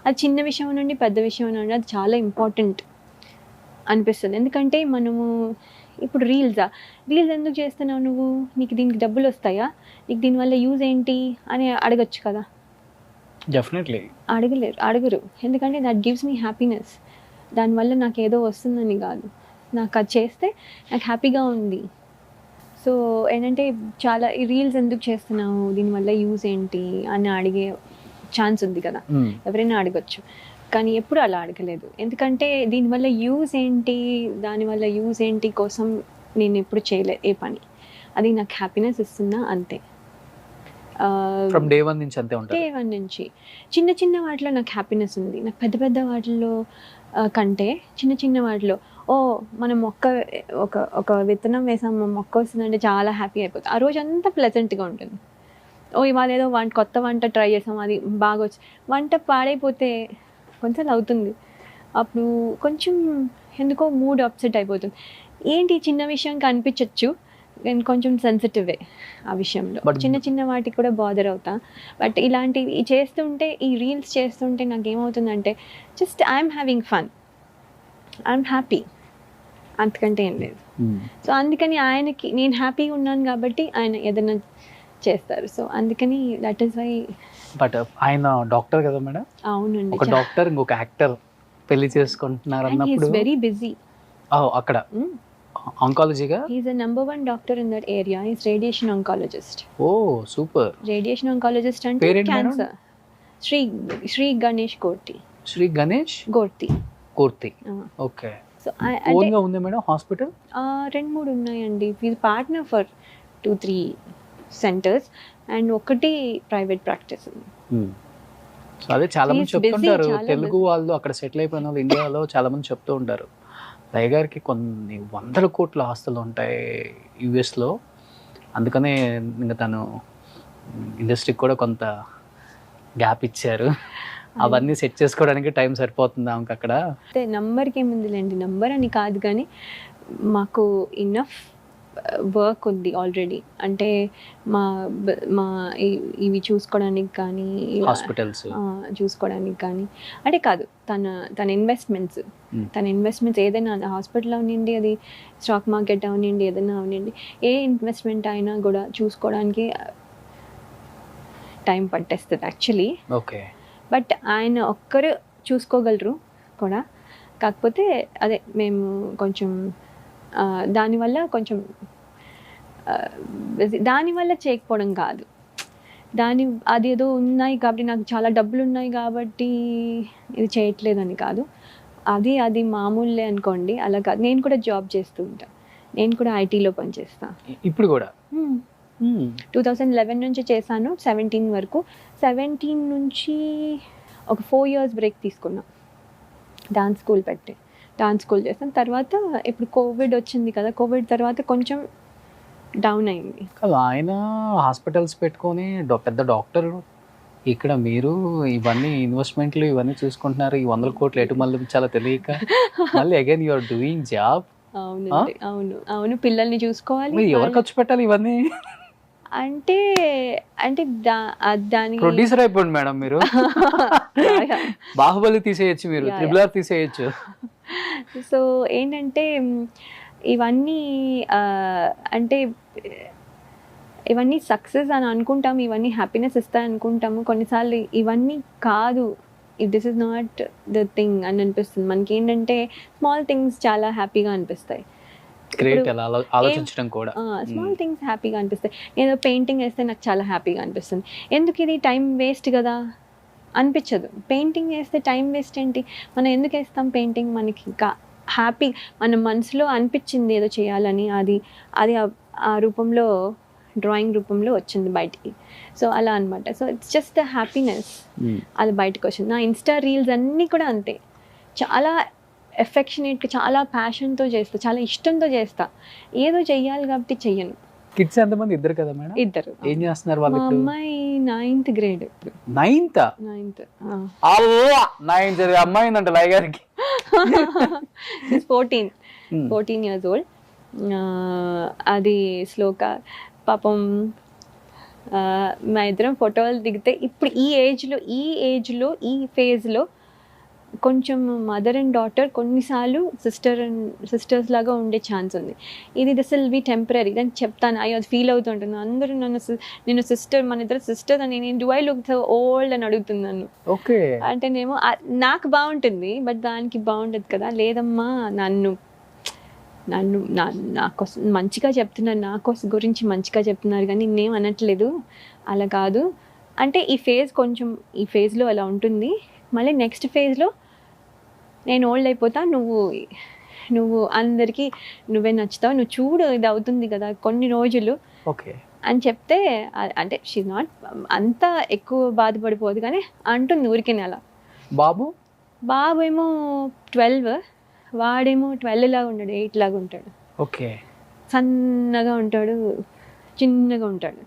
అది చిన్న విషయం నుండి పెద్ద విషయం నుండి అది చాలా ఇంపార్టెంట్ అనిపిస్తుంది. ఎందుకంటే మనము ఇప్పుడు రీల్స్ ఎందుకు చేస్తున్నావు నువ్వు, నీకు దీనికి డబ్బులు వస్తాయా, నీకు దీనివల్ల యూజ్ ఏంటి అని అడగచ్చు కదా. డెఫినెట్లీ అడగరు. ఎందుకంటే దట్ గివ్స్ మీ హ్యాపీనెస్. దానివల్ల నాకు ఏదో వస్తుందని కాదు, నాకు అది చేస్తే నాకు హ్యాపీగా ఉంది. సో ఏంటంటే చాలా ఈ రీల్స్ ఎందుకు చేస్తున్నావు, దీనివల్ల యూజ్ ఏంటి అని అడిగే ఛాన్స్ ఉంది కదా, ఎవరైనా అడగచ్చు. కానీ ఎప్పుడు అలా అడగలేదు. ఎందుకంటే దీనివల్ల దానివల్ల యూజ్ ఏంటి కోసం నేను ఎప్పుడు చేయలేదు ఏ పని. అది నాకు హ్యాపీనెస్ ఇస్తుందా అంతే. ఫ్రమ్ డే వన్ నుంచి అంతే ఉంటుంది. డే వన్ నుంచి చిన్న వాటిలో నాకు హ్యాపీనెస్ ఉంది. నాకు పెద్ద వాటిలో కంటే చిన్న వాటిలో మనం ఒక విత్తనం వేసాము, మొక్క వస్తుందంటే చాలా హ్యాపీ అయిపోతుంది. ఆ రోజు అంతా ప్లెజెంట్గా ఉంటుంది. ఇవాళ ఏదో కొత్త వంట ట్రై చేసాం, అది బాగా వచ్చి వంట పాడైపోతే కొంచెం అవుతుంది. అప్పుడు కొంచెం ఎందుకో మూడ్ అప్సెట్ అయిపోతుంది. ఏంటి చిన్న విషయంగా అనిపించవచ్చు, నేను కొంచెం సెన్సిటివే ఆ విషయంలో. చిన్న వాటికి కూడా బాదర్ అవుతా. బట్ ఇలాంటివి చేస్తుంటే, ఈ రీల్స్ చేస్తుంటే నాకు ఏమవుతుందంటే just I'm having fun, I'm happy, అంతకంటే ఏం లేదు. సో అందుకని ఆయనకి నేను హ్యాపీగా ఉన్నాను కాబట్టి ఆయన ఏదైనా చేస్తారు. సో అందుకని దట్ ఈస్ వై. బట్ ఆయన డాక్టర్ కదా మేడం? అవునండి, ఒక డాక్టర్ ఇంకొక యాక్టర్ పెళ్లి చేసుకుంటున్నారు అన్నప్పుడు వెరీ బిజీ అక్కడ ఆంకాలజీగా. హీఈస్ ద నంబర్ 1 doctor in that area. He's radiation oncologist. Oh super. Radiation oncologist అంటే cancer. Shri Ganesh Korthi. Shri Ganesh Korthi. Okay. So own గా ఉంది మేడం హాస్పిటల్? 2-3 ఉన్నాయండి. He's partner for 2-3 centres and ఒకటి ప్రైవేట్ ప్రాక్టీస్ ఉంది. సో అదే చాలా మంది He's busy, చెప్తుంటారు, చాలా తెలుగు వాళ్ళు అక్కడ సెటిల్ అయిపోయిన వాళ్ళు ఇండియాలో చాలా మంది చెప్తూ ఉంటారు, లయ గారికి కొన్ని 100 కోట్ల ఆస్తులు ఉంటాయి యుఎస్లో, అందుకనే ఇంకా తను ఇండస్ట్రీకి కూడా కొంత గ్యాప్ ఇచ్చారు, అవన్నీ సెట్ చేసుకోవడానికి టైం సరిపోతుంది ఆమెకు అక్కడ. అయితే నంబర్కి ఏముందిలేండి, నంబర్ అని కాదు కానీ మాకు ఇన్నఫ్ వర్క్ ఉంది ఆల్రెడీ. అంటే మా మా ఇవి చూసుకోవడానికి కానీ హాస్పిటల్స్ చూసుకోవడానికి కానీ అంటే కాదు, తన ఇన్వెస్ట్మెంట్స్ ఏదైనా హాస్పిటల్ అవనండి, అది స్టాక్ మార్కెట్ అవనండి, ఏదైనా అవనండి, ఏ ఇన్వెస్ట్మెంట్ అయినా కూడా చూసుకోవడానికి టైం పట్టేస్తుంది యాక్చువల్లీ. ఓకే. బట్ ఆయన ఒక్కరు చూసుకోగలరు కూడా, కాకపోతే అదే మేము కొంచెం దానివల్ల కొంచెం దానివల్ల చేయకపోవడం కాదు, అదేదో ఉన్నాయి కాబట్టి, నాకు చాలా డబ్బులు ఉన్నాయి కాబట్టి ఇది చేయట్లేదని కాదు, అది మామూలే అనుకోండి, అలా కాదు. నేను కూడా జాబ్ చేస్తూ ఉంటాను, నేను కూడా ఐటీలో పనిచేస్తాను ఇప్పుడు కూడా. 2011 నుంచి చేశాను 17 వరకు. 17 నుంచి ఒక 4 years బ్రేక్ తీసుకున్నా, డాన్స్ స్కూల్ చేస్తాను. తర్వాత ఇప్పుడు కోవిడ్ వచ్చింది కదా, కోవిడ్ తర్వాత కొంచెం డౌన్ అయింది. కాదు, ఆయన హాస్పిటల్స్ పెట్టుకొని పెద్ద డాక్టర్, ఇక్కడ మీరు ఇవన్నీ ఇన్వెస్ట్మెంట్లు ఇవన్నీ చూసుకుంటున్నారు, ఈ 100 కోట్లు ఎటు మళ్ళీ చాలా తెలియక మళ్ళీ అగైన్ యూఆర్ డూయింగ్ జాబ్. అవునండి, అవును, పిల్లల్ని చూసుకోవాలి. ఎవరు ఖర్చు పెట్టాలి ఇవన్నీ? అంటే దానికి ప్రొడ్యూసర్ అయిపోండి మేడం మీరు, బాహుబలి తీసేయచ్చు, మీరు RRR తీసేయచ్చు. సో ఏంటంటే ఇవన్నీ అంటే ఇవన్నీ సక్సెస్ అని అనుకుంటాము, ఇవన్నీ హ్యాపీనెస్ ఇస్తాయి అనుకుంటాము, కొన్నిసార్లు ఇవన్నీ కాదు, this is not the thing అని అనిపిస్తుంది మనకి. ఏంటంటే స్మాల్ థింగ్స్ చాలా హ్యాపీగా అనిపిస్తాయి, ఆలోచించడం కూడా స్మాల్ థింగ్స్ హ్యాపీగా అనిపిస్తాయి. నేను పెయింటింగ్ వేస్తే నాకు చాలా హ్యాపీగా అనిపిస్తుంది, ఎందుకు ఇది టైం వేస్ట్ కదా అనిపించదు. పెయింటింగ్ వేస్తే టైం వేస్ట్ ఏంటి, మనం ఎందుకు వేస్తాం పెయింటింగ్, మనకి ఇంకా హ్యాపీ, మన మనసులో అనిపించింది ఏదో చేయాలని, అది ఆ రూపంలో, డ్రాయింగ్ రూపంలో వచ్చింది బయటికి. సో అలా అనమాట. So it's just the happiness, అది బయటకు వచ్చింది. నా ఇన్స్టా రీల్స్ అన్నీ కూడా అంతే, చాలా ఎఫెక్షనేట్గా, చాలా ప్యాషన్తో చేస్తా, చాలా ఇష్టంతో చేస్తా, ఏదో చెయ్యాలి కాబట్టి చెయ్యను. కిడ్స్ ఎంతమంది? ఇద్దరు కదా మేడం? ఇద్దరు. ఏం చేస్తున్నారు వాళ్ళు? మా అమ్మాయి 9th grade ఇప్పుడు. 9th? 9th అమ్మాయి అంట లయ గారికి. 14 years old. అది శ్లోక పాపం, మా ఇద్దరం ఫోటోలు దిగితే ఇప్పుడు ఈ ఏజ్లో ఈ ఫేజ్లో కొంచెం మదర్ అండ్ డాటర్ కొన్నిసార్లు సిస్టర్స్ లాగా ఉండే ఛాన్స్ ఉంది. దిస్ విల్ బి టెంపరీ అని చెప్తాను, అది ఫీల్ అవుతుంటాను. అందరూ నేను సిస్టర్, మన ఇద్దరు సిస్టర్ అని, నేను do I look so old అని అడుగుతున్నాను. ఓకే. అంటేనేమో నాకు బాగుంటుంది, బట్ దానికి బాగుండదు కదా. లేదమ్మా, నా కోసం మంచిగా చెప్తున్నారు, నా కోసం గురించి మంచిగా చెప్తున్నారు, కానీ నేనేం అనట్లేదు, అలా కాదు అంటే ఈ ఫేజ్లో అలా ఉంటుంది. మళ్ళీ నెక్స్ట్ ఫేజ్లో నేను ఓల్డ్ అయిపోతా, నువ్వు అందరికీ నువ్వే నచ్చుతావు, నువ్వు చూడు ఇది అవుతుంది కదా కొన్ని రోజులు అని చెప్తే, అంటే షీఈ్ నాట్ అంత ఎక్కువ బాధపడిపోదు కానీ అంటుంది ఊరికే. అలా బాబు ఏమో 12, వాడేమో 12 లాగా ఉంటాడు, 8 లాగా ఉంటాడు. ఓకే. సన్నగా ఉంటాడు, చిన్నగా ఉంటాడు.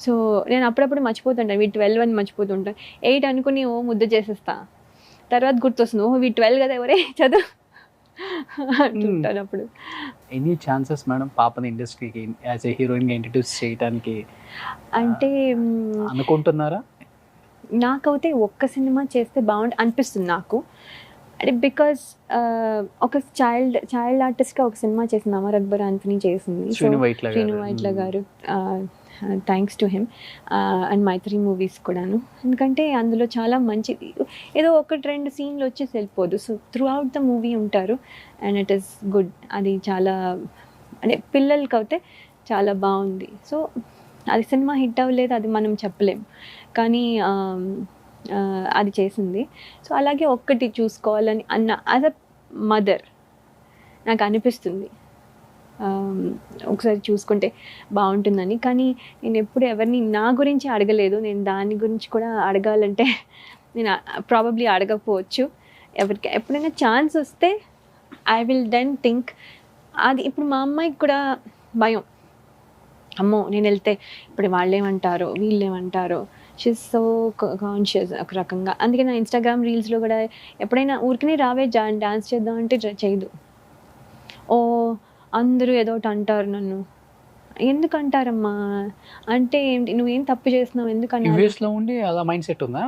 సో నేను అప్పుడప్పుడు మర్చిపోతుంటాను, వీ 12 అని మర్చిపోతుంటాను. 8 అనుకుని ముద్ద చేసేస్తా, తర్వాత గుర్తొస్తుంది, వీ 12 కదా, ఎవరే చదువు అంటుంటాను అప్పుడు. ఎనీ ఛాన్సెస్ మేడం పాపని ఇండస్ట్రీకి యాజ్ ఏ హీరోయిన్గా ఇంట్రడ్యూస్ చేయడానికి అంటే అనుకుంటున్నారా? నాకైతే ఒక్క సినిమా చేస్తే బాగుంటుంది అనిపిస్తుంది నాకు. అంటే బికాస్ ఒక చైల్డ్ ఆర్టిస్ట్గా ఒక సినిమా చేసింది, అమర్ అక్బర్ ఆంథనీ చేసింది, శ్రీను వైట్ల గారు. Thanks to him and Mythri movies కూడాను. ఎందుకంటే అందులో చాలా మంచి, ఏదో 1-2 సీన్లు వచ్చేసి వెళ్ళిపోదు, so throughout the movie ఉంటారు అండ్ ఇట్ ఈస్ గుడ్. అది చాలా అంటే పిల్లలకి అయితే చాలా బాగుంది. సో అది సినిమా హిట్ అవ్వలేదు, అది మనం చెప్పలేం, కానీ అది చేసింది. సో అలాగే ఒక్కటి చూసుకోవాలని యాజ్ అ మదర్ నాకు అనిపిస్తుంది, ఒకసారి చూసుకుంటే బాగుంటుందని. కానీ నేను ఎప్పుడు ఎవరిని నా గురించి అడగలేదు, నేను దాని గురించి కూడా అడగాలంటే నేను ప్రాబబ్లీ అడగకపోవచ్చు. ఎవరికి ఎప్పుడైనా ఛాన్స్ వస్తే ఐ విల్ దెన్ థింక్. అది ఇప్పుడు మా అమ్మాయికి కూడా భయం, అమ్మో నేను వెళ్తే ఇప్పుడు వాళ్ళు ఏమంటారో వీళ్ళు ఏమంటారో. షీఈస్ సో కాన్షియస్ ఒక రకంగా. అందుకే నా ఇన్స్టాగ్రామ్ రీల్స్లో కూడా ఎప్పుడైనా ఊరికనే రావే డాన్స్ చేద్దాం అంటే చేయదు. ఓ అందరూ ఏదో ఒకటి అంటారు నన్ను. ఎందుకు అంటారమ్మా అంటే ఏంటి, నువ్వేం తప్పు చేస్తున్నావు ఎందుకన్నా. యూఎస్లో ఉండి అలా మైండ్ సెట్ ఉందా?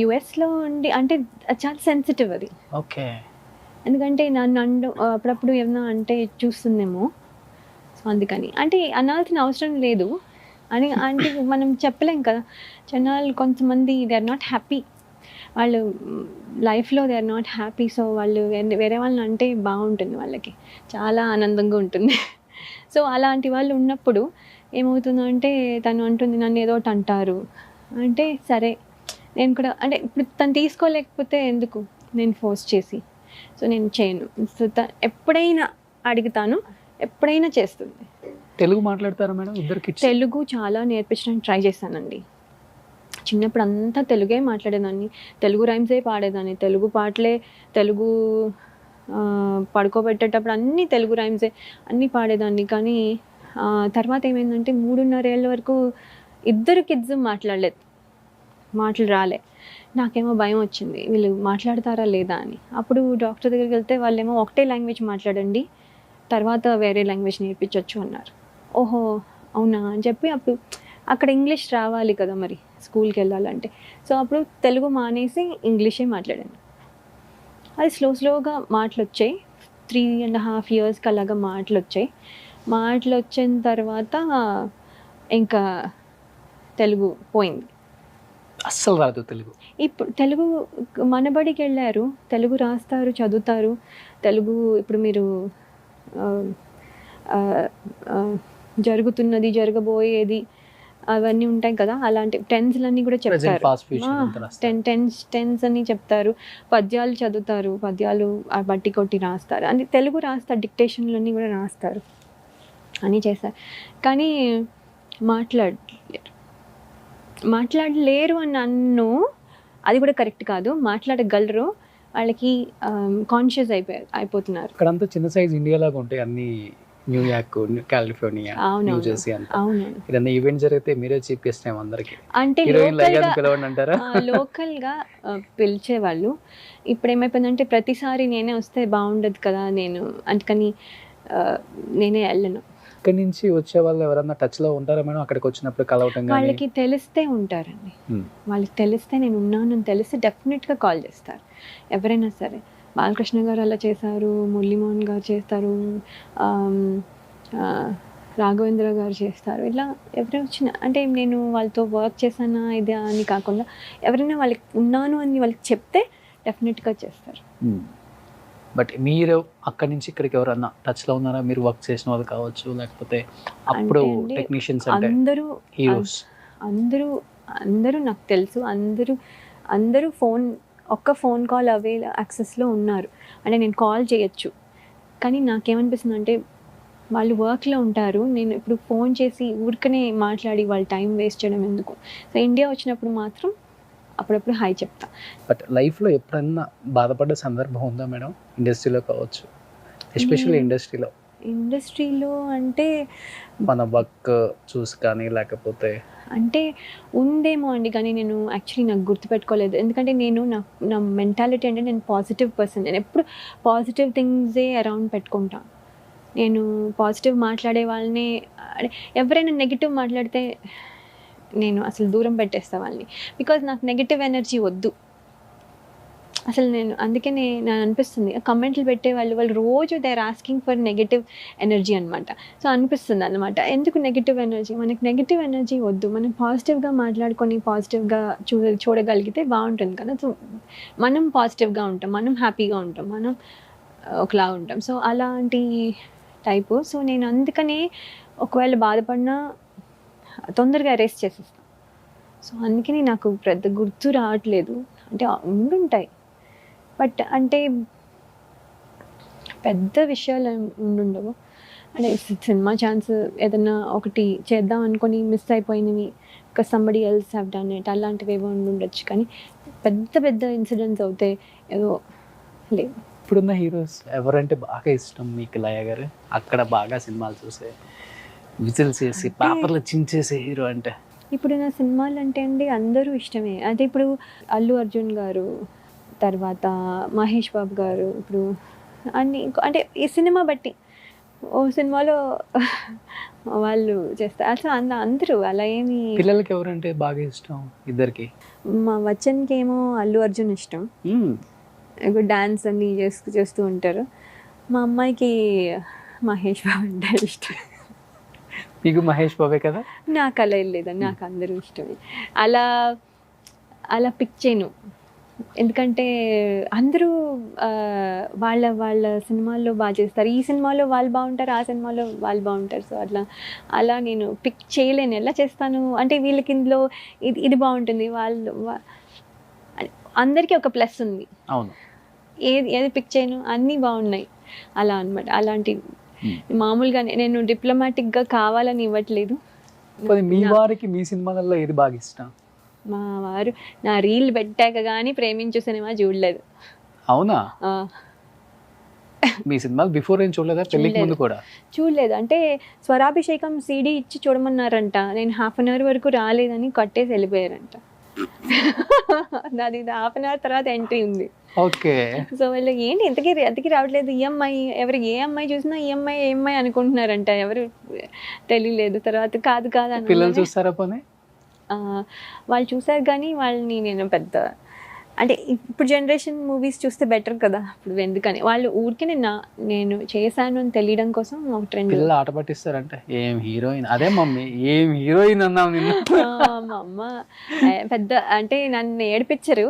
యుఎస్లో ఉండి అంటే అది చాలా సెన్సిటివ్ అది. ఓకే. ఎందుకంటే నన్ను అప్పుడప్పుడు ఏమన్నా అంటే చూస్తుందేమో, సో అందుకని అంటే అనాల్సిన అవసరం లేదు అని అంటే మనం చెప్పలేం కదా. జనాలు కొంతమంది దే ఆర్ నాట్ హ్యాపీ, వాళ్ళు లైఫ్లో they are not happy. So వాళ్ళు వేరే వాళ్ళని అంటే బాగుంటుంది, వాళ్ళకి చాలా ఆనందంగా ఉంటుంది. సో అలాంటి వాళ్ళు ఉన్నప్పుడు ఏమవుతుందంటే తను అంటుంది నన్ను ఏదో ఒకటి అంటారు అంటే సరే నేను కూడా అంటే ఇప్పుడు తను తీసుకోలేకపోతే ఎందుకు నేను ఫోర్స్ చేసి, సో నేను చేయను. సో ఎప్పుడైనా అడుగుతాను, ఎప్పుడైనా చేస్తుంది. తెలుగు మాట్లాడతారా మేడం ఇద్దరు కిడ్స్? తెలుగు చాలా నేర్పించడానికి ట్రై చేశానండి. చిన్నప్పుడు అంతా తెలుగే మాట్లాడేదాన్ని, తెలుగు రైమ్సే పాడేదాన్ని, తెలుగు పాటలే, తెలుగు పడుకోబెట్టేటప్పుడు అన్నీ తెలుగు రైమ్సే అన్నీ పాడేదాన్ని. కానీ తర్వాత ఏమైందంటే 3.5 ఏళ్ళ వరకు ఇద్దరు కిడ్స్ మాటలు రాలే. నాకేమో భయం వచ్చింది వీళ్ళు మాట్లాడతారా లేదా అని. అప్పుడు డాక్టర్ దగ్గరికి వెళ్తే వాళ్ళేమో ఒకటే లాంగ్వేజ్ మాట్లాడండి, తర్వాత వేరే లాంగ్వేజ్ నేర్పించవచ్చు అన్నారు. ఓహో అవునా అని చెప్పి అప్పుడు అక్కడ ఇంగ్లీష్ రావాలి కదా మరి స్కూల్కి వెళ్ళాలంటే. సో అప్పుడు తెలుగు మానేసి ఇంగ్లీషే మాట్లాడాను. అది స్లోగా మాటలు వచ్చాయి. 3.5 yearsకి అలాగా మాటలు వచ్చిన తర్వాత ఇంకా తెలుగు పోయింది, అస్సలు రాదు తెలుగు. ఇప్పుడు తెలుగు మనబడికి వెళ్ళారు, తెలుగు రాస్తారు చదువుతారు. తెలుగు ఇప్పుడు మీరు జరుగుతున్నది జరగబోయేది అవన్నీ ఉంటాయి కదా, అలాంటి టెన్స్లన్నీ కూడా చెప్తారు. టెన్స్ అని చెప్తారు. పద్యాలు చదువుతారు, పద్యాలు బట్టి కొట్టి రాస్తారు, అని తెలుగు రాస్తారు, డిక్టేషన్లన్నీ కూడా రాస్తారు అని చేస్తారు. కానీ మాట్లాడలేరు అని నన్ను, అది కూడా కరెక్ట్ కాదు. మాట్లాడగలరు, వాళ్ళకి కాన్షియస్ అయిపోతున్నారు. ఇక్కడంతా చిన్న సైజ్ ఇండియా లాగా ఉంటాయి అన్ని, న్యూయార్క్, కాలిఫోర్నియా, న్యూ జెర్సీ అంతా. అవునవును. ఏదన్నా ఈవెంట్ జరిగితే మీరే చీఫ్ గెస్ట్ ఏమో అందరికి అంటే లోకల్గా పిలిచేవాళ్ళు. ఇప్పుడు ఏమైపోయిందంటే ప్రతిసారి నేనే వస్తే బాగుండదు కదా, అందుకని నేనే వెళ్ళను. ఇక్కడి నుంచి వచ్చే వాళ్ళు ఎవరన్నా టచ్ లో ఉంటారా మేడం అక్కడికి వచ్చినప్పుడు కలవటం? వాళ్ళకి తెలిస్తే ఉంటారండి, వాళ్ళకి తెలిస్తే నేను ఉన్నానని తెలిస్తే డెఫినెట్గా కాల్ చేస్తారు ఎవరైనా సరే. బాలకృష్ణ గారు అలా చేశారు, మురళీమోహన్ గారు చేస్తారు, రాఘవేంద్ర గారు చేస్తారు. ఇలా ఎవరైనా వచ్చినా అంటే నేను వాళ్ళతో వర్క్ చేశానా ఇది అని కాకుండా ఎవరైనా వాళ్ళకి ఉన్నాను అని వాళ్ళకి చెప్తే డెఫినెట్గా చేస్తారు. బట్ మీరు అక్కడి నుంచి ఇక్కడికి ఎవరన్నా టచ్ లో ఉన్నారా? మీరు వర్క్ చేసిన వాళ్ళు కావచ్చు, లేకపోతే అప్పుడు టెక్నీషియన్స్, అంటే హీరోస్ అందరూ నాకు తెలుసు. అందరూ ఒక్క ఫోన్ కాల్ యాక్సెస్లో ఉన్నారు. అంటే నేను కాల్ చేయొచ్చు, కానీ నాకేమనిపిస్తుంది అంటే వాళ్ళు వర్క్లో ఉంటారు. నేను ఇప్పుడు ఫోన్ చేసి ఊరికనే మాట్లాడి వాళ్ళ టైం వేస్ట్ చేయడం ఎందుకు. సో ఇండియా వచ్చినప్పుడు మాత్రం అప్పుడప్పుడు హాయ్ చెప్తా. బట్ లైఫ్లో ఎప్పుడన్నా బాధపడ్డ సందర్భం ఉందా మేడం? ఇండస్ట్రీలో కావచ్చు, ఎస్పెషల్లీ ఇండస్ట్రీలో అంటే మన వర్క్ చూసి కానీ లేకపోతే అంటే ఉందేమో అండి, కానీ నేను యాక్చువల్లీ నాకు గుర్తుపెట్టుకోలేదు. ఎందుకంటే నా మెంటాలిటీ అంటే నేను పాజిటివ్ పర్సన్. నేను ఎప్పుడు పాజిటివ్ థింగ్సే అరౌండ్ పెట్టుకుంటాను. నేను పాజిటివ్ మాట్లాడే వాళ్ళని, ఎవరైనా నెగిటివ్ మాట్లాడితే నేను అసలు దూరం పెట్టేస్తా వాళ్ళని. బికాజ్ నాకు నెగిటివ్ ఎనర్జీ వద్దు అసలు. అందుకే నేను అనిపిస్తుంది కమెంట్లు పెట్టే వాళ్ళు రోజు they are asking for negative energy అనమాట. సో అనిపిస్తుంది అనమాట, ఎందుకు నెగిటివ్ ఎనర్జీ, మనకి నెగిటివ్ ఎనర్జీ వద్దు. మనం పాజిటివ్గా మాట్లాడుకొని పాజిటివ్గా చూడగలిగితే బాగుంటుంది కదా. సో మనం పాజిటివ్గా ఉంటాం, మనం హ్యాపీగా ఉంటాం, మనం ఒకలా ఉంటాం. సో అలాంటి టైపు. సో నేను అందుకనే ఒకవేళ బాధపడినా తొందరగా అరెస్ట్ చేసేస్తాను. సో అందుకని నాకు పెద్ద గుర్తు రావట్లేదు. అంటే ఉండుంటాయి, బట్ అంటే పెద్ద విషయాలు ఉండుండవు. అంటే సినిమా ఛాన్స్ ఏదన్నా ఒకటి చేద్దాం అనుకొని మిస్ అయిపోయినవి, because somebody else have done it, అలాంటివి ఏవో ఉండుండొచ్చు. కానీ పెద్ద పెద్ద ఇన్సిడెంట్స్ అవుతాయి ఏదో లేదు. ఇప్పుడున్న హీరోస్ ఎవరంటే బాగా ఇష్టం మీకు లయ గారు? అక్కడ బాగా సినిమాలు చూసే విజిల్స్ చేసి పేపర్లు చించేసే హీరో అంటే? ఇప్పుడు నా సినిమాలు అంటే అండి అందరూ ఇష్టమే. అంటే ఇప్పుడు అల్లు అర్జున్ గారు, తర్వాత మహేష్ బాబు గారు, ఇప్పుడు అన్ని అంటే ఈ సినిమా బట్టి ఓ సినిమాలో వాళ్ళు చేస్తారు. అసలు అందరూ అలా ఏమి. పిల్లలకి ఎవరంటే బాగా ఇష్టం ఇద్దరికి? మా వచన్కి ఏమో అల్లు అర్జున్ ఇష్టం, డాన్స్ అన్ని చేస్తూ ఉంటారు. మా అమ్మాయికి మహేష్ బాబు అంటే ఇష్టం. మీకు మహేష్ బాబే కదా? నాకు అలా ఏం లేదండి, నాకు అందరూ ఇష్టమే. అలా అలా పిక్ చేయను, ఎందుకంటే అందరూ వాళ్ళ వాళ్ళ సినిమాల్లో బాగా చేస్తారు. ఈ సినిమాలో వాళ్ళు బాగుంటారు, ఆ సినిమాలో వాళ్ళు బాగుంటారు. సో అలా నేను పిక్ చేయలేను. ఎలా చేస్తాను అంటే వీళ్ళకి ఇందులో ఇది బాగుంటుంది, వాళ్ళు అందరికీ ఒక ప్లస్ ఉంది. అవును. ఏది పిక్ చేయను, అన్నీ బాగున్నాయి అలా అనమాట. అలాంటి మామూలుగా నేను డిప్లొమాటిక్గా కావాలని ఇవ్వట్లేదు. మీ వారికి మీ సినిమాలలో ఏది బాగా ఇష్టం? మా వారు నా రీల్ పెట్టాక కానీ ప్రేమించు సినిమా చూడలేదు. అవునా? మీ సినిమాలు బిఫోర్ ఏం చూడలేదా? పెళ్ళికి ముందు కూడా చూడలేదు. అంటే స్వరాభిషేకం సీడీ ఇచ్చి చూడమన్నారంట, నేను 1/2 hour వరకు రాలేదని కట్టేసి వెళ్ళిపోయారంట. నాది 1/2 hour తర్వాత ఎంట్రీ ఉంది. ఓకే. సో వాళ్ళు ఏంటి ఎంతకి రావట్లేదు, ఈఎంఐ ఎవరు ఏ అమ్మాయి చూసినా ఈఎంఐ అనుకుంటున్నారంట, ఎవరు తెలియలేదు. తర్వాత కాదు అని పిల్లలు చూస్తారా పోనీ? వాళ్ళు చూసారు కానీ వాళ్ళని నేను పెద్ద అంటే ఇప్పుడు జనరేషన్ మూవీస్ చూస్తే బెటర్ కదా. ఇప్పుడు ఎందుకని వాళ్ళు ఊరికే నేను చేశాను అని తెలియడం కోసం ఒక ట్రెండ్. పిల్లలు ఆట పట్టిస్తారంటే ఏం హీరోయిన్, అదే మమ్మీ ఏం హీరోయిన్ అన్నావు నిన్న. మా అమ్మ పెద్ద అంటే నన్ను ఏడిపించరు.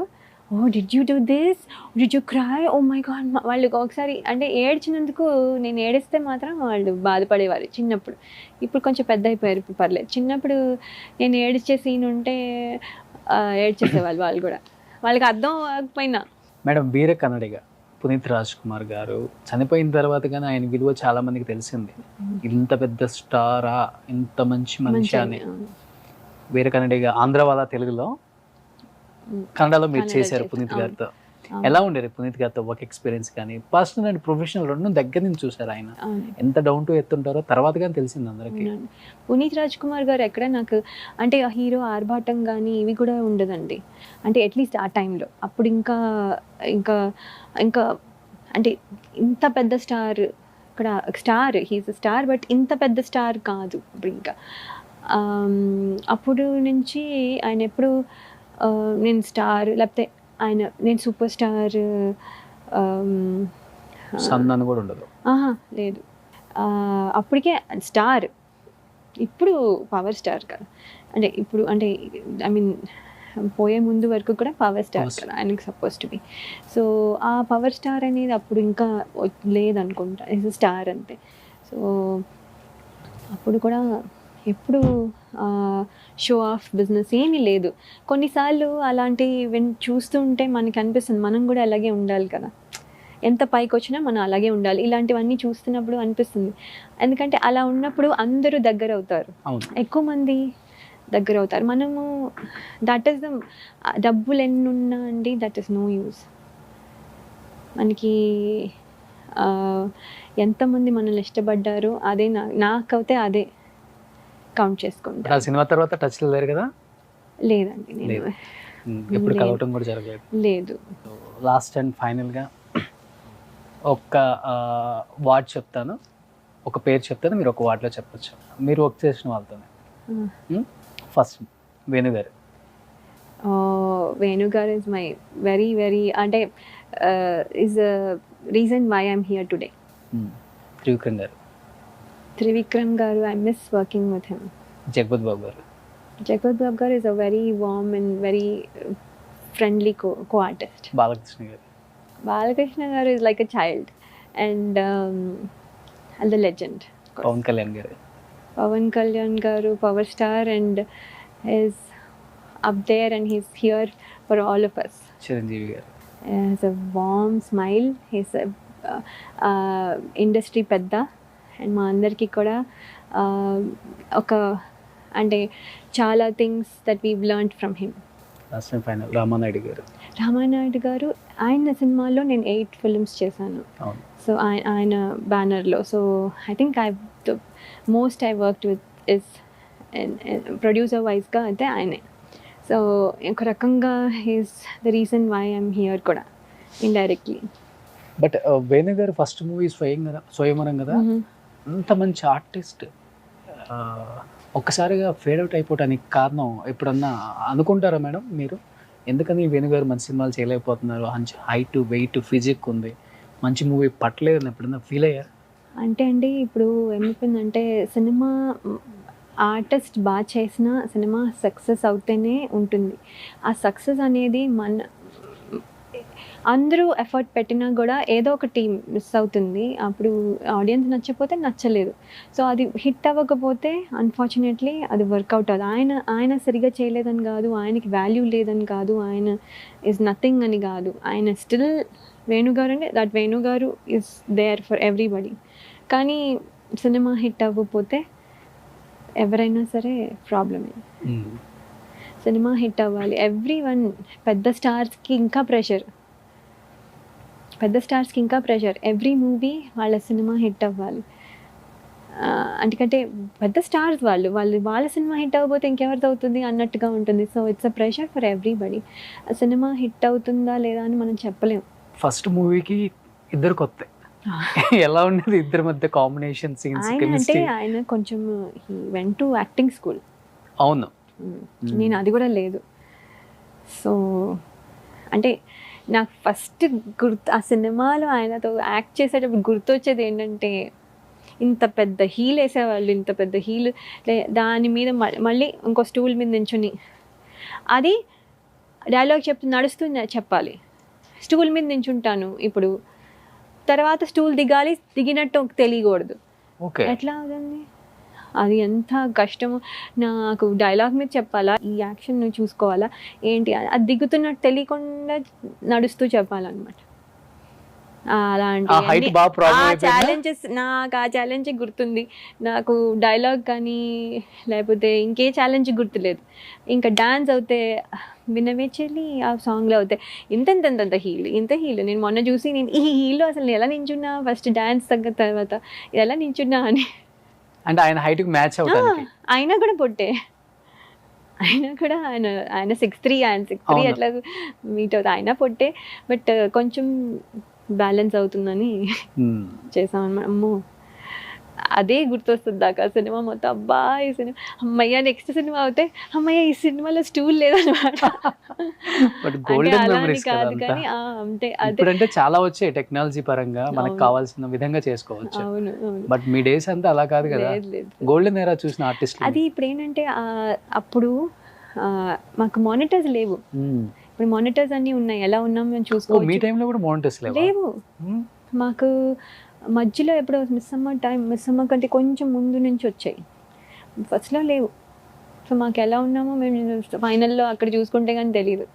Oh did you do this, did you cry, oh my god. వాళ్ళు ఒకసారి అంటే ఏడ్చినందుకు నేను ఏడిస్తే మాత్రం వాళ్ళు బాధపడేవారు చిన్నప్పుడు. ఇప్పుడు కొంచెం పెద్ద అయిపోయారు, ఇప్పుడు పర్లేదు. చిన్నప్పుడు నేను ఏడ్చే సీన్ ఉంటే ఏడ్చేసేవాళ్ళు వాళ్ళు కూడా, వాళ్ళకి అర్థం అవ్వకపోయినా. మేడం, వీర కన్నడిగా పునీత్ రాజ్ కుమార్ గారు చనిపోయిన తర్వాత కానీ ఆయన విలువ చాలా మందికి తెలిసింది. ఇంత పెద్ద స్టారా, ఇంత మంచి మనిషి అని. వీర కన్నడిగా ఆంధ్ర వాళ్ళ తెలుగులో, కన్నడలో మీరు చేశారు పునీత్ గారితో. ఎలా ఉండేది పునీత్ గారితో వర్క్ ఎక్స్పీరియన్స్ కానీ? పర్సనల్ అండ్ ప్రొఫెషనల్ రెండు దగ్గర నుంచి చూసారు. ఆయన ఎంత డౌన్ టు ఎర్త్ ఉంటారో తర్వాత కానీ తెలిసింది అందరికి. పునీత్ రాజ్ కుమార్ గారు ఎక్కడ నాకు అంటే హీరో ఆర్భాటం కానీ ఇవి కూడా ఉండదండి. అంటే అట్లీస్ట్ ఆ టైంలో అప్పుడు ఇంకా అంటే ఇంత పెద్ద స్టార్, ఇక్కడ స్టార్, హీస్ స్టార్, బట్ ఇంత పెద్ద స్టార్ కాదు. ఇప్పుడు ఇంకా అప్పుడు నుంచి ఆయన ఎప్పుడు నేను స్టార్, లేకపోతే నేను సూపర్ స్టార్ సన్నాను కూడా ఉండదు. లేదు. అప్పటికే స్టార్, ఇప్పుడు పవర్ స్టార్ కదా. అంటే ఇప్పుడు అంటే ఐ మీన్ పోయే ముందు వరకు కూడా పవర్ స్టార్ కదా ఆయనకి సపోజ్ టు బి. సో ఆ పవర్ స్టార్ అనేది అప్పుడు ఇంకా లేదనుకుంటా, ఇస్ స్టార్ అంతే. సో అప్పుడు కూడా ఎప్పుడు షో ఆఫ్ బిజినెస్ ఏమీ లేదు. కొన్నిసార్లు అలాంటివి చూస్తూ ఉంటే మనకి అనిపిస్తుంది మనం కూడా అలాగే ఉండాలి కదా, ఎంత పైకి వచ్చినా మనం అలాగే ఉండాలి. ఇలాంటివన్నీ చూస్తున్నప్పుడు అనిపిస్తుంది. ఎందుకంటే అలా ఉన్నప్పుడు అందరూ దగ్గర అవుతారు, ఎక్కువ మంది దగ్గర అవుతారు. మనము దట్ ఈస్ ద డబ్బులు ఎన్నున్నా అండి, దట్ ఈస్ నో యూస్. మనకి ఎంతమంది మనల్ని ఇష్టపడ్డారు అదే నాకైతే అదే కౌంట్ చేసుకుంటా. ఆ సినిమా తర్వాత టచ్ లేరు కదా? లేదండి, నేను ఎప్పుడు కలవటం కూడా జరగలేదు. లేదు. లాస్ట్ అండ్ ఫైనల్గా ఒక్క వార్డ్ చెప్తాను, ఒక పేరు చెప్తాను, మీరు ఒక వార్డ్లో చెప్పచ్చు. మీరు వర్క్ చేసిన వాళ్ళతోనే. ఫస్ట్ వేణుగారు. వేణుగారు ఇస్ మై వెరీ అంటే is reason why I'm here today. Trivikram గారు. Trivikram garu, I miss working with him. Jagpat Babu garu. Jagpat Babu garu is a very warm and very friendly co-artist. Balakrishna garu. Balakrishna garu is like a child and the legend. Pawan Kalyan garu. Pawan Kalyan garu, power star, and is up there and he's here for all of us. Chiranjeevi garu. He has a warm smile. He's a industry pedda. And మా అందరికీ కూడా ఒక అంటే చాలా things that we learned from him. Last and final Ramanaidu గారు. రామానాయుడు గారు ఆయన సినిమాల్లో నేను 8 ఫిల్మ్స్ చేశాను. అవును. సో ఆయన బ్యానర్లో. So I think the most I worked with is producer వైజ్గా అయితే ఆయనే. సో ఒక రకంగా he's the reason why I'm here కూడా ఇండైరెక్ట్లీ. బట్ వేణు గారు ఫస్ట్ మూవీ స్వయంవరం కదా, అంత మంచి ఆర్టిస్ట్ ఒక్కసారిగా ఫేడ్ అవుట్ అయిపోవడానికి కారణం ఎప్పుడన్నా అనుకుంటారా మేడం మీరు? ఎందుకని వేణు గారు మంచి సినిమాలు చేయలేకపోతున్నారు, మంచి హైట్ వెయిట్ ఫిజిక్ ఉంది, మంచి మూవీ పట్టలేదని ఎప్పుడన్నా ఫీల్ అయ్యారు? అంటే అండి ఇప్పుడు ఏమైపోయిందంటే సినిమా ఆర్టిస్ట్ బాగా చేసిన సినిమా సక్సెస్ అవుతేనే ఉంటుంది. ఆ సక్సెస్ అనేది అందరూ ఎఫర్ట్ పెట్టినా కూడా ఏదో ఒకటి మిస్ అవుతుంది. అప్పుడు ఆడియన్స్ నచ్చకపోతే నచ్చలేదు. సో అది హిట్ అవ్వకపోతే అన్ఫార్చునేట్లీ అది వర్కౌట్ అవ్వదు. ఆయన సరిగా చేయలేదని కాదు, ఆయనకి వాల్యూ లేదని కాదు, ఆయన ఈజ్ నథింగ్ అని కాదు. ఆయన స్టిల్ వేణుగారు అంటే దట్ వేణుగారు ఈజ్ దేర్ ఫర్ ఎవ్రీబడి. కానీ సినిమా హిట్ అవ్వకపోతే ఎవరైనా సరే ప్రాబ్లమే. సినిమా హిట్ అవ్వాలి. ఎవ్రీవన్ పెద్ద స్టార్స్కి ఇంకా ప్రెషర్, ఎవ్రీ మూవీ వాళ్ళ సినిమా హిట్ అవ్వాలి. ఎందుకంటే పెద్ద స్టార్స్ వాళ్ళ సినిమా హిట్ అవ్వకపోతే ఇంకెవరిది అవుతుంది అన్నట్టుగా ఉంటుంది. So it's a pressure for everybody. Cinema hit అవుతుందా లేదా అని మనం చెప్పలేం. ఫస్ట్ మూవీకి ఇద్దరు కొత్త ఎలా ఉండేది ఇద్దరి మధ్య కాంబినేషన్ సీన్స్? అంటే ఆయన కొంచెం he went to acting school. అవును, నేను అది కూడా లేదు. సో అంటే నాకు ఫస్ట్ ఆ సినిమాలో ఆయనతో యాక్ట్ చేసేటప్పుడు గుర్తొచ్చేది ఏంటంటే, ఇంత పెద్ద హీల్ వేసేవాళ్ళు, ఇంత పెద్ద హీల్ దాని మీద మళ్ళీ ఇంకో స్టూల్ మీద నించుని అది డైలాగ్ నడుస్తూ చెప్పాలి. స్టూల్ మీద నించుంటాను ఇప్పుడు, తర్వాత స్టూల్ దిగినట్టు తెలియకూడదు. ఎట్లా అవుతుంది? అది ఎంత కష్టము. నాకు డైలాగ్ మీద చెప్పాలా, ఈ యాక్షన్ నువ్వు చూసుకోవాలా ఏంటి, అది దిగుతున్నట్టు తెలియకుండా నడుస్తూ చెప్పాలన్నమాట. అలాంటి ఛాలెంజెస్ నాకు ఆ ఛాలెంజ్ గుర్తుంది. నాకు డైలాగ్ కానీ లేకపోతే ఇంకే ఛాలెంజ్ గుర్తులేదు. ఇంకా డాన్స్ అవుతే వినవే చెల్లి ఆ సాంగ్లో అవుతాయి ఇంత హీల్. నేను మొన్న చూసి నేను ఈ హీల్లో అసలు ఎలా నించున్నా, ఫస్ట్ డాన్స్ తగ్గ తర్వాత ఎలా నించున్నా అని. అంటే ఆయన హైట్కి మ్యాచ్ అవుతానికి అయినా కూడా పొట్టే, ఆయన 6'3", ఆయన 6'3" అట్లా మీట్ అవుతుంది. అయినా పొట్టే, బట్ కొంచెం బ్యాలెన్స్ అవుతుందని చేసామన్నమాట. అమ్మో అదే గుర్తొస్తుంది దాకా సినిమా మొత్తం. అబ్బా ఈ సినిమా అమ్మయ్య, నెక్స్ట్ సినిమా అవుతే అమ్మయ్య ఈ సినిమాలో స్టూల్ లేదన్నమాట. కాదు కానీ అంటే అంటే చాలా వచ్చాయి టెక్నాలజీ పరంగా, మనకు కావాల్సిన విధంగా చేసుకోవచ్చు. అవును, బట్ మీ డేస్ అంతా అలా కాదు కదా, గోల్డెన్ ఎరా చూసిన ఆర్టిస్ట్. అది ఇప్పుడు ఏంటంటే అప్పుడు మాకు మానిటర్స్ లేవు. ఇప్పుడు మానిటర్స్ అన్ని ఉన్నాయి, ఎలా ఉన్నాం మేము చూసుకోవచ్చు. మీ టైంలో కూడా మానిటర్స్ లేవు. మాకు మధ్యలో ఎప్పుడో మిస్ అమ్మ కంటే కొంచెం ముందు నుంచి వచ్చాయి, ఫస్ట్లో లేవు. సో మాకు ఎలా ఉన్నామో మేము ఫైనల్లో అక్కడ చూసుకుంటే కానీ తెలియదు.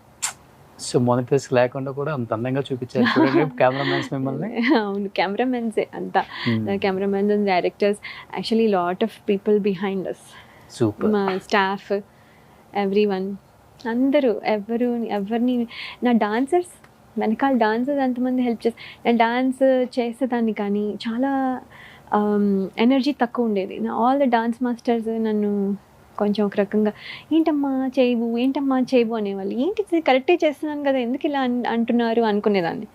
సో మానిటర్స్ లేకుండా కూడా అంత అందంగా చూపించారు కెమెరామెన్స్ మిమ్మల్ని. అవును, కెమెరామెన్సే అంతా. Cameramen and directors, actually lot of people behind us. Super. మా స్టాఫ్, ఎవ్రీవన్, అందరూ ఎవరిని నా డాన్సర్స్ వెనకాల డాన్సర్స్ ఎంతమంది హెల్ప్ చేస్తారు. నేను డాన్స్ చేసేదాన్ని కానీ చాలా ఎనర్జీ తక్కువ ఉండేది. ఆల్ ద డాన్స్ మాస్టర్స్ నన్ను కొంచెం ఒక రకంగా ఏంటమ్మా చేయవు అనేవాళ్ళు. ఏంటి కరెక్టే చేస్తున్నాను కదా, ఎందుకు ఇలా అంటున్నారు అనుకునేదాన్ని.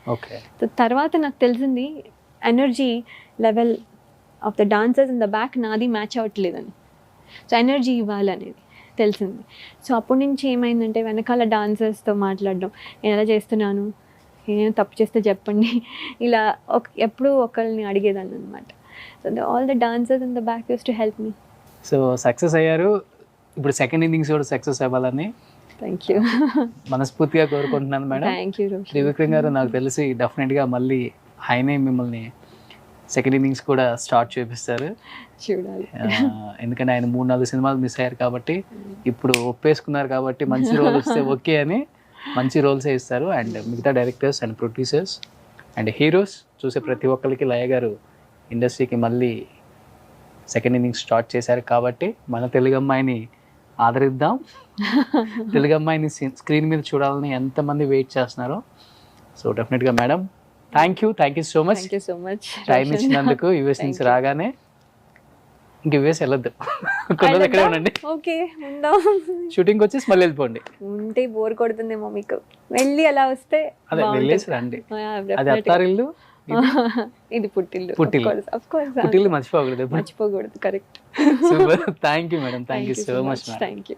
తర్వాత నాకు తెలిసింది energy level of the dancers in the back నాది మ్యాచ్ అవ్వట్లేదని. సో ఎనర్జీ ఇవ్వాలనేది తెలిసింది. సో అప్పటి నుంచి ఏమైందంటే వెనకాల డాన్సర్స్తో మాట్లాడడం, నేను ఎలా చేస్తున్నాను, నేను తప్పు చేస్తే చెప్పండి, ఇలా ఎప్పుడూ ఒకరిని అడిగేదాన్ని అనమాట. So all the dancers in the back use to help me. So success అయ్యారు. ఇప్పుడు సెకండ్ ఇన్నింగ్స్ కూడా సక్సెస్ అవ్వాలని థ్యాంక్ యూ మనస్ఫూర్తిగా కోరుకుంటున్నాను మేడం. థ్యాంక్ యూ త్రివిక్రమ్ గారు. నాకు తెలిసి డెఫినెట్గా మళ్ళీ ఆయనే మిమ్మల్ని సెకండ్ ఇన్నింగ్స్ కూడా స్టార్ట్ చేపిస్తారు, చూడాలి. ఎందుకంటే ఆయన 3-4 సినిమాలు మిస్ అయ్యారు కాబట్టి ఇప్పుడు ఒప్పేసుకున్నారు కాబట్టి మంచి రోల్ వస్తే ఓకే అని మంచి రోల్సే ఇస్తారు. అండ్ మిగతా directors and producers and heroes చూసే ప్రతి ఒక్కరికి లయ గారు ఇండస్ట్రీకి మళ్ళీ సెకండ్ ఇన్నింగ్స్ స్టార్ట్ చేశారు కాబట్టి మన తెలుగు అమ్మాయిని ఆదరిద్దాం, తెలుగు అమ్మాయిని స్క్రీన్ మీద చూడాలని ఎంతమంది వెయిట్ చేస్తున్నారో. సో డెఫినెట్గా madam, thank you so much thank you so much time ఇచ్చినందుకు. యూఎస్ నుంచి రాగానే ఇంక యూఎస్ వెళ్ళొద్దు, కొన్ని ఇక్కడే ఉండండి. ఓకే ఉందాం. షూటింగ్ వచ్చేసి మళ్ళీ వెళ్ళిపోండి. ఉంటే బోర్ కొడుతుందేమో మీకు, వెళ్ళి అలా వస్తే అదే బాగుంటుంది. వెళ్ళేసి రండి. Yeah, అది definitely. అత్తారిల్లు, ఇది పుట్టిల్లు. పుట్టిల్లు. Of course. పుట్టిల్లు మర్చిపోకూడదు. మర్చిపోకూడదు. Correct. Super. Thank you madam, thank you so much madam. Thank you.